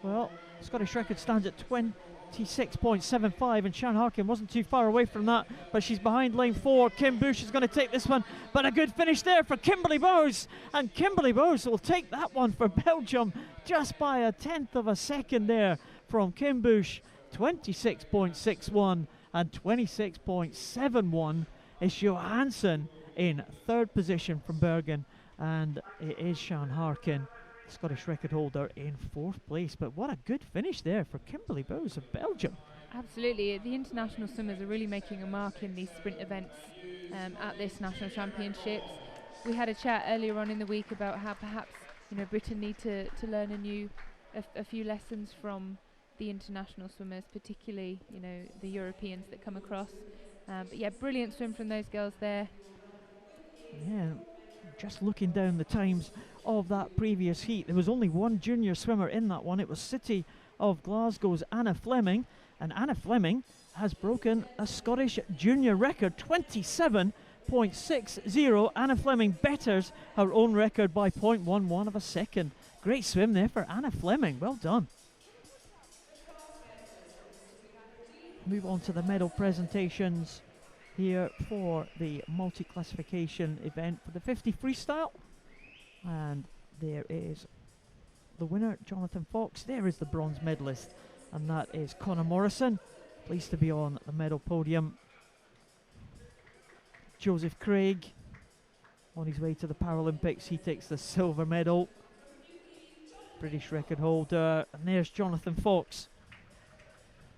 Well, Scottish record stands at 26.75, and Sian Harkin wasn't too far away from that, but she's behind lane 4. Kim Bush is going to take this one, but a good finish there for Kimberly Bowes, and Kimberly Bowes will take that one for Belgium just by a tenth of a second there from Kim Bush. 26.61 and 26.71 is Johansson in 3rd position from Bergen, and it is Sian Harkin, Scottish record holder, in 4th place. But what a good finish there for Kimberly Bowes of Belgium. Absolutely, the international swimmers are really making a mark in these sprint events at this national championships. We had a chat earlier on in the week about how perhaps Britain need to learn a few lessons from the international swimmers, particularly the Europeans that come across. But yeah, brilliant swim from those girls there. Yeah, just looking down the times of that previous heat, there was only one junior swimmer in that one. It was City of Glasgow's Anna Fleming, and Anna Fleming has broken a Scottish junior record, 27.60. Anna Fleming betters her own record by 0.11 of a second. Great swim there for Anna Fleming, well done. Move on to the medal presentations here for the multi-classification event for the 50 freestyle. And there is the winner, Jonathan Fox. There is the bronze medalist, and that is Connor Morrison. Pleased to be on the medal podium. Joseph Craig on his way to the Paralympics. He takes the silver medal. British record holder. And there's Jonathan Fox,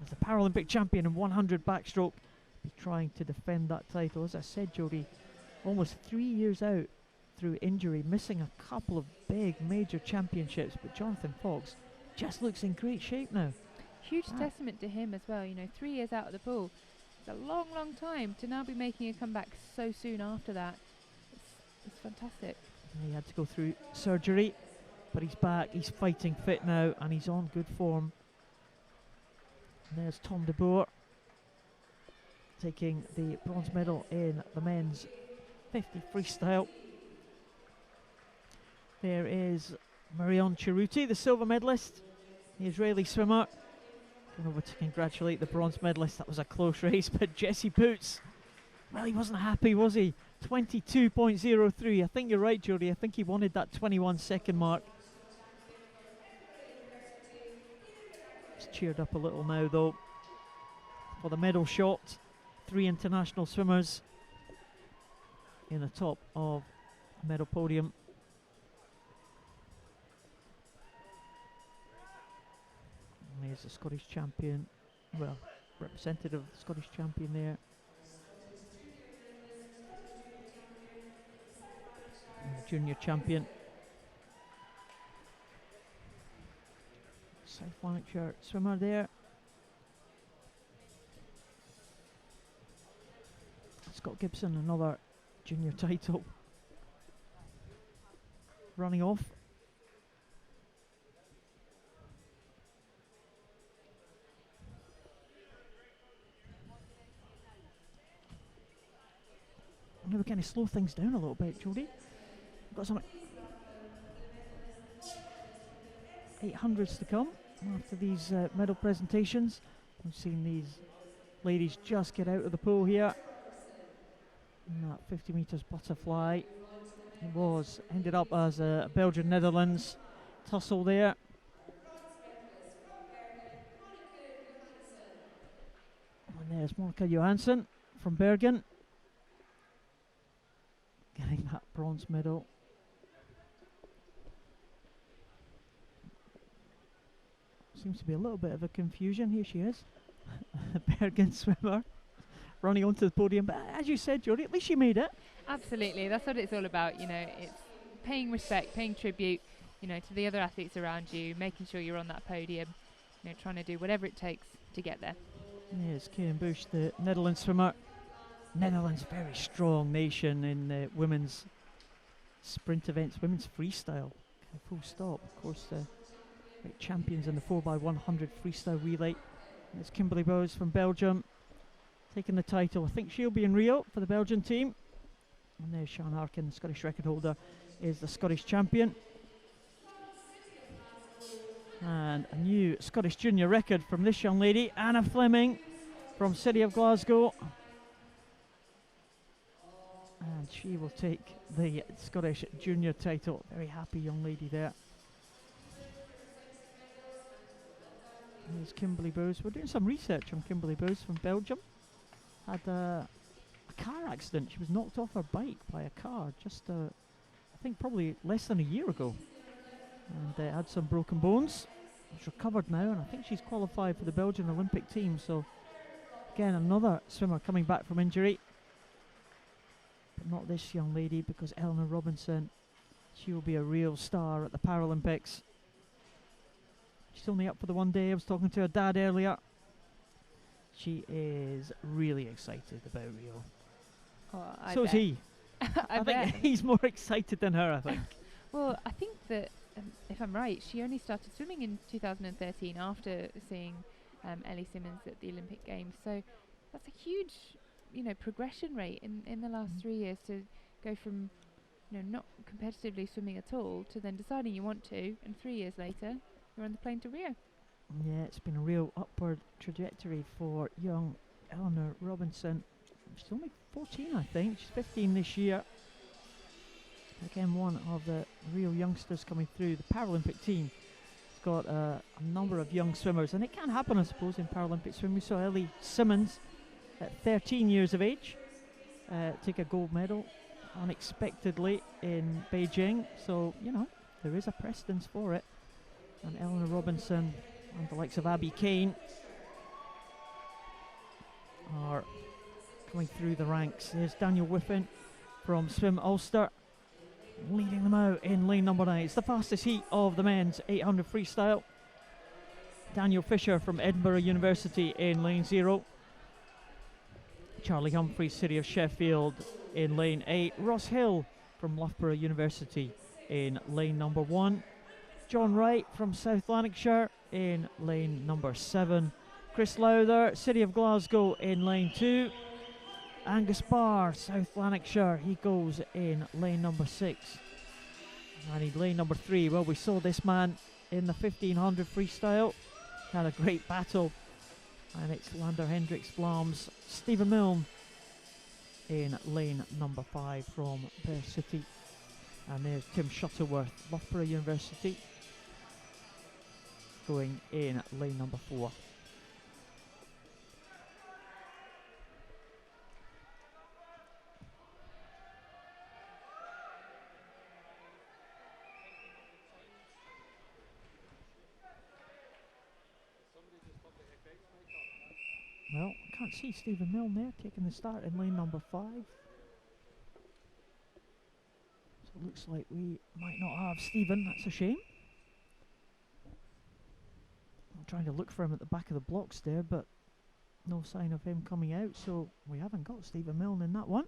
as the Paralympic champion in 100 backstroke. Be trying to defend that title. As I said, Jodie, almost 3 years out through injury, missing a couple of big major championships, but Jonathan Fox just looks in great shape now. Huge testament to him as well. 3 years out of the pool, it's a long time to now be making a comeback so soon after that. It's fantastic. He had to go through surgery, but he's back, he's fighting fit now, and he's on good form. And there's Tom de Boer taking the bronze medal in the men's 50 freestyle. There is Marion Chiruti, the silver medalist, the Israeli swimmer. Going over to congratulate the bronze medalist. That was a close race, but Jesse Boots, well, he wasn't happy, was he? 22.03. I think you're right, Jodie. I think he wanted that 21 second mark. It's cheered up a little now, though, for the medal shot. 3 international swimmers in the top of the medal podium. And there's the Scottish champion, well, representative of the Scottish champion there. And the junior champion. South Lanarkshire swimmer there. Scott Gibson, another junior title. Running off. I'm going to kind of slow things down a little bit, Jodie. Got some 800s to come after these medal presentations. We've seen these ladies just get out of the pool here. And that 50 metres butterfly. It ended up as a Belgian-Netherlands tussle there. And there's Monica Johansson from Bergen, getting that bronze medal. Seems to be a little bit of a confusion. Here she is, the Bergen swimmer, running onto the podium. But as you said, Jodie, at least she made it. Absolutely, that's what it's all about. You know, it's paying respect, paying tribute, you know, to the other athletes around you, making sure you're on that podium, you know, trying to do whatever it takes to get there. Yes, Karen Bush, the Netherlands swimmer. Netherlands, very strong nation in women's sprint events, women's freestyle. Full stop. Of course, champions in the 4x100 freestyle relay. It's Kimberly Bowes from Belgium taking the title. I think she'll be in Rio for the Belgian team. And there's Sian Harkin, the Scottish record holder, is the Scottish champion. And a new Scottish junior record from this young lady, Anna Fleming from City of Glasgow. And she will take the Scottish junior title. Very happy young lady there. Here's Kimberly Bowes. We're doing some research on Kimberly Bowes from Belgium. Had a car accident. She was knocked off her bike by a car just, I think, probably less than a year ago. And had some broken bones. She's recovered now, and I think she's qualified for the Belgian Olympic team. So, again, another swimmer coming back from injury. But not this young lady, because Eleanor Robinson, she will be a real star at the Paralympics. She's only up for the one day. I was talking to her dad earlier. She is really excited about Rio. Oh, so is he. I think he's more excited than her, I think. Well, I think that, if I'm right, she only started swimming in 2013 after seeing Ellie Simmons at the Olympic Games. So that's a huge, you know, progression rate in the last 3 years to go from, you know, not competitively swimming at all to then deciding you want to, and 3 years later you're on the plane to Rio. Yeah, it's been a real upward trajectory for young Eleanor Robinson. She's only 14, I think. She's 15 this year. Again, one of the real youngsters coming through. The Paralympic team has got a number of young swimmers, and it can happen, I suppose, in Paralympic swimming. We saw Ellie Simmons at 13 years of age take a gold medal unexpectedly in Beijing. So, you know, there is a precedence for it. And Eleanor Robinson and the likes of Abby Kane are coming through the ranks. There's Daniel Whiffen from Swim Ulster leading them out in lane number 9. It's the fastest heat of the men's 800 freestyle. Daniel Fisher from Edinburgh University in lane 0. Charlie Humphreys, City of Sheffield in lane 8. Ross Hill from Loughborough University in lane number 1. John Wright from South Lanarkshire in lane number 7. Chris Lowther, City of Glasgow in lane 2. Angus Barr, South Lanarkshire, he goes in lane number 6. And in lane number 3, well, we saw this man in the 1500 freestyle. Had a great battle. And it's Lander Hendricks Blams, Stephen Milne in lane number 5 from Bear City. And there's Tim Shuttleworth, Loughborough University, going in lane number 4. Well, I can't see Stephen Milne there taking the start in lane number 5. So it looks like we might not have Stephen, that's a shame. I'm trying to look for him at the back of the blocks there, but no sign of him coming out, so we haven't got Stephen Milne in that one.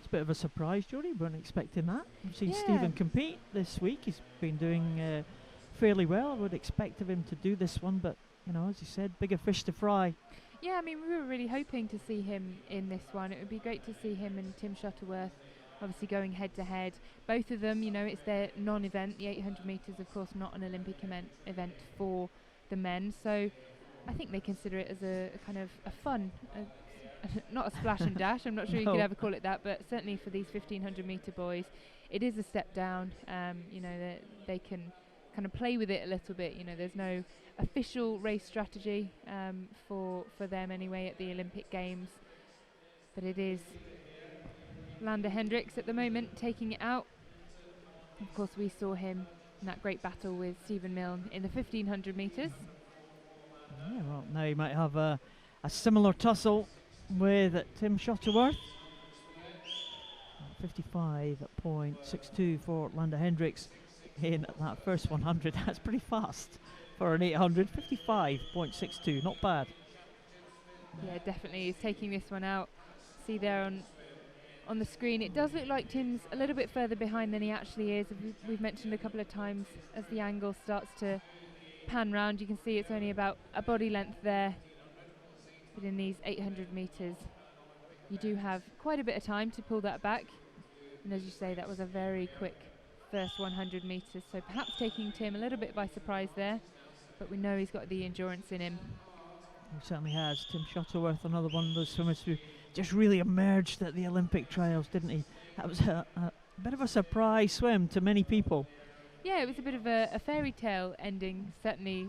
It's a bit of a surprise, Jodie. Weren't expecting that. We've seen Yeah. Stephen compete this week. He's been doing fairly well. I would expect of him to do this one, but you know, as you said, bigger fish to fry. Yeah, I mean, we were really hoping to see him in this one. It would be great to see him and Tim Shuttleworth obviously going head to head. Both of them, you know, it's their non-event. The 800 metres, of course, not an Olympic event for the men. So I think they consider it as a kind of a fun, not a splash and dash. I'm not sure you No. could ever call it that, but certainly for these 1500 metre boys, it is a step down. You know, they can kind of play with it a little bit. You know, there's no official race strategy for them anyway at the Olympic Games, but it is Lander Hendricks at the moment taking it out. Of course, we saw him in that great battle with Stephen Milne in the 1500 metres. Yeah, well, now you might have a similar tussle with Tim Shuttleworth. 55.62 for Lander Hendricks in that first 100. That's pretty fast for an 800. 55.62, not bad. Yeah, definitely. He's taking this one out. See there on the screen, it does look like Tim's a little bit further behind than he actually is. We've mentioned a couple of times as the angle starts to pan round, you can see it's only about a body length there. But in these 800 metres, you do have quite a bit of time to pull that back. And as you say, that was a very quick first 100 metres. So perhaps taking Tim a little bit by surprise there. But we know he's got the endurance in him. He certainly has. Tim Shuttleworth, another one of those swimmers who just really emerged at the Olympic trials, didn't he? That was a bit of a surprise swim to many people. Yeah, it was a bit of a fairy tale ending, certainly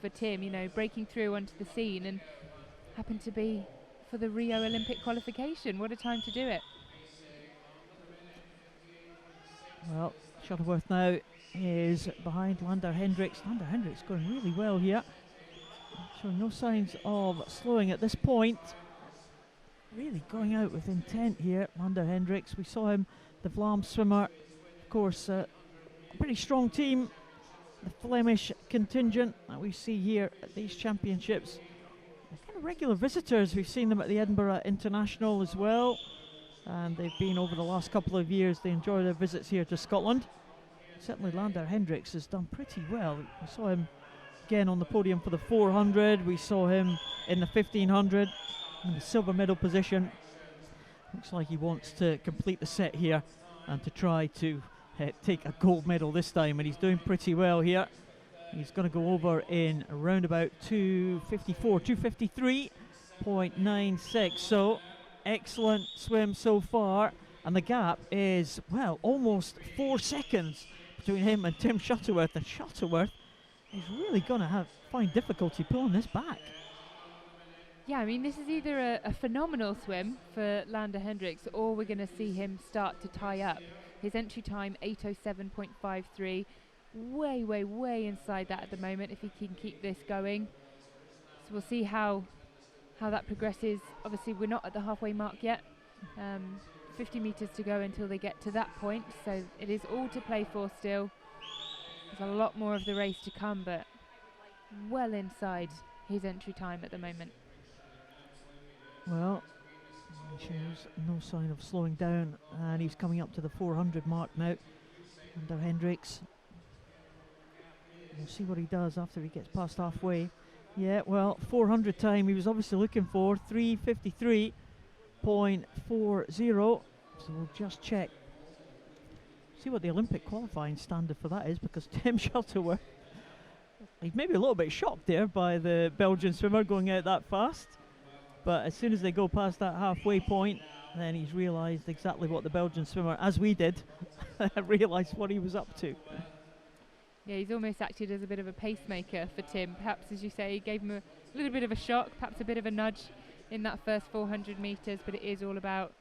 for Tim, you know, breaking through onto the scene, and happened to be for the Rio Olympic qualification. What a time to do it. Well, Shuttleworth now is behind Lander Hendricks. Lander Hendricks going really well here. Showing no signs of slowing at this point. Really going out with intent here, Lander Hendricks. We saw him, the Vlaam swimmer. Of course, a pretty strong team. The Flemish contingent that we see here at these championships. They're kind of regular visitors. We've seen them at the Edinburgh International as well. And they've been over the last couple of years. They enjoy their visits here to Scotland. Certainly Lander Hendricks has done pretty well. We saw him again on the podium for the 400. We saw him in the 1500 in the silver medal position. Looks like he wants to complete the set here and to try to take a gold medal this time, and he's doing pretty well here. He's going to go over in around about 254, 253.96. So excellent swim so far, and the gap is, well, almost 4 seconds between him and Tim Shuttleworth, and Shuttleworth is really going to find difficulty pulling this back. Yeah, I mean, this is either a phenomenal swim for Lander Hendricks, or we're going to see him start to tie up. His entry time, 8:07.53. Way, way, way inside that at the moment, if he can keep this going. So we'll see how that progresses. Obviously, we're not at the halfway mark yet. 50 metres to go until they get to that point. So it is all to play for still. There's a lot more of the race to come, but well inside his entry time at the moment. Well, he shows no sign of slowing down, and he's coming up to the 400 mark now. Lander Hendricks. We'll see what he does after he gets past halfway. Yeah, well, 400 time he was obviously looking for, 3:53.40. So we'll just check. See what the Olympic qualifying standard for that is, because Tim Shuttleworth, he's maybe a little bit shocked there by the Belgian swimmer going out that fast. But as soon as they go past that halfway point, then he's realised exactly what the Belgian swimmer, as we did, realised what he was up to. Yeah, he's almost acted as a bit of a pacemaker for Tim. Perhaps, as you say, he gave him a little bit of a shock, perhaps a bit of a nudge in that first 400 metres, but it is all about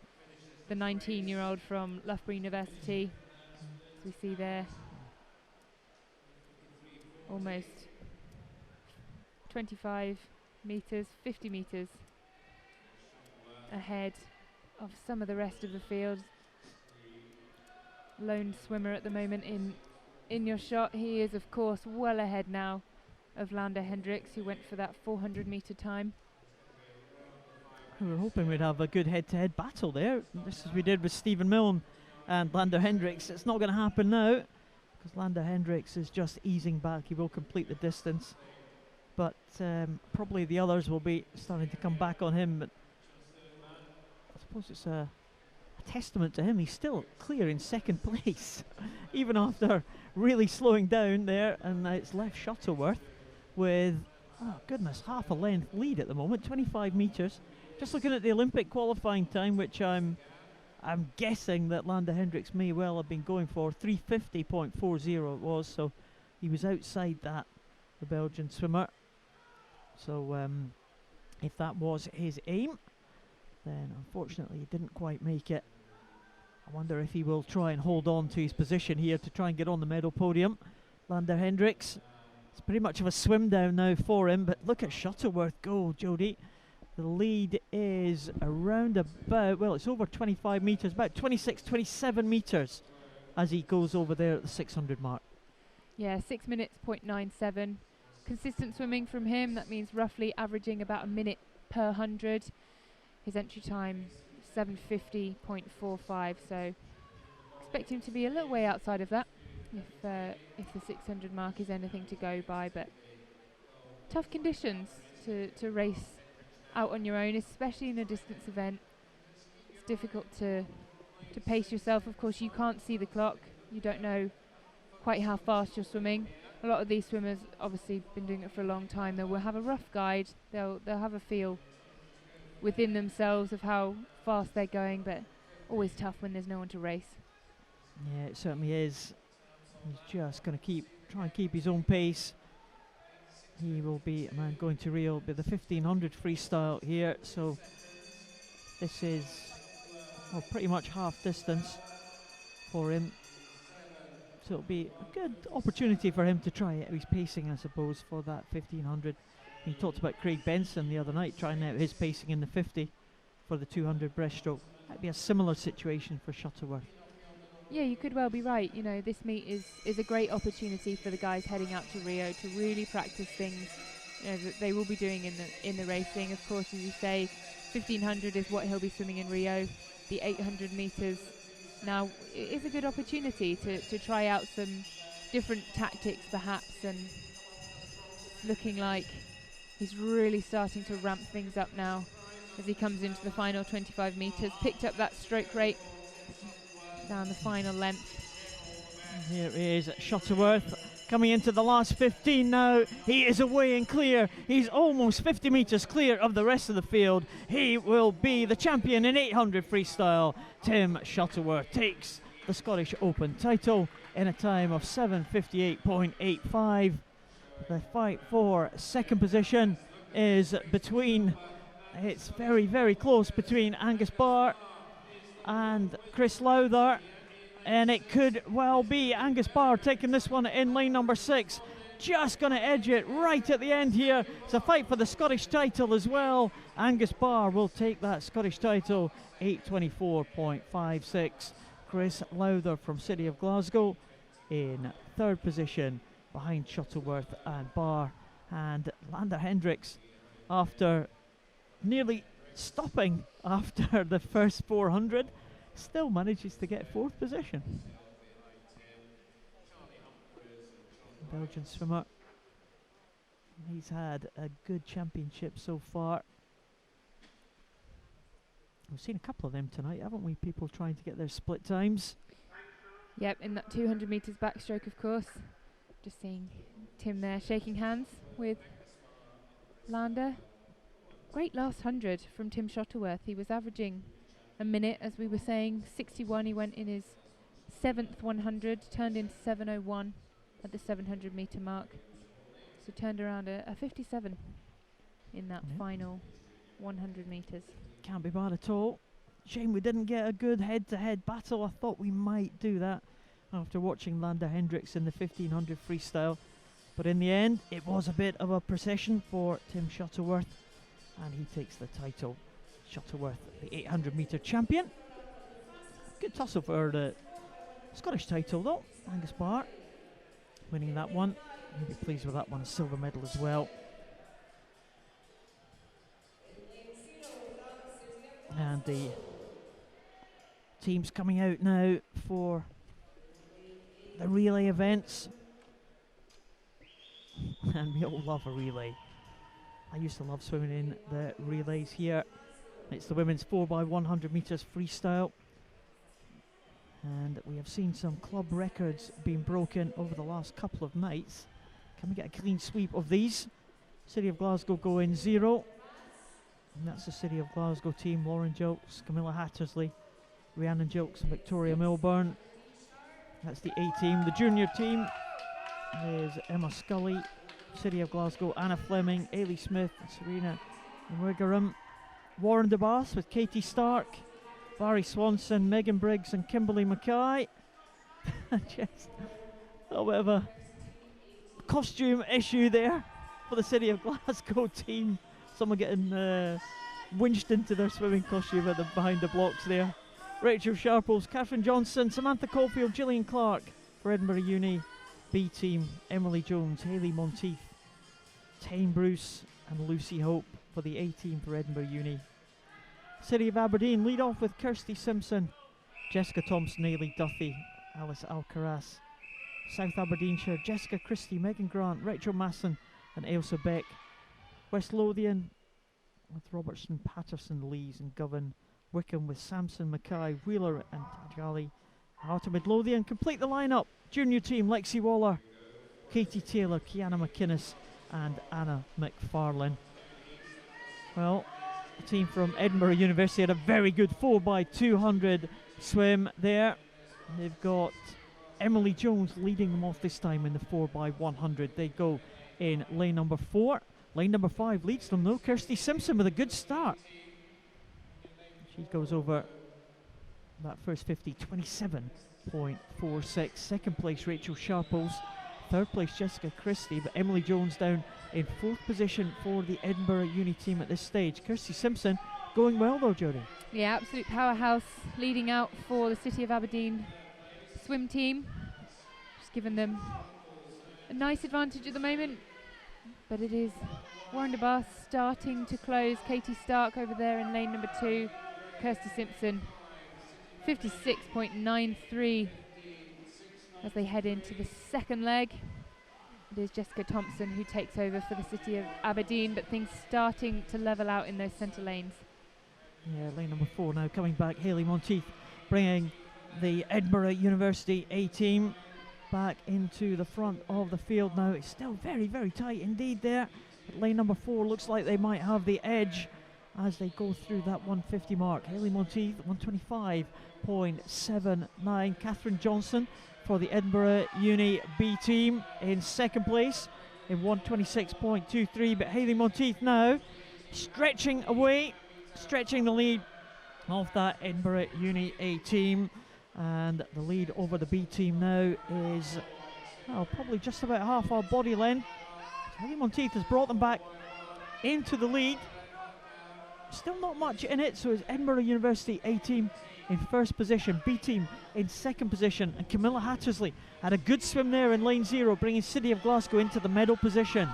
the 19-year-old from Loughborough University. As we see there, almost 25 metres, 50 metres ahead of some of the rest of the field. Lone swimmer at the moment in your shot. He is, of course, well ahead now of Lander Hendricks, who went for that 400 metre time. We were hoping we'd have a good head-to-head battle there, just as we did with Stephen Milne and Lander Hendricks. It's not going to happen now, because Lander Hendricks is just easing back. He will complete the distance, but probably the others will be starting to come back on him. But I suppose it's a testament to him. He's still clear in second place, even after really slowing down there. And it's left Shuttleworth with, oh goodness, half a length lead at the moment, 25 metres. Just looking at the Olympic qualifying time, which I'm guessing that Lander Hendricks may well have been going for, 350.40 it was, so he was outside that, the Belgian swimmer. So if that was his aim, then unfortunately he didn't quite make it. I wonder if he will try and hold on to his position here to try and get on the medal podium. Lander Hendricks, it's pretty much of a swim down now for him, but look at Shuttleworth go, Jodie. The lead is around about, well, it's over 25 metres, about 26, 27 metres as he goes over there at the 600 mark. Yeah, 6 minutes, 0.97. Consistent swimming from him, that means roughly averaging about a minute per 100. His entry time, 7:50.45, so expect him to be a little way outside of that if the 600 mark is anything to go by, but tough conditions to race out on your own, especially in a distance event. It's difficult to pace yourself. Of course, you can't see the clock. You don't know quite how fast you're swimming. A lot of these swimmers obviously been doing it for a long time. They will have a rough guide. They'll have a feel within themselves of how fast they're going, but always tough when there's no one to race. Yeah, it certainly is. He's just going to try and keep his own pace. He will be going to Rio, be the 1500 freestyle here, so this is pretty much half distance for him. So it'll be a good opportunity for him to try out his pacing, I suppose, for that 1500. He talked about Craig Benson the other night trying out his pacing in the 50 for the 200 breaststroke. That'd be a similar situation for Shuttleworth. Yeah, you could well be right. You know, this meet is a great opportunity for the guys heading out to Rio to really practice things, you know, that they will be doing in the racing. Of course, as you say, 1500 is what he'll be swimming in Rio. The 800 meters now is a good opportunity to try out some different tactics, perhaps, and looking like he's really starting to ramp things up now as he comes into the final 25 meters. Picked up that stroke rate down the final length. And here is Shuttleworth coming into the last 15 now. He is away and clear. He's almost 50 metres clear of the rest of the field. He will be the champion in 800 freestyle. Tim Shuttleworth takes the Scottish Open title in a time of 7:58.85. The fight for second position is it's very, very close between Angus Barr and Chris Lowther, and it could well be Angus Barr taking this one in lane number 6. Just going to edge it right at the end here. It's a fight for the Scottish title as well. Angus Barr will take that Scottish title, 8:24.56. Chris Lowther from City of Glasgow in third position behind Shuttleworth and Barr. And Lander Hendricks, after nearly stopping after the first 400, still manages to get fourth position. Belgian swimmer. He's had a good championship so far. We've seen a couple of them tonight, haven't we? People trying to get their split times. Yep, in that 200 metres backstroke, of course. Just seeing Tim there shaking hands with Lander. Great last 100 from Tim Shuttleworth. He was averaging a minute, as we were saying, 61. He went in his 7th 100, turned into 7:01 at the 700 metre mark. So turned around a 57 in that final 100 metres. Can't be bad at all. Shame we didn't get a good head-to-head battle. I thought we might do that after watching Lander Hendricks in the 1500 freestyle. But in the end, it was a bit of a procession for Tim Shuttleworth, and he takes the title. Shuttleworth, the 800 metre champion. Good tussle for the Scottish title though. Angus Barr winning that one. He'll be pleased with that one, a silver medal as well. And the teams coming out now for the relay events. And we all love a relay. I used to love swimming in the relays here. It's the women's 4x100 metres freestyle. And we have seen some club records being broken over the last couple of nights. Can we get a clean sweep of these? City of Glasgow go in 0. And that's the City of Glasgow team. Lauren Jokes, Camilla Hattersley, Rhiannon Jokes and Victoria Milburn. That's the A team. The junior team is Emma Scully, City of Glasgow, Anna Fleming, Ailey Smith, and Serena Wigerum. Warren de Bath with Katie Stark, Barry Swanson, Megan Briggs and Kimberly Mackay. Just a little bit of a costume issue there for the City of Glasgow team. Someone getting winched into their swimming costume at behind the blocks there. Rachel Sharples, Catherine Johnson, Samantha Caulfield, Gillian Clark for Edinburgh Uni. B team, Emily Jones, Hayley Monteith, Tane Bruce and Lucy Hope for the A team for Edinburgh Uni. City of Aberdeen lead off with Kirsty Simpson, Jessica Thompson, Ailey Duffy, Alice Alcaraz. South Aberdeenshire, Jessica Christie, Megan Grant, Rachel Masson and Ailsa Beck. West Lothian with Robertson, Patterson, Lees and Govan. Wickham with Samson, Mackay, Wheeler and Tajali. Heart of Midlothian complete the lineup. Junior team, Lexi Waller, Katie Taylor, Kiana McInnes and Anna McFarlane. Well, the team from Edinburgh University had a very good 4x200 swim there. And they've got Emily Jones leading them off this time in the 4x100. They go in lane number 4. Lane number 5 leads them though. Kirsty Simpson with a good start. She goes over that first 50, 27.46. Second place, Rachel Sharples. Third place, Jessica Christie. But Emily Jones down in 4th position for the Edinburgh Uni team at this stage. Kirsty Simpson going well though, Jodie. Yeah, absolute powerhouse leading out for the City of Aberdeen swim team. Just giving them a nice advantage at the moment. But it is Warren de Bath starting to close. Katie Stark over there in lane number 2. Kirsty Simpson 56.93 as they head into the second leg. It is Jessica Thompson who takes over for the City of Aberdeen, but things starting to level out in those centre lanes. Yeah, lane number 4 now coming back. Hayley Monteith bringing the Edinburgh University A team back into the front of the field now. It's still very, very tight indeed there. But lane number 4 looks like they might have the edge as they go through that 150 mark. Hayley Monteith, 125.79. Catherine Johnson for the Edinburgh Uni B team in second place in 126.23. But Hayley Monteith now stretching away, stretching the lead of that Edinburgh Uni A team. And the lead over the B team now is, well, probably just about half our body length. So Hayley Monteith has brought them back into the lead. Still not much in it, so it's Edinburgh University A team in first position, B team in second position, and Camilla Hattersley had a good swim there in lane 0, bringing City of Glasgow into the medal position.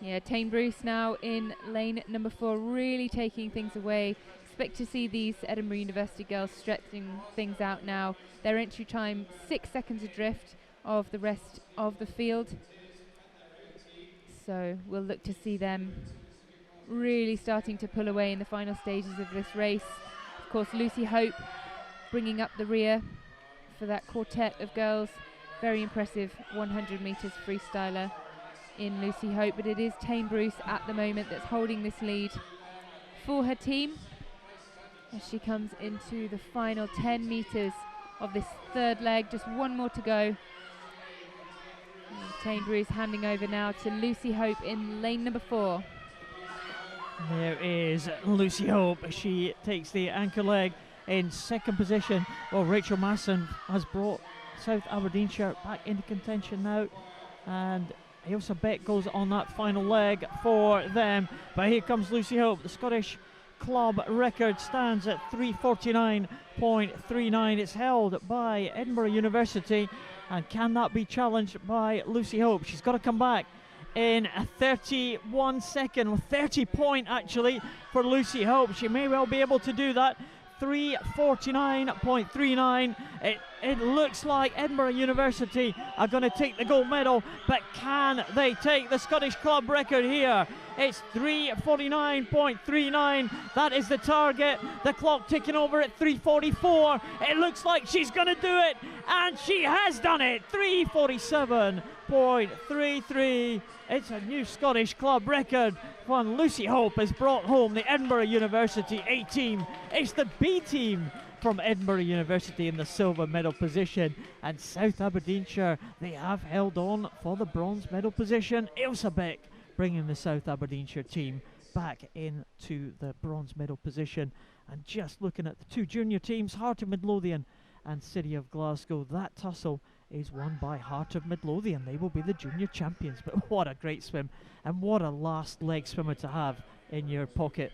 Yeah, Tane Bruce now in lane number 4, really taking things away. Expect to see these Edinburgh University girls stretching things out now. Their entry time 6 seconds adrift of the rest of the field. So we'll look to see them really starting to pull away in the final stages of this race. Of course, Lucy Hope bringing up the rear for that quartet of girls. Very impressive 100 metres freestyler in Lucy Hope, but it is Tane Bruce at the moment that's holding this lead for her team as she comes into the final 10 metres of this third leg. Just one more to go. Tane Bruce handing over now to Lucy Hope in lane number 4. There is Lucy Hope. She takes the anchor leg in second position. Well, Rachel Masson has brought South Aberdeenshire back into contention now. And Ailsa Beck goes on that final leg for them. But here comes Lucy Hope. The Scottish club record stands at 3:49.39. It's held by Edinburgh University. And can that be challenged by Lucy Hope? She's got to come back in a 31 second, or 30 point actually for Lucy Hope. She may well be able to do that. 3:49.39. It looks like Edinburgh University are going to take the gold medal, but can they take the Scottish club record here? It's 3:49.39. That is the target. The clock ticking over at 3:44. It looks like she's going to do it, and she has done it. 3:47.33. It's a new Scottish club record. One Lucy Hope has brought home the Edinburgh University A team. It's the B team from Edinburgh University in the silver medal position, and South Aberdeenshire, they have held on for the bronze medal position. Ailsa Beck bringing the South Aberdeenshire team back into the bronze medal position. And just looking at the two junior teams, Heart of Midlothian and City of Glasgow, that tussle is won by Heart of Midlothian. They will be the junior champions. But what a great swim, and what a last leg swimmer to have in your pocket.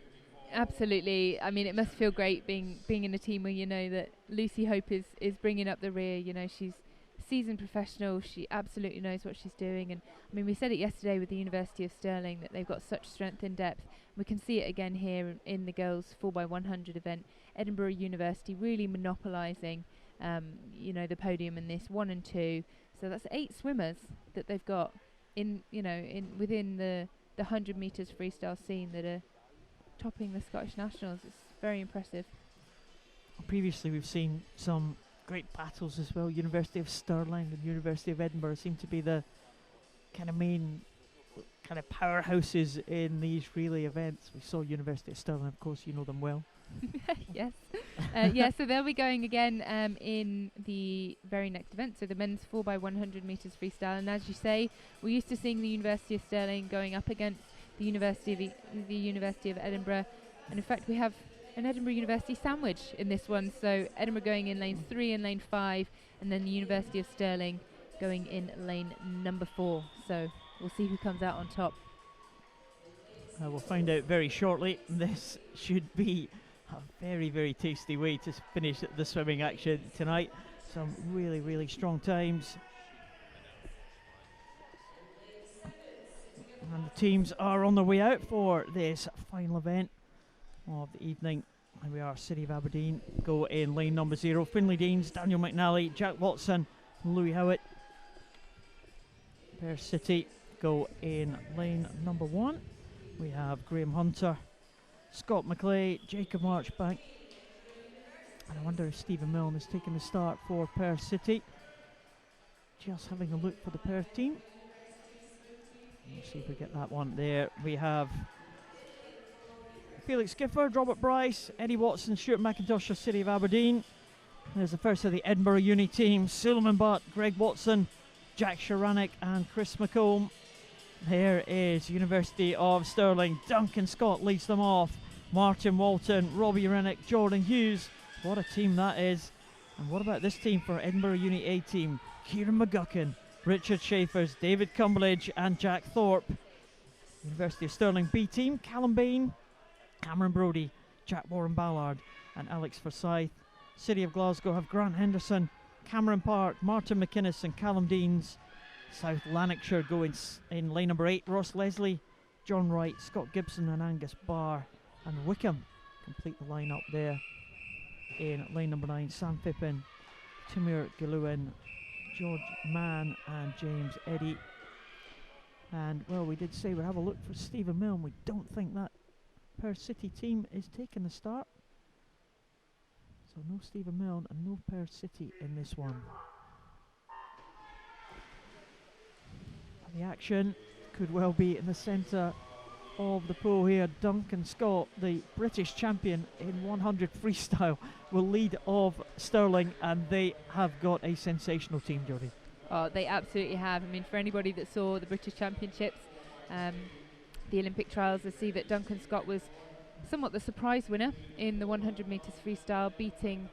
Absolutely. I mean, it must feel great being in a team where you know that Lucy Hope is bringing up the rear. You know, she's a seasoned professional. She absolutely knows what she's doing. And I mean, we said it yesterday with the University of Stirling that they've got such strength in depth. We can see it again here in the girls 4x100 event. Edinburgh University really monopolising you know, the podium in this 1 and 2. So that's 8 swimmers that they've got within the 100 metres freestyle scene that are topping the Scottish Nationals. It's very impressive. Previously we've seen some great battles as well. University of Stirling and University of Edinburgh seem to be the kind of main kind of powerhouses in these relay events. We saw University of Stirling, of course, you know them well. Yes. So they'll be going again in the very next event, so the men's 4x100 metres freestyle. And as you say, we're used to seeing the University of Stirling going up against the University of Edinburgh, and in fact we have an Edinburgh University sandwich in this one. So Edinburgh going in lanes 3 and lane 5, and then the University of Stirling going in lane number 4. So we'll see who comes out on top. We'll find out very shortly. This should be a very, very tasty way to finish the swimming action tonight. Some really, really strong times. And the teams are on their way out for this final event of the evening. And we are City of Aberdeen go in lane number 0. Finlay Deans, Daniel McNally, Jack Watson, Louis Howitt. Perth City go in lane number 1. We have Graham Hunter, Scott McClay, Jacob Marchbank. And I wonder if Stephen Milne is taking the start for Perth City. Just having a look for the Perth team. Let's see if we get that one there. We have Felix Gifford, Robert Bryce, Eddie Watson, Stuart McIntosh of City of Aberdeen. There's the first of the Edinburgh Uni team, Suleiman Butt, Greg Watson, Jack Sharanek and Chris McComb. There is University of Stirling. Duncan Scott leads them off. Martin Walton, Robbie Rennick, Jordan Hughes. What a team that is. And what about this team for Edinburgh Uni A team? Kieran McGuckin, Richard Schaefers, David Cumberledge and Jack Thorpe. University of Stirling B team, Callum Bain, Cameron Brodie, Jack Warren Ballard and Alex Forsyth. City of Glasgow have Grant Henderson, Cameron Park, Martin McInnes and Callum Deans. South Lanarkshire go in lane number 8, Ross Leslie, John Wright, Scott Gibson and Angus Barr. And Wickham complete the line up there in lane number 9, Sam Pippin, Timur Gilluin, George Mann and James Eddy. And well, we did say we'd have a look for Stephen Milne. We don't think that Perth City team is taking the start. So no Stephen Milne and no Perth City in this one. The action could well be in the centre of the pool here. Duncan Scott, the British champion in 100 freestyle, will lead of Stirling, and they have got a sensational team, Jodie. Oh, they absolutely have. I mean, for anybody that saw the British Championships, the Olympic trials, they see that Duncan Scott was somewhat the surprise winner in the 100 metres freestyle, beating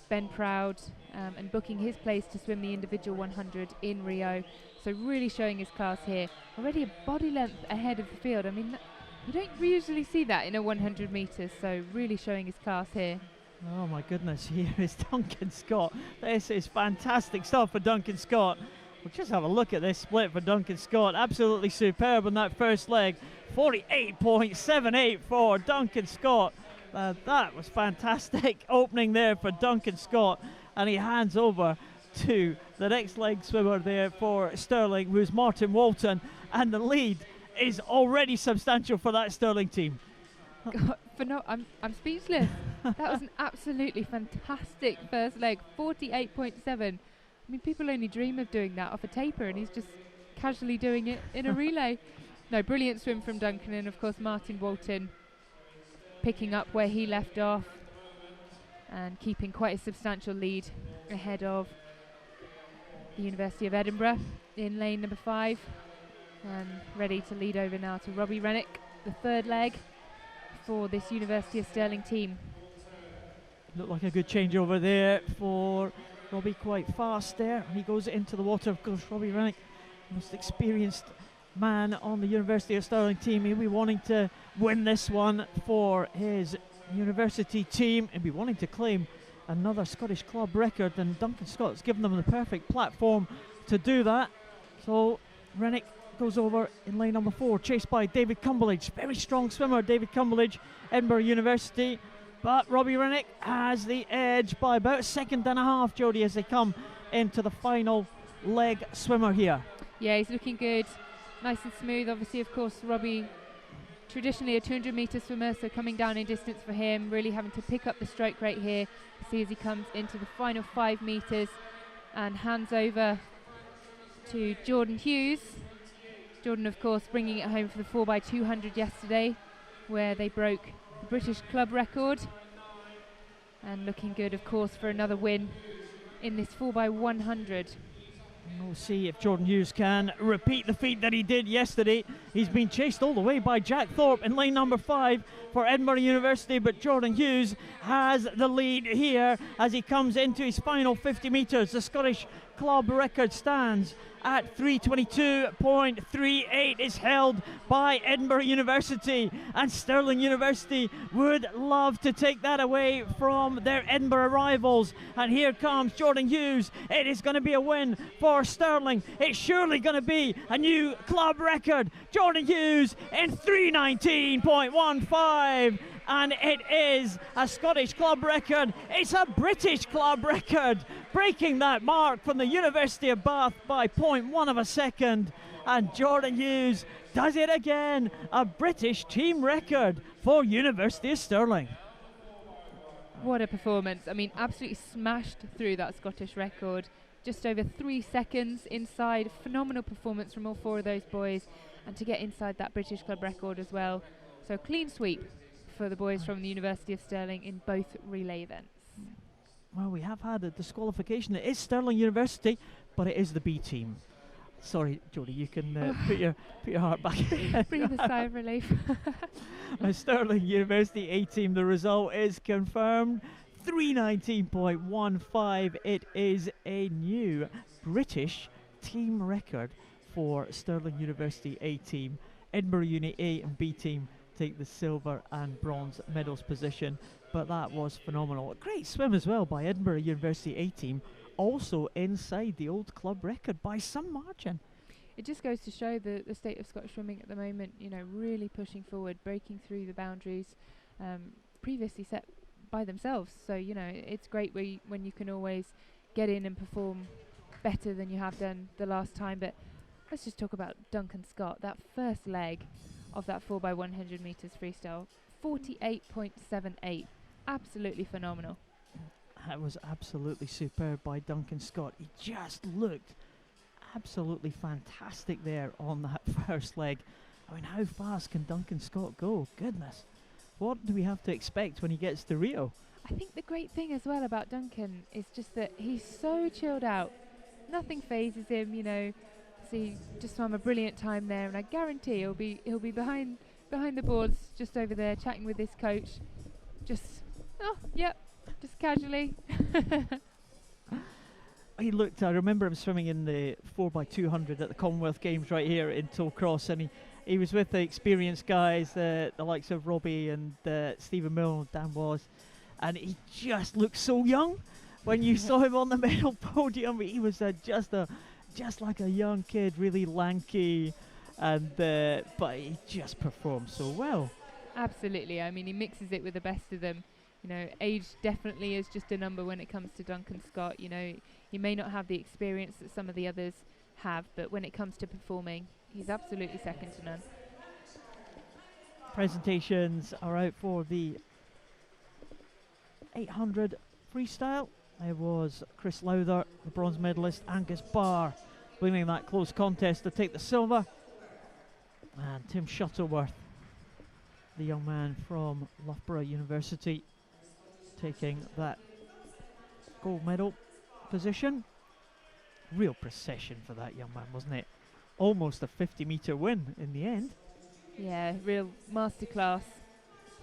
Ben Proud and booking his place to swim the individual 100 in Rio. So really showing his class here. Already a body length ahead of the field. I mean, you don't usually see that in a 100 metres, so really showing his class here. Oh my goodness, here is Duncan Scott. This is fantastic stuff for Duncan Scott. We'll just have a look at this split for Duncan Scott. Absolutely superb on that first leg. 48.78 for Duncan Scott. That was fantastic opening there for Duncan Scott. And he hands over to the next leg swimmer there for Stirling, who's Martin Walton. And the lead is already substantial for that Stirling team. God, I'm speechless. That was an absolutely fantastic first leg. 48.7. I mean, people only dream of doing that off a taper, and he's just casually doing it in a relay. No, brilliant swim from Duncan, and of course Martin Walton picking up where he left off and keeping quite a substantial lead ahead of the University of Edinburgh in lane number 5, and ready to lead over now to Robbie Rennick, the third leg for this University of Stirling team. Looked like a good changeover there for Robbie, quite fast there. He goes into the water. Of course, Robbie Rennick, most experienced man on the University of Stirling team. He'll be wanting to win this one for his university team and be wanting to claim another Scottish club record, and Duncan Scott's given them the perfect platform to do that. So Rennick goes over in lane number 4, chased by David Cumberledge. Very strong swimmer, David Cumberledge, Edinburgh University. But Robbie Rennick has the edge by about a second and a half, Jodie, as they come into the final leg swimmer here. Yeah, he's looking good. Nice and smooth. Obviously, of course, Robbie, traditionally a 200-metre swimmer, so coming down in distance for him, really having to pick up the stroke rate here. See as he comes into the final 5 metres and hands over to Jordan Hughes. Jordan, of course, bringing it home for the 4x200 yesterday, where they broke the British club record, and looking good, of course, for another win in this 4x100. We'll see if Jordan Hughes can repeat the feat that he did yesterday. He's been chased all the way by Jack Thorpe in lane number 5 for Edinburgh University, but Jordan Hughes has the lead here as he comes into his final 50 metres. The Scottish club record stands at 3:22.38. Is held by Edinburgh University, and Stirling University would love to take that away from their Edinburgh rivals. And here comes Jordan Hughes. It is going to be a win for Stirling. It's surely going to be a new club record. Jordan Hughes in 3:19.15. And it is a Scottish club record. It's a British club record, breaking that mark from the University of Bath by 0.1 of a second. And Jordan Hughes does it again, a British team record for University of Stirling. What a performance. I mean, absolutely smashed through that Scottish record. Just over 3 seconds inside. Phenomenal performance from all 4 of those boys. And to get inside that British club record as well. So clean sweep for the boys from the University of Stirling in both relay events. Well, we have had a disqualification. It is Stirling University, but it is the B team. Sorry, Jodie, you can put your heart back. Breathe a sigh of relief. Stirling University A team, the result is confirmed. 3:19.15. It is a new British team record for Stirling University A team. Edinburgh Uni A and B team take the silver and bronze medals position, but that was phenomenal. A great swim as well by Edinburgh University A team, also inside the old club record by some margin. It just goes to show the state of Scottish swimming at the moment, you know, really pushing forward, breaking through the boundaries previously set by themselves. So, you know, it's great when you can always get in and perform better than you have done the last time. But let's just talk about Duncan Scott, that first leg of that 4x100 metres freestyle. 48.78. Absolutely phenomenal. That was absolutely superb by Duncan Scott. He just looked absolutely fantastic there on that first leg. I mean, how fast can Duncan Scott go? Goodness. What do we have to expect when he gets to Rio? I think the great thing as well about Duncan is just that he's so chilled out. Nothing phases him, you know. So he just swam a brilliant time there, and I guarantee he'll be behind the boards just over there chatting with his coach. Just casually. He looked, I remember him swimming in the 4x200 at the Commonwealth Games right here in Tollcross, and he was with the experienced guys, the likes of Robbie and Stephen Mill, Dan Was, and he just looked so young when you saw him on the medal podium. He was just a just like a young kid, really lanky, and but he just performs so well. Absolutely. I mean, he mixes it with the best of them. You know, age definitely is just a number when it comes to Duncan Scott. You know, he may not have the experience that some of the others have, but when it comes to performing, he's absolutely second to none. Presentations are out for the 800 freestyle. There was Chris Lowther, the bronze medalist, Angus Barr winning that close contest to take the silver, and Tim Shuttleworth, the young man from Loughborough University, taking that gold medal position. Real procession for that young man, wasn't it? Almost a 50-metre win in the end. Yeah, real masterclass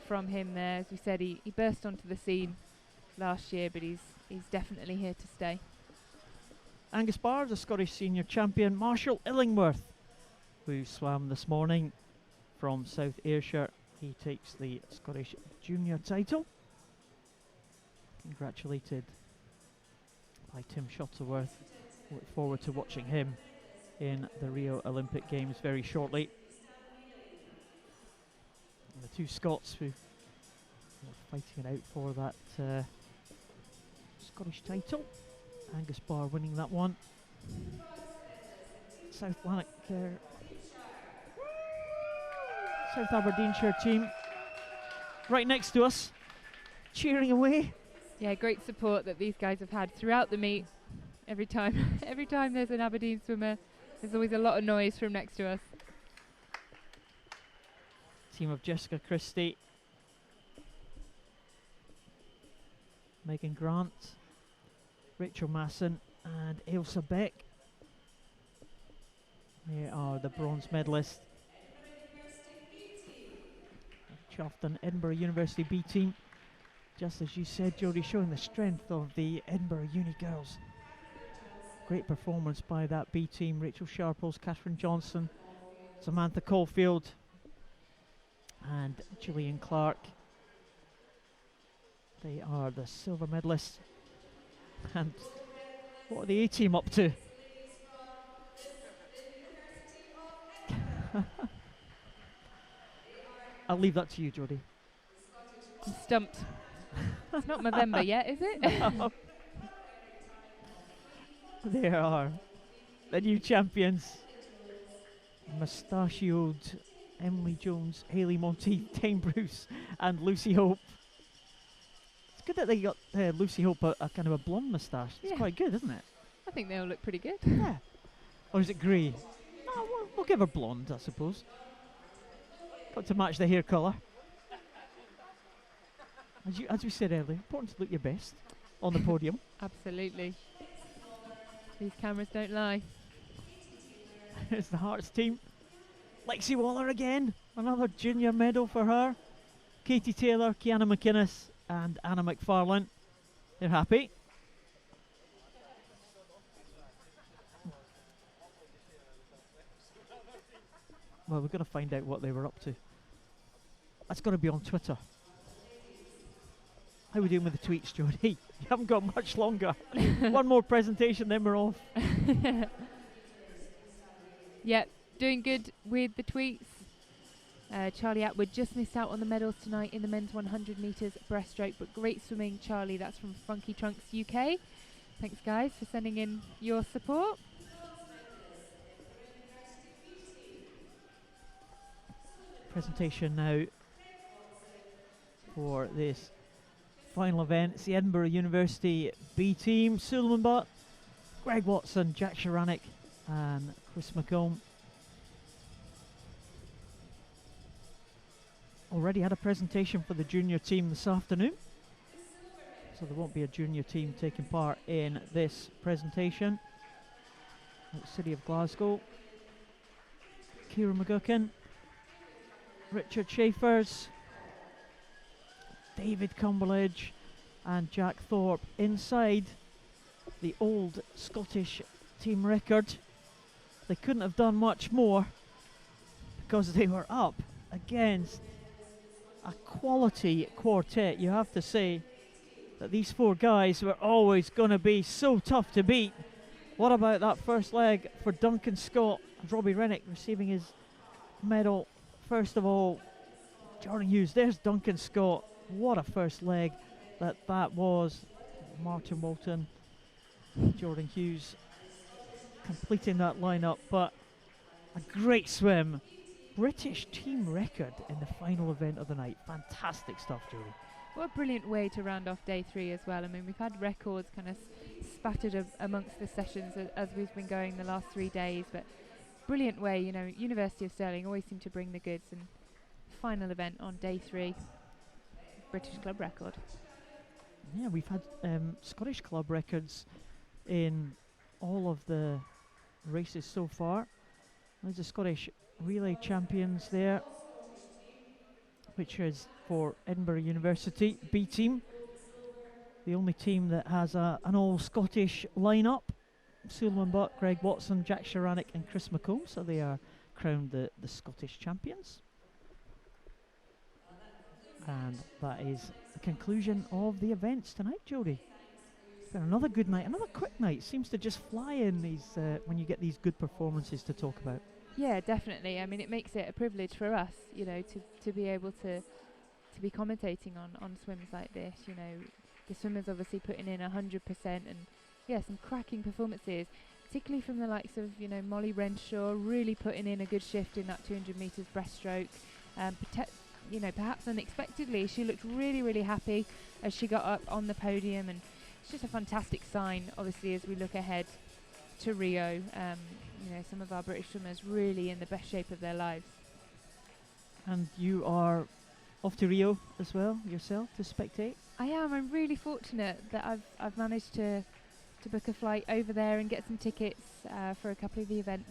from him there. As we said, he burst onto the scene last year, but he's definitely here to stay. Angus Barr, the Scottish senior champion. Marshall Illingworth, who swam this morning from South Ayrshire, he takes the Scottish junior title. Congratulated by Tim Shuttleworth. Look forward to watching him in the Rio Olympic Games very shortly. And the two Scots who are fighting it out for that Scottish title. Angus Barr winning that one. South Aberdeenshire team right next to us, cheering away. Yeah, great support that these guys have had throughout the meet. Every time there's an Aberdeen swimmer, there's always a lot of noise from next to us. Team of Jessica Christie, Megan Grant, Rachel Masson and Ailsa Beck. They are the bronze medalists. Chafton Edinburgh University B team. Just as you said, Jodie, showing the strength of the Edinburgh Uni girls. Great performance by that B team. Rachel Sharples, Catherine Johnson, Samantha Caulfield and Gillian Clark. They are the silver medalists. And what are the A team up to? I'll leave that to you, Jodie. I'm stumped. It's not November yet, is it? No. There are the new champions. Mustachioed Emily Jones, Hayley Monteith, Tame Bruce and Lucy Hope. It's good that they got Lucy Hope a kind of a blonde moustache. It's quite good, isn't it? I think they all look pretty good. Yeah. Or is it grey? No, we'll give her blonde, I suppose. Got to match the hair colour. As we said earlier, important to look your best on the podium. Absolutely. These cameras don't lie. It's the Hearts team. Lexi Waller again. Another junior medal for her. Katie Taylor, Kiana McInnes and Anna McFarlane. They're happy. Well, we're going to find out what they were up to. That's going to be on Twitter. How are we doing with the tweets, Jodie? You haven't got much longer. One more presentation, then we're off. Yeah, doing good with the tweets. Charlie Atwood just missed out on the medals tonight in the men's 100 metres breaststroke, but great swimming, Charlie. That's from Funky Trunks UK. Thanks, guys, for sending in your support. Presentation now for this final event. It's the Edinburgh University B team. Suleiman Butt, Greg Watson, Jack Sharanek and Chris McComb. Already had a presentation for the junior team this afternoon, so there won't be a junior team taking part in this presentation. At the City of Glasgow, Kira McGuckin, Richard Schaefers, David Cumberledge and Jack Thorpe inside the old Scottish team record. They couldn't have done much more because they were up against a quality quartet. You have to say that these four guys were always going to be so tough to beat. What about that first leg for Duncan Scott? Robbie Rennick receiving his medal. First of all, Jordan Hughes. There's Duncan Scott. What a first leg that was. Martin Walton, Jordan Hughes completing that lineup, but a great swim. British team record in the final event of the night. Fantastic stuff, Julie. What a brilliant way to round off day 3 as well. I mean, we've had records kind of spattered amongst the sessions as we've been going the last 3 days, but brilliant way. You know, University of Stirling always seem to bring the goods, and final event on day 3, British club record. Yeah, we've had Scottish club records in all of the races so far. There's the Scottish relay champions there, which is for Edinburgh University B team, the only team that has an all-Scottish lineup. Suleiman Buck, Greg Watson, Jack Sharanek and Chris McComb, so they are crowned the Scottish champions. And that is the conclusion of the events tonight, Jodie. It's been another good night, another quick night. Seems to just fly in these when you get these good performances to talk about. Yeah, definitely. I mean, it makes it a privilege for us, you know, to be able to be commentating on swims like this. You know, the swimmers obviously putting in 100%, and yeah, some cracking performances, particularly from the likes of, you know, Molly Renshaw, really putting in a good shift in that 200 metres breaststroke. You know, perhaps unexpectedly, she looked really, really happy as she got up on the podium, and it's just a fantastic sign, obviously, as we look ahead to Rio. You know, some of our British swimmers really in the best shape of their lives. And you are off to Rio as well, yourself, to spectate? I am. I'm really fortunate that I've managed to book a flight over there and get some tickets for a couple of the events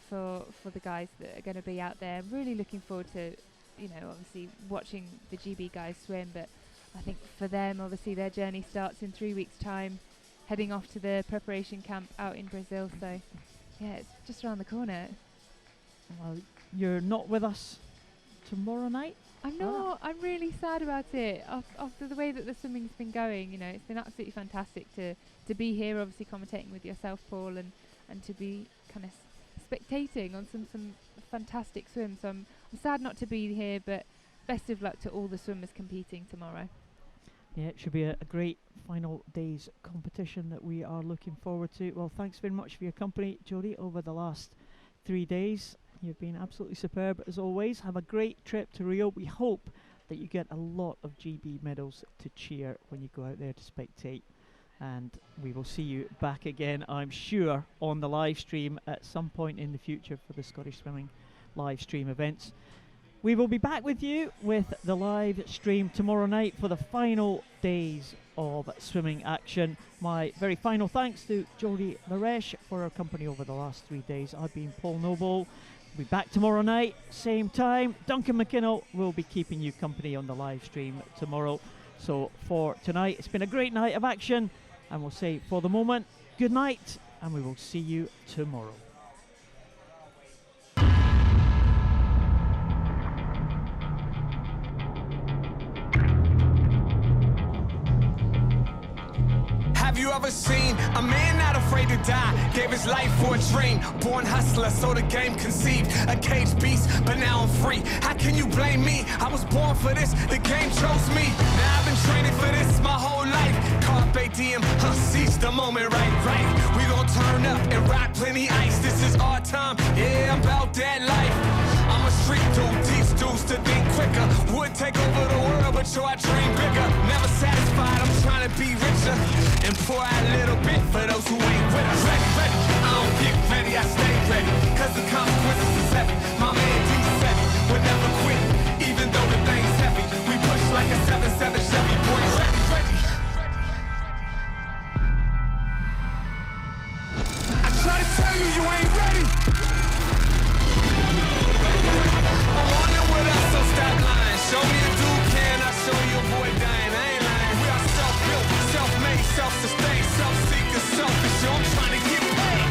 for the guys that are going to be out there. I'm really looking forward to, you know, obviously watching the GB guys swim, but I think for them, obviously, their journey starts in 3 weeks' time, heading off to the preparation camp out in Brazil. So, yeah, it's just around the corner. Well, you're not with us tomorrow night? I'm not. I'm really sad about it. After the way that the swimming's been going, you know, it's been absolutely fantastic to be here, obviously commentating with yourself, Paul, and to be kind of spectating on some fantastic swims. So I'm sad not to be here, but best of luck to all the swimmers competing tomorrow. Yeah, it should be a great final day's competition that we are looking forward to. Well, thanks very much for your company, Jodie, over the last 3 days. You've been absolutely superb as always. Have a great trip to Rio. We hope that you get a lot of GB medals to cheer when you go out there to spectate. And we will see you back again, I'm sure, on the live stream at some point in the future for the Scottish Swimming live stream events. We will be back with you with the live stream tomorrow night for the final days of swimming action. My very final thanks to Jodie Maresh for her company over the last 3 days. I've been Paul Noble. We'll be back tomorrow night, same time. Duncan McKinnell will be keeping you company on the live stream tomorrow. So for tonight, it's been a great night of action. And we'll say for the moment, good night, and we will see you tomorrow. Have you ever seen a man not afraid to die? Gave his life for a dream. Born hustler, so the game conceived. A caged beast, but now I'm free. How can you blame me? I was born for this, the game chose me. Now I've been training for this my whole life. Carpe diem, seize the moment, right. We gon' turn up and rock plenty ice. This is our time, yeah, I'm about that life. I'm a street dude, teach dudes to think quicker. Would take over the world, but yo, I dream bigger. Never satisfied, I'm trying to be richer. And pour out a little bit for those who ain't with us. Ready, I don't get ready, I stay ready. Cause the consequences is heavy. My man D7 would never quit, even though the thing's heavy. We push like a 7-7 Chevy, boy, ready. I try to tell you, you ain't ready. I'm on it with us, so stop lying. Show me a dude can, I show you a boy dying. I ain't lying. We are self-built, self-made, self-sustained, self-seeker, selfish. Yo, I'm trying to get paid.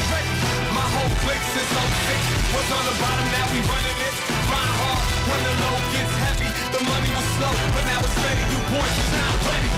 Ready. My whole clique since 06 was on the bottom, now we running it. Grind hard when the load gets heavy. The money was slow, but now it's ready. You boys is not ready.